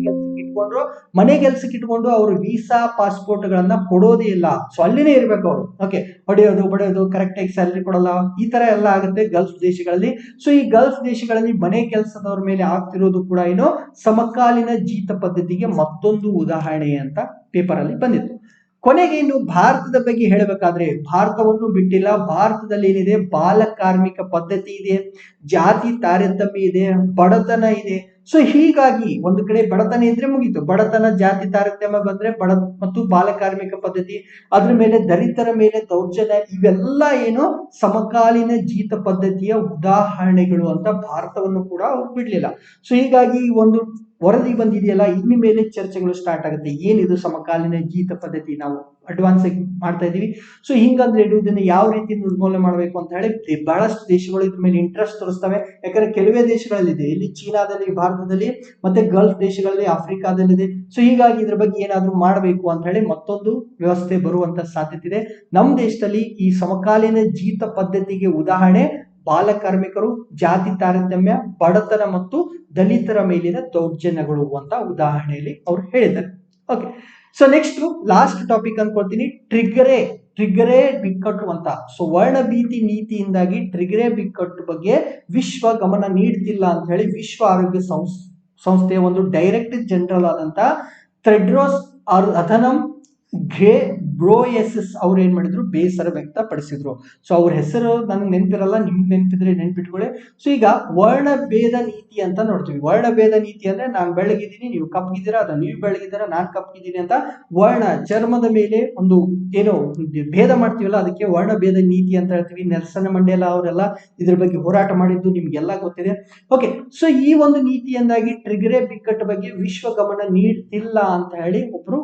ಕೆಲ್ಸಕ್ಕೆ ಇಟ್ಕೊಂಡು ಅವ್ರ ವೀಸಾ ಪಾಸ್ಪೋರ್ಟ್ ಗಳನ್ನ ಕೊಡೋದೇ ಇಲ್ಲ. ಸೊ ಅಲ್ಲಿನೇ ಇರ್ಬೇಕು ಅವರು. ಓಕೆ, ಹೊಡೆಯೋದು ಬಡಿಯೋದು, ಕರೆಕ್ಟ್ ಆಗಿ ಸ್ಯಾಲರಿ ಕೊಡಲ್ಲ, ಈ ತರ ಎಲ್ಲ ಆಗುತ್ತೆ ಗಲ್ಫ್ ದೇಶಗಳಲ್ಲಿ. ಸೊ ಈ ಗಲ್ಫ್ ದೇಶಗಳಲ್ಲಿ ಮನೆ ಕೆಲಸದವ್ರ ಮೇಲೆ ಆಗ್ತಿರೋದು ಕೂಡ ಏನು ಸಮಕಾಲೀನ ಜೀತ ಪದ್ಧತಿಗೆ ಮತ್ತೊಂದು ಉದಾಹರಣೆ ಅಂತ ಪೇಪರ್ ಅಲ್ಲಿ ಬಂದಿತ್ತು. ಕೊನೆಗೆ ಇನ್ನು ಭಾರತದ ಬಗ್ಗೆ ಹೇಳಬೇಕಾದ್ರೆ, ಭಾರತವನ್ನು ಬಿಟ್ಟಿಲ್ಲ. ಭಾರತದಲ್ಲಿ ಏನಿದೆ, ಬಾಲ ಕಾರ್ಮಿಕ ಪದ್ಧತಿ ಇದೆ, ಜಾತಿ ತಾರತಮ್ಯ ಇದೆ, ಬಡತನ ಇದೆ. ಸೊ ಹೀಗಾಗಿ ಒಂದು ಕಡೆ ಬಡತನ ಇದ್ರೆ ಮುಗೀತು, ಬಡತನ ಜಾತಿ ತಾರತಮ್ಯ ಬಂದ್ರೆ ಮತ್ತು ಬಾಲ ಕಾರ್ಮಿಕ ಪದ್ಧತಿ, ಅದ್ರ ಮೇಲೆ ದಲಿತರ ಮೇಲೆ ದೌರ್ಜನ್ಯ, ಇವೆಲ್ಲ ಏನು ಸಮಕಾಲೀನ ಜೀತ ಪದ್ಧತಿಯ ಉದಾಹರಣೆಗಳು ಅಂತ ಭಾರತವನ್ನು ಕೂಡ ಅವ್ರು ಬಿಡ್ಲಿಲ್ಲ. ಸೊ ಹೀಗಾಗಿ ಒಂದು ವರದಿ ಬಂದಿದೆಯಲ್ಲ, ಇನ್ನು ಮೇಲೆ ಚರ್ಚೆಗಳು ಸ್ಟಾರ್ಟ್ ಆಗುತ್ತೆ. ಏನಿದು ಸಮಕಾಲೀನ ಜೀತ ಪದ್ಧತಿ, ನಾವು ಅಡ್ವಾನ್ಸ್ ಆಗಿ ಮಾಡ್ತಾ ಇದೀವಿ. ಸೊ ಹಿಂಗಂದ್ರೆ ಇದನ್ನ ಯಾವ ರೀತಿ ನಿರ್ಮೂಲನೆ ಮಾಡಬೇಕು ಅಂತ ಹೇಳಿ ಬಹಳಷ್ಟು ದೇಶಗಳು ಇದ್ರ ಮೇಲೆ ಇಂಟ್ರೆಸ್ಟ್ ತೋರಿಸ್ತವೆ. ಯಾಕಂದ್ರೆ ಕೆಲವೇ ದೇಶಗಳಲ್ಲಿದೆ, ಇಲ್ಲಿ ಚೀನಾದಲ್ಲಿ, ಭಾರತದಲ್ಲಿ, ಮತ್ತೆ ಗಲ್ಫ್ ದೇಶಗಳಲ್ಲಿ, ಆಫ್ರಿಕಾದಲ್ಲಿದೆ. ಸೊ ಹೀಗಾಗಿ ಇದ್ರ ಬಗ್ಗೆ ಏನಾದ್ರೂ ಮಾಡಬೇಕು ಅಂತ ಹೇಳಿ ಮತ್ತೊಂದು ವ್ಯವಸ್ಥೆ ಬರುವಂತ ಸಾಧ್ಯತೆ ಇದೆ. ನಮ್ಮ ದೇಶದಲ್ಲಿ ಈ ಸಮಕಾಲೀನ ಜೀತ ಪದ್ಧತಿಗೆ ಉದಾಹರಣೆ ಬಾಲ ಕಾರ್ಮಿಕರು, ಜಾತಿ ತಾರತಮ್ಯ, ಬಡತನ ಮತ್ತು ದಲಿತರ ಮೇಲಿನ ದೌರ್ಜನ್ಯಗಳು ಅಂತ ಉದಾಹರಣೆಯಲ್ಲಿ ಅವ್ರು ಹೇಳಿದ್ದಾರೆ. Okay, so next last topic ಅನ್ಕೊಳ್ತೀನಿ, ಟ್ರಿಗರೆ ಬಿಕ್ಕಟ್ಟು ಅಂತ. ಸೊ ವರ್ಣಭೀತಿ ನೀತಿಯಿಂದಾಗಿ ಟ್ರಿಗರೆ ಬಿಕ್ಕಟ್ಟು ಬಗ್ಗೆ ವಿಶ್ವ ಗಮನ ನೀಡ್ತಿಲ್ಲ ಅಂತ ಹೇಳಿ ವಿಶ್ವ ಆರೋಗ್ಯ ಸಂಸ್ಥೆಯ ಒಂದು ಡೈರೆಕ್ಟರ್ ಜನರಲ್ ಆದಂತ ಥೆಡ್ರೋಸ್ ಅಧನಮ್ ಘೆಬ್ರೆಯೆಸಸ್ ಅವ್ರು ಏನ್ ಮಾಡಿದ್ರು, ಬೇಸರ ವ್ಯಕ್ತಪಡಿಸಿದ್ರು. ಸೊ ಅವ್ರ ಹೆಸರು ನನ್ಗೆ ನೆನಪಿರಲ್ಲ, ನಿಮ್ಗೆ ನೆನಪಿದ್ರೆ ನೆನ್ಪಿಟ್ಕೊಳ್ಳಿ. ಸೊ ಈಗ ವರ್ಣಭೇದ ನೀತಿ ಅಂತ ನೋಡ್ತೀವಿ. ವರ್ಣಭೇದ ನೀತಿ ಅಂದ್ರೆ ನಾನು ಬೆಳಗಿದ್ದೀನಿ, ನೀವು ಕಪ್ಪಗಿದ್ದೀರಾ, ಅಥವಾ ನೀವು ಬೆಳಗಿದ್ದೀರಾ, ನಾನು ಕಪ್ಪಗಿದ್ದೀನಿ ಅಂತ ವರ್ಣ, ಚರ್ಮದ ಮೇಲೆ ಒಂದು ಏನೋ ಭೇದ ಮಾಡ್ತೀವಲ್ಲ, ಅದಕ್ಕೆ ವರ್ಣಭೇದ ನೀತಿ ಅಂತ ಹೇಳ್ತೀವಿ. ನೆಲ್ಸನ್ ಮಂಡೇಲಾ ಅವರೆಲ್ಲ ಇದ್ರ ಬಗ್ಗೆ ಹೋರಾಟ ಮಾಡಿದ್ದು ನಿಮ್ಗೆಲ್ಲ ಗೊತ್ತಿದೆ. ಓಕೆ, ಸೊ ಈ ಒಂದು ನೀತಿಯಿಂದಾಗಿ ಟ್ರಿಗರೆ ಬಿಕ್ಕಟ್ಟು ಬಗ್ಗೆ ವಿಶ್ವ ಗಮನ ನೀಡ್ತಿಲ್ಲ ಅಂತ ಹೇಳಿ ಒಬ್ರು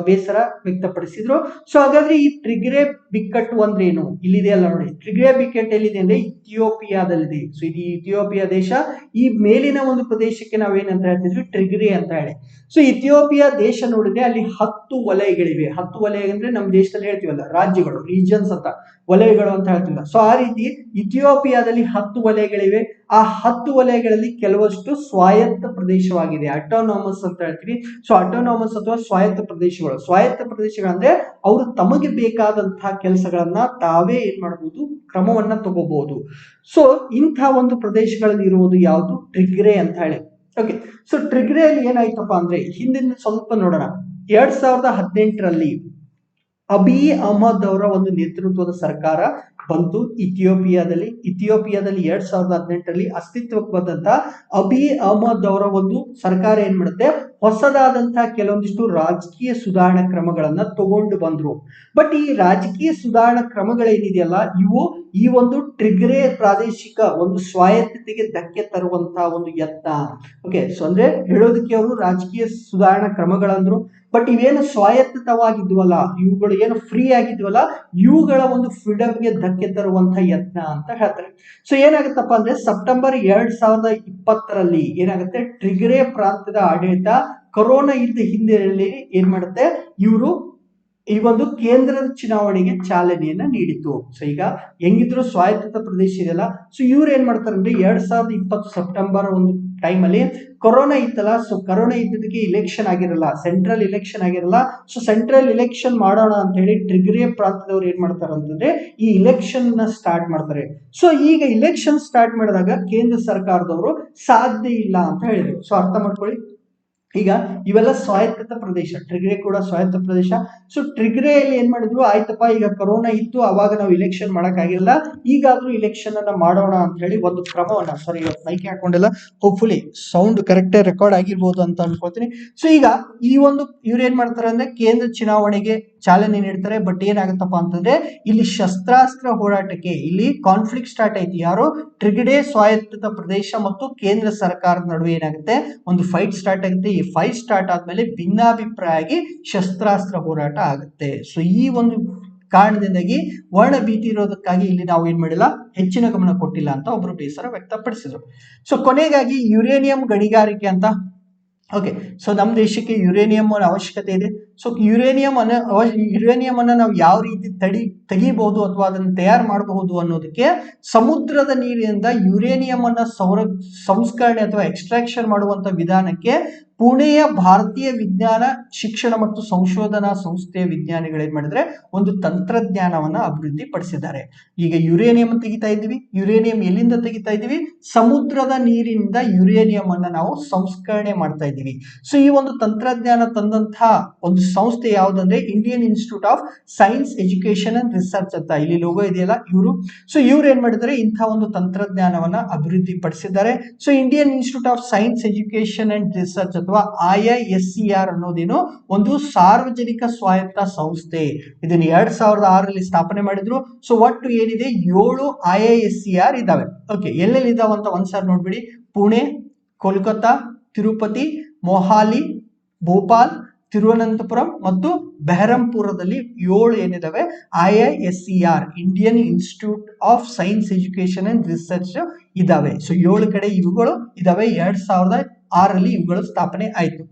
ಬೇಸರ ವ್ಯಕ್ತಪಡಿಸಿದ್ರು. ಸೊ ಹಾಗಾದ್ರೆ ಈ ಟ್ರಿಗರೆ ಬಿಕ್ಕಟ್ಟು ಅಂದ್ರೆ ಏನು, ಇಲ್ಲಿದೆ ಅಲ್ಲ ನೋಡಿ. ಟ್ರಿಗರೆ ಬಿಕ್ಕಟ್ಟು ಎಲ್ಲಿದೆ ಅಂದ್ರೆ ಇಥಿಯೋಪಿಯಾದಲ್ಲಿದೆ. ಸೊ ಇದು ಇಥಿಯೋಪಿಯಾ ದೇಶ. ಈ ಮೇಲಿನ ಒಂದು ಪ್ರದೇಶಕ್ಕೆ ನಾವೇನಂತ ಹೇಳ್ತಿದ್ವಿ, ಟ್ರಿಗರೆ ಅಂತ ಹೇಳಿ. ಸೊ ಇಥಿಯೋಪಿಯಾ ದೇಶ ನೋಡಿದ್ರೆ ಅಲ್ಲಿ 10 ವಲಯಗಳಿವೆ. 10 ವಲಯ ಅಂದ್ರೆ ನಮ್ಮ ದೇಶದಲ್ಲಿ ಹೇಳ್ತೀವಲ್ಲ, ರಾಜ್ಯಗಳು, ರೀಜನ್ಸ್ ಅಂತ, ವಲಯಗಳು ಅಂತ ಹೇಳ್ತೀವಲ್ಲ. ಸೊ ಆ ರೀತಿ ಇಥಿಯೋಪಿಯಾದಲ್ಲಿ 10 ವಲಯಗಳಿವೆ. ಆ 10 ವಲಯಗಳಲ್ಲಿ ಕೆಲವಷ್ಟು ಸ್ವಾಯತ್ತ ಪ್ರದೇಶವಾಗಿದೆ, ಅಟೋನಾಮಸ್ ಅಂತ ಹೇಳ್ತೀವಿ. ಸೊ ಅಟೋನಾಮಸ್ ಅಥವಾ ಸ್ವಾಯತ್ತ ಪ್ರದೇಶಗಳು. ಸ್ವಾಯತ್ತ ಪ್ರದೇಶಗಳಂದ್ರೆ ಅವರು ತಮಗೆ ಬೇಕಾದಂತಹ ಕೆಲಸಗಳನ್ನ ತಾವೇ ಏನ್ ಮಾಡಬಹುದು, ಕ್ರಮವನ್ನ ತಗೋಬಹುದು. ಸೊ ಇಂಥ ಒಂದು ಪ್ರದೇಶಗಳಲ್ಲಿ ಇರುವುದು ಯಾವುದು, ಟ್ರಿಗರೆ ಅಂತ ಹೇಳಿ. ಓಕೆ, ಸೊ ಟ್ರಿಗರೆಯಲ್ಲಿ ಏನಾಯ್ತಪ್ಪ ಅಂದ್ರೆ, ಹಿಂದಿನ ಸ್ವಲ್ಪ ನೋಡೋಣ. 2018ರಲ್ಲಿ ಅಬಿ ಅಹಮದ್ ಅವರ ಒಂದು ನೇತೃತ್ವದ ಸರ್ಕಾರ ಬಂತು ಇಥಿಯೋಪಿಯಾದಲ್ಲಿ. 2018ರಲ್ಲಿ ಅಸ್ತಿತ್ವಕ್ಕೆ ಬಂದಂತ ಅಬಿ ಅಹಮದ್ ಅವರ ಒಂದು ಸರ್ಕಾರ ಏನ್ ಮಾಡುತ್ತೆ, ಹೊಸದಾದಂತಹ ಕೆಲವೊಂದಿಷ್ಟು ರಾಜಕೀಯ ಸುಧಾರಣಾ ಕ್ರಮಗಳನ್ನ ತಗೊಂಡು ಬಂದ್ರು. ಬಟ್ ಈ ರಾಜಕೀಯ ಸುಧಾರಣಾ ಕ್ರಮಗಳೇನಿದೆಯಲ್ಲ, ಇವು ಈ ಒಂದು ಟ್ರಿಗರೆ ಪ್ರಾದೇಶಿಕ ಒಂದು ಸ್ವಾಯತ್ತತೆಗೆ ಧಕ್ಕೆ ತರುವಂತಹ ಒಂದು ಯತ್ನ. ಓಕೆ, ಸೊ ಅಂದ್ರೆ ಹೇಳೋದಕ್ಕೆ ಅವರು ರಾಜಕೀಯ ಸುಧಾರಣಾ ಕ್ರಮಗಳಂದ್ರು. ಬಟ್ ಇವೇನು ಸ್ವಾಯತ್ತವಾಗಿದ್ವಲ್ಲ, ಇವುಗಳು ಏನು ಫ್ರೀ ಆಗಿದ್ವಲ್ಲ, ಇವುಗಳ ಒಂದು ಫ್ರೀಡಮ್ಗೆ ಧಕ್ಕೆ ತರುವಂತಹ ಯತ್ನ ಅಂತ ಹೇಳ್ತಾರೆ. ಸೊ ಏನಾಗುತ್ತಪ್ಪ ಅಂದ್ರೆ, ಸೆಪ್ಟೆಂಬರ್ 2020ರಲ್ಲಿ ಏನಾಗುತ್ತೆ, ಟ್ರಿಗರೆ ಪ್ರಾಂತ್ಯದ ಆಡಳಿತ ಕೊರೋನಾ ಇದ್ದ ಹಿನ್ನೆಲೆಯಲ್ಲಿ ಏನ್ ಮಾಡುತ್ತೆ, ಇವರು ಈ ಒಂದು ಕೇಂದ್ರದ ಚುನಾವಣೆಗೆ ಚಾಲನೆಯನ್ನ ನೀಡಿತು. ಸೊ ಈಗ ಹೆಂಗಿದ್ರು ಸ್ವಾಯತ್ತ ಪ್ರದೇಶ ಇದೆಯಲ್ಲ, ಸೊ ಇವ್ರು ಏನ್ ಮಾಡ್ತಾರೆ ಅಂದ್ರೆ 2020 ಸೆಪ್ಟೆಂಬರ್ ಒಂದು ಟೈಮ್ ಅಲ್ಲಿ ಕೊರೋನಾ ಇತ್ತಲ್ಲ. ಸೊ ಕೊರೋನಾ ಇದ್ದದಕ್ಕೆ ಇಲೆಕ್ಷನ್ ಆಗಿರಲ್ಲ, ಸೆಂಟ್ರಲ್ ಇಲೆಕ್ಷನ್ ಆಗಿರಲ್ಲ. ಸೊ ಸೆಂಟ್ರಲ್ ಇಲೆಕ್ಷನ್ ಮಾಡೋಣ ಅಂತ ಹೇಳಿ ಟ್ರಿಗರೆ ಪ್ರಾಂತದವ್ರು ಏನ್ ಮಾಡ್ತಾರೆ ಅಂತಂದ್ರೆ, ಈ ಇಲೆಕ್ಷನ್ ನ ಸ್ಟಾರ್ಟ್ ಮಾಡ್ತಾರೆ. ಸೊ ಈಗ ಇಲೆಕ್ಷನ್ ಸ್ಟಾರ್ಟ್ ಮಾಡಿದಾಗ ಕೇಂದ್ರ ಸರ್ಕಾರದವರು ಸಾಧ್ಯ ಇಲ್ಲ ಅಂತ ಹೇಳಿದ್ರು. ಸೊ ಅರ್ಥ ಮಾಡ್ಕೊಳ್ಳಿ, ಈಗ ಇವೆಲ್ಲ ಸ್ವಾಯತ್ತ ಪ್ರದೇಶ, ಟ್ರಿಗರೆ ಕೂಡ ಸ್ವಾಯತ್ತ ಪ್ರದೇಶ. ಸೊ ಟ್ರಿಗರೆಯಲ್ಲಿ ಏನ್ ಮಾಡಿದ್ರು, ಆಯ್ತಪ್ಪ ಈಗ ಕೊರೋನಾ ಇತ್ತು, ಅವಾಗ ನಾವು ಇಲೆಕ್ಷನ್ ಮಾಡಕ್ ಆಗಿಲ್ಲ, ಈಗಾದ್ರೂ ಇಲೆಕ್ಷನ್ ಅನ್ನ ಮಾಡೋಣ ಅಂತ ಹೇಳಿ ಒಂದು ಕ್ರಮವನ್ನ, ಸಾರಿ ಮೈಕ್ ಹಾಕೊಂಡಿಲ್ಲ, ಹೋಪ್ಫುಲಿ ಸೌಂಡ್ ಕರೆಕ್ಟ್ ರೆಕಾರ್ಡ್ ಆಗಿರ್ಬೋದು ಅಂತ ಅನ್ಕೊಳ್ತೀನಿ. ಸೊ ಈಗ ಈ ಒಂದು ಇವ್ರು ಏನ್ ಮಾಡ್ತಾರೆ ಅಂದ್ರೆ, ಕೇಂದ್ರ ಚುನಾವಣೆಗೆ ಚಾಲನೆ ನೀಡ್ತಾರೆ. ಬಟ್ ಏನಾಗುತ್ತಪ್ಪ ಅಂತಂದ್ರೆ, ಇಲ್ಲಿ ಶಸ್ತ್ರಾಸ್ತ್ರ ಹೋರಾಟಕ್ಕೆ ಇಲ್ಲಿ ಕಾನ್ಫ್ಲಿಕ್ಟ್ ಸ್ಟಾರ್ಟ್ ಆಯ್ತು. ಯಾರು, ಟ್ರಿಗರೆ ಸ್ವಾಯತ್ತ ಪ್ರದೇಶ ಮತ್ತು ಕೇಂದ್ರ ಸರ್ಕಾರದ ನಡುವೆ ಏನಾಗುತ್ತೆ, ಒಂದು ಫೈಟ್ ಸ್ಟಾರ್ಟ್ ಆಗುತ್ತೆ. ಈ ಫೈಟ್ ಸ್ಟಾರ್ಟ್ ಆದ್ಮೇಲೆ ಭಿನ್ನಾಭಿಪ್ರಾಯ ಆಗಿ ಶಸ್ತ್ರಾಸ್ತ್ರ ಹೋರಾಟ ಆಗುತ್ತೆ. ಸೊ ಈ ಒಂದು ಕಾರಣದಿಂದಾಗಿ ವರ್ಣ ಭೀತಿ ಇರೋದಕ್ಕಾಗಿ ಇಲ್ಲಿ ನಾವು ಏನ್ ಮಾಡಿಲ್ಲ, ಹೆಚ್ಚಿನ ಗಮನ ಕೊಟ್ಟಿಲ್ಲ ಅಂತ ಒಬ್ರು ಬೇಸರ ವ್ಯಕ್ತಪಡಿಸಿದ್ರು. ಸೊ ಕೊನೆಗಾಗಿ ಯುರೇನಿಯಂ ಗಣಿಗಾರಿಕೆ ಅಂತ ಓಕೆ, ಸೊ ನಮ್ಮ ದೇಶಕ್ಕೆ ಯುರೇನಿಯಂ ಅವಶ್ಯಕತೆ ಇದೆ. ಸೊ ಯುರೇನಿಯಂ ಅನ್ನ ನಾವು ಯಾವ ರೀತಿ ತೆಗಿಬಹುದು ಅಥವಾ ಅದನ್ನು ತಯಾರು ಮಾಡಬಹುದು ಅನ್ನೋದಕ್ಕೆ ಸಮುದ್ರದ ನೀರಿನಿಂದ ಯುರೇನಿಯಂ ಅನ್ನ ಸಂಸ್ಕರಣೆ ಅಥವಾ ಎಕ್ಸ್ಟ್ರಾಕ್ಷನ್ ಮಾಡುವಂತ ವಿಧಾನಕ್ಕೆ ಪುಣೆಯ ಭಾರತೀಯ ವಿಜ್ಞಾನ ಶಿಕ್ಷಣ ಮತ್ತು ಸಂಶೋಧನಾ ಸಂಸ್ಥೆಯ ವಿಜ್ಞಾನಿಗಳು ಏನ್ ಮಾಡಿದ್ರೆ ಒಂದು ತಂತ್ರಜ್ಞಾನವನ್ನ ಅಭಿವೃದ್ಧಿ ಪಡಿಸಿದ್ದಾರೆ. ಈಗ ಯುರೇನಿಯಂ ತೆಗಿತಾ ಇದ್ದೀವಿ. ಯುರೇನಿಯಂ ಎಲ್ಲಿಂದ ತೆಗಿತಾ ಇದ್ದೀವಿ? ಸಮುದ್ರದ ನೀರಿನಿಂದ ಯುರೇನಿಯಂ ಅನ್ನ ನಾವು ಸಂಸ್ಕರಣೆ ಮಾಡ್ತಾ ಇದ್ದೀವಿ. ಸೊ ಈ ಒಂದು ತಂತ್ರಜ್ಞಾನ ತಂದಂತಹ ಒಂದು ಸಂಸ್ಥೆ ಯಾವುದಂದ್ರೆ Indian institute of science education and research ಅಂತ ಇಲ್ಲಿ ಲೋಗೋ ಇದೆಯಲ್ಲ ಇವರು. ಸೊ ಇವ್ರು ಏನ್ ಮಾಡಿದ್ದಾರೆ ಇಂತಹ ಒಂದು ತಂತ್ರಜ್ಞಾನವನ್ನ ಅಭಿವೃದ್ಧಿ ಪಡಿಸಿದ್ದಾರೆ. So Indian institute of science education and research ಅಥವಾ IISER ಅನ್ನೋದೇನು ಒಂದು ಸಾರ್ವಜನಿಕ ಸ್ವಾಯತ್ತ ಸಂಸ್ಥೆ. ಇದನ್ನ 2006ರಲ್ಲಿ ಸ್ಥಾಪನೆ ಮಾಡಿದ್ರು. ಸೊ ಒಟ್ಟು ಏನಿದೆ 7 IISER ಇದಾವೆ. ಓಕೆ, ಎಲ್ಲೆಲ್ಲಿ ಇದಾವ ಅಂತ ಒಂದ್ಸಾರಿ ನೋಡ್ಬಿಡಿ. ಪುಣೆ, ಕೋಲ್ಕತ್ತಾ, ತಿರುಪತಿ, ಮೊಹಾಲಿ, ಭೋಪಾಲ್, ತಿರುವನಂತಪುರಂ ಮತ್ತು ಬೆಹರಂಪುರದಲ್ಲಿ 7 ಏನಿದಾವೆ IISER Indian institute of science education and research ಇದಾವೆ. ಸೊ 7 ಕಡೆ ಇವುಗಳು ಇದಾವೆ. 2006ರಲ್ಲಿ ಇವುಗಳು ಸ್ಥಾಪನೆ ಆಯ್ತು.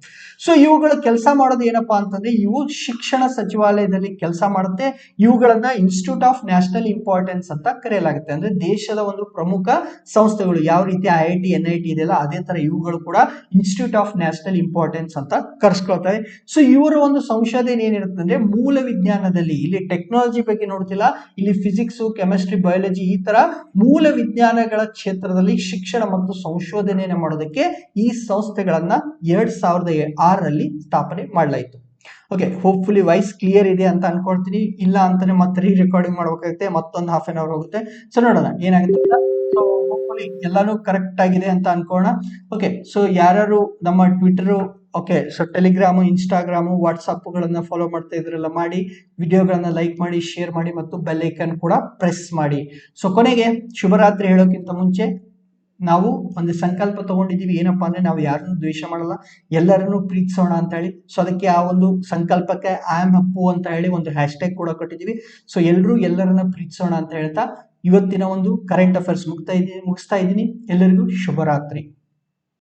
ಸೊ ಇವುಗಳು ಕೆಲಸ ಮಾಡೋದು ಏನಪ್ಪಾ ಅಂತಂದ್ರೆ ಇವು ಶಿಕ್ಷಣ ಸಚಿವಾಲಯದಲ್ಲಿ ಕೆಲಸ ಮಾಡುತ್ತೆ. ಇವುಗಳನ್ನ ಇನ್ಸ್ಟಿಟ್ಯೂಟ್ ಆಫ್ ನ್ಯಾಷನಲ್ ಇಂಪಾರ್ಟೆನ್ಸ್ ಅಂತ ಕರೆಯಲಾಗುತ್ತೆ. ಅಂದ್ರೆ ದೇಶದ ಒಂದು ಪ್ರಮುಖ ಸಂಸ್ಥೆಗಳು ಯಾವ ರೀತಿ IIT NIT ಇದೆಯಲ್ಲ ಅದೇ ತರ ಇವುಗಳು ಕೂಡ ಇನ್ಸ್ಟಿಟ್ಯೂಟ್ ಆಫ್ ನ್ಯಾಷನಲ್ ಇಂಪಾರ್ಟೆನ್ಸ್ ಅಂತ ಕರೆಸ್ಕೊಳ್ತಾರೆ. ಸೊ ಇವರ ಒಂದು ಸಂಶೋಧನೆ ಏನಿರುತ್ತೆ ಅಂದ್ರೆ ಮೂಲ ವಿಜ್ಞಾನದಲ್ಲಿ, ಇಲ್ಲಿ ಟೆಕ್ನಾಲಜಿ ಬಗ್ಗೆ ನೋಡ್ತಿಲ್ಲ, ಇಲ್ಲಿ ಫಿಸಿಕ್ಸ್, ಕೆಮಿಸ್ಟ್ರಿ, ಬಯಾಲಜಿ ಈ ತರ ಮೂಲ ವಿಜ್ಞಾನಗಳ ಕ್ಷೇತ್ರದಲ್ಲಿ ಶಿಕ್ಷಣ ಮತ್ತು ಸಂಶೋಧನೆಯನ್ನು ಮಾಡೋದಕ್ಕೆ ಈ ಸಂಸ್ಥೆಗಳನ್ನ 2006ರಲ್ಲಿ ಸ್ಥಾಪನೆ ಮಾಡಲಾಯಿತು. ಓಕೆ, ಹೋಪ್ಫುಲಿ ವಾಯ್ಸ್ ಕ್ಲಿಯರ್ ಇದೆ ಅಂತ ಅನ್ಕೊಳ್ತೀನಿ. ಇಲ್ಲ ಅಂತಾನೆ ಮತ್ತೆ ರೆಕಾರ್ಡಿಂಗ್ ಮಾಡ್ಬೇಕಾಗುತ್ತೆ, ಮತ್ತೊಂದು ಹಾಫ್ ಅನ್ ಅವರ್ ಹೋಗುತ್ತೆ. ಸೊ ನೋಡೋಣ ಏನಾಗುತ್ತೆ ಅಂತ. ಸೊ ಹೋಪ್ಫುಲಿ ಎಲ್ಲಾನು ಕರೆಕ್ಟ್ ಆಗಿದೆ ಅಂತ ಅನ್ಕೋಣ. ಓಕೆ, ಸೊ ಯಾರು ನಮ್ಮ Twitter, okay, so Telegram, Instagram, ವಾಟ್ಸಪ್ಗಳನ್ನ ಫಾಲೋ ಮಾಡ್ತಾ ಇದ್ರೆಲ್ಲ ಮಾಡಿ, ವಿಡಿಯೋಗಳನ್ನ ಲೈಕ್ ಮಾಡಿ, ಶೇರ್ ಮಾಡಿ ಮತ್ತು ಬೆಲ್ ಐಕನ್ ಕೂಡ ಪ್ರೆಸ್ ಮಾಡಿ. ಸೊ ಕೊನೆಗೆ ಶುಭರಾತ್ರಿ ಹೇಳೋಕ್ಕಿಂತ ಮುಂಚೆ ನಾವು ಒಂದು ಸಂಕಲ್ಪ ತಗೊಂಡಿದೀವಿ. ಏನಪ್ಪಾ ಅಂದ್ರೆ ನಾವು ಯಾರನ್ನು ದ್ವೇಷ ಮಾಡಲ್ಲ, ಎಲ್ಲರನ್ನು ಪ್ರೀತಿಸೋಣ ಅಂತ ಹೇಳಿ. ಸೊ ಅದಕ್ಕೆ ಆ ಒಂದು ಸಂಕಲ್ಪಕ್ಕೆ ಐ ಆಮ್ ಅಪ್ಪು ಅಂತ ಹೇಳಿ ಒಂದು ಹ್ಯಾಶ್ಟ್ಯಾಗ್ ಕೂಡ ಕೊಟ್ಟಿದ್ದೀವಿ. ಸೊ ಎಲ್ಲರನ್ನ ಪ್ರೀತಿಸೋಣ ಅಂತ ಹೇಳ್ತಾ ಇವತ್ತಿನ ಒಂದು ಕರೆಂಟ್ ಅಫೇರ್ಸ್ ಮುಗಿಸ್ತಾ ಇದ್ದೀನಿ. ಎಲ್ಲರಿಗೂ ಶುಭರಾತ್ರಿ.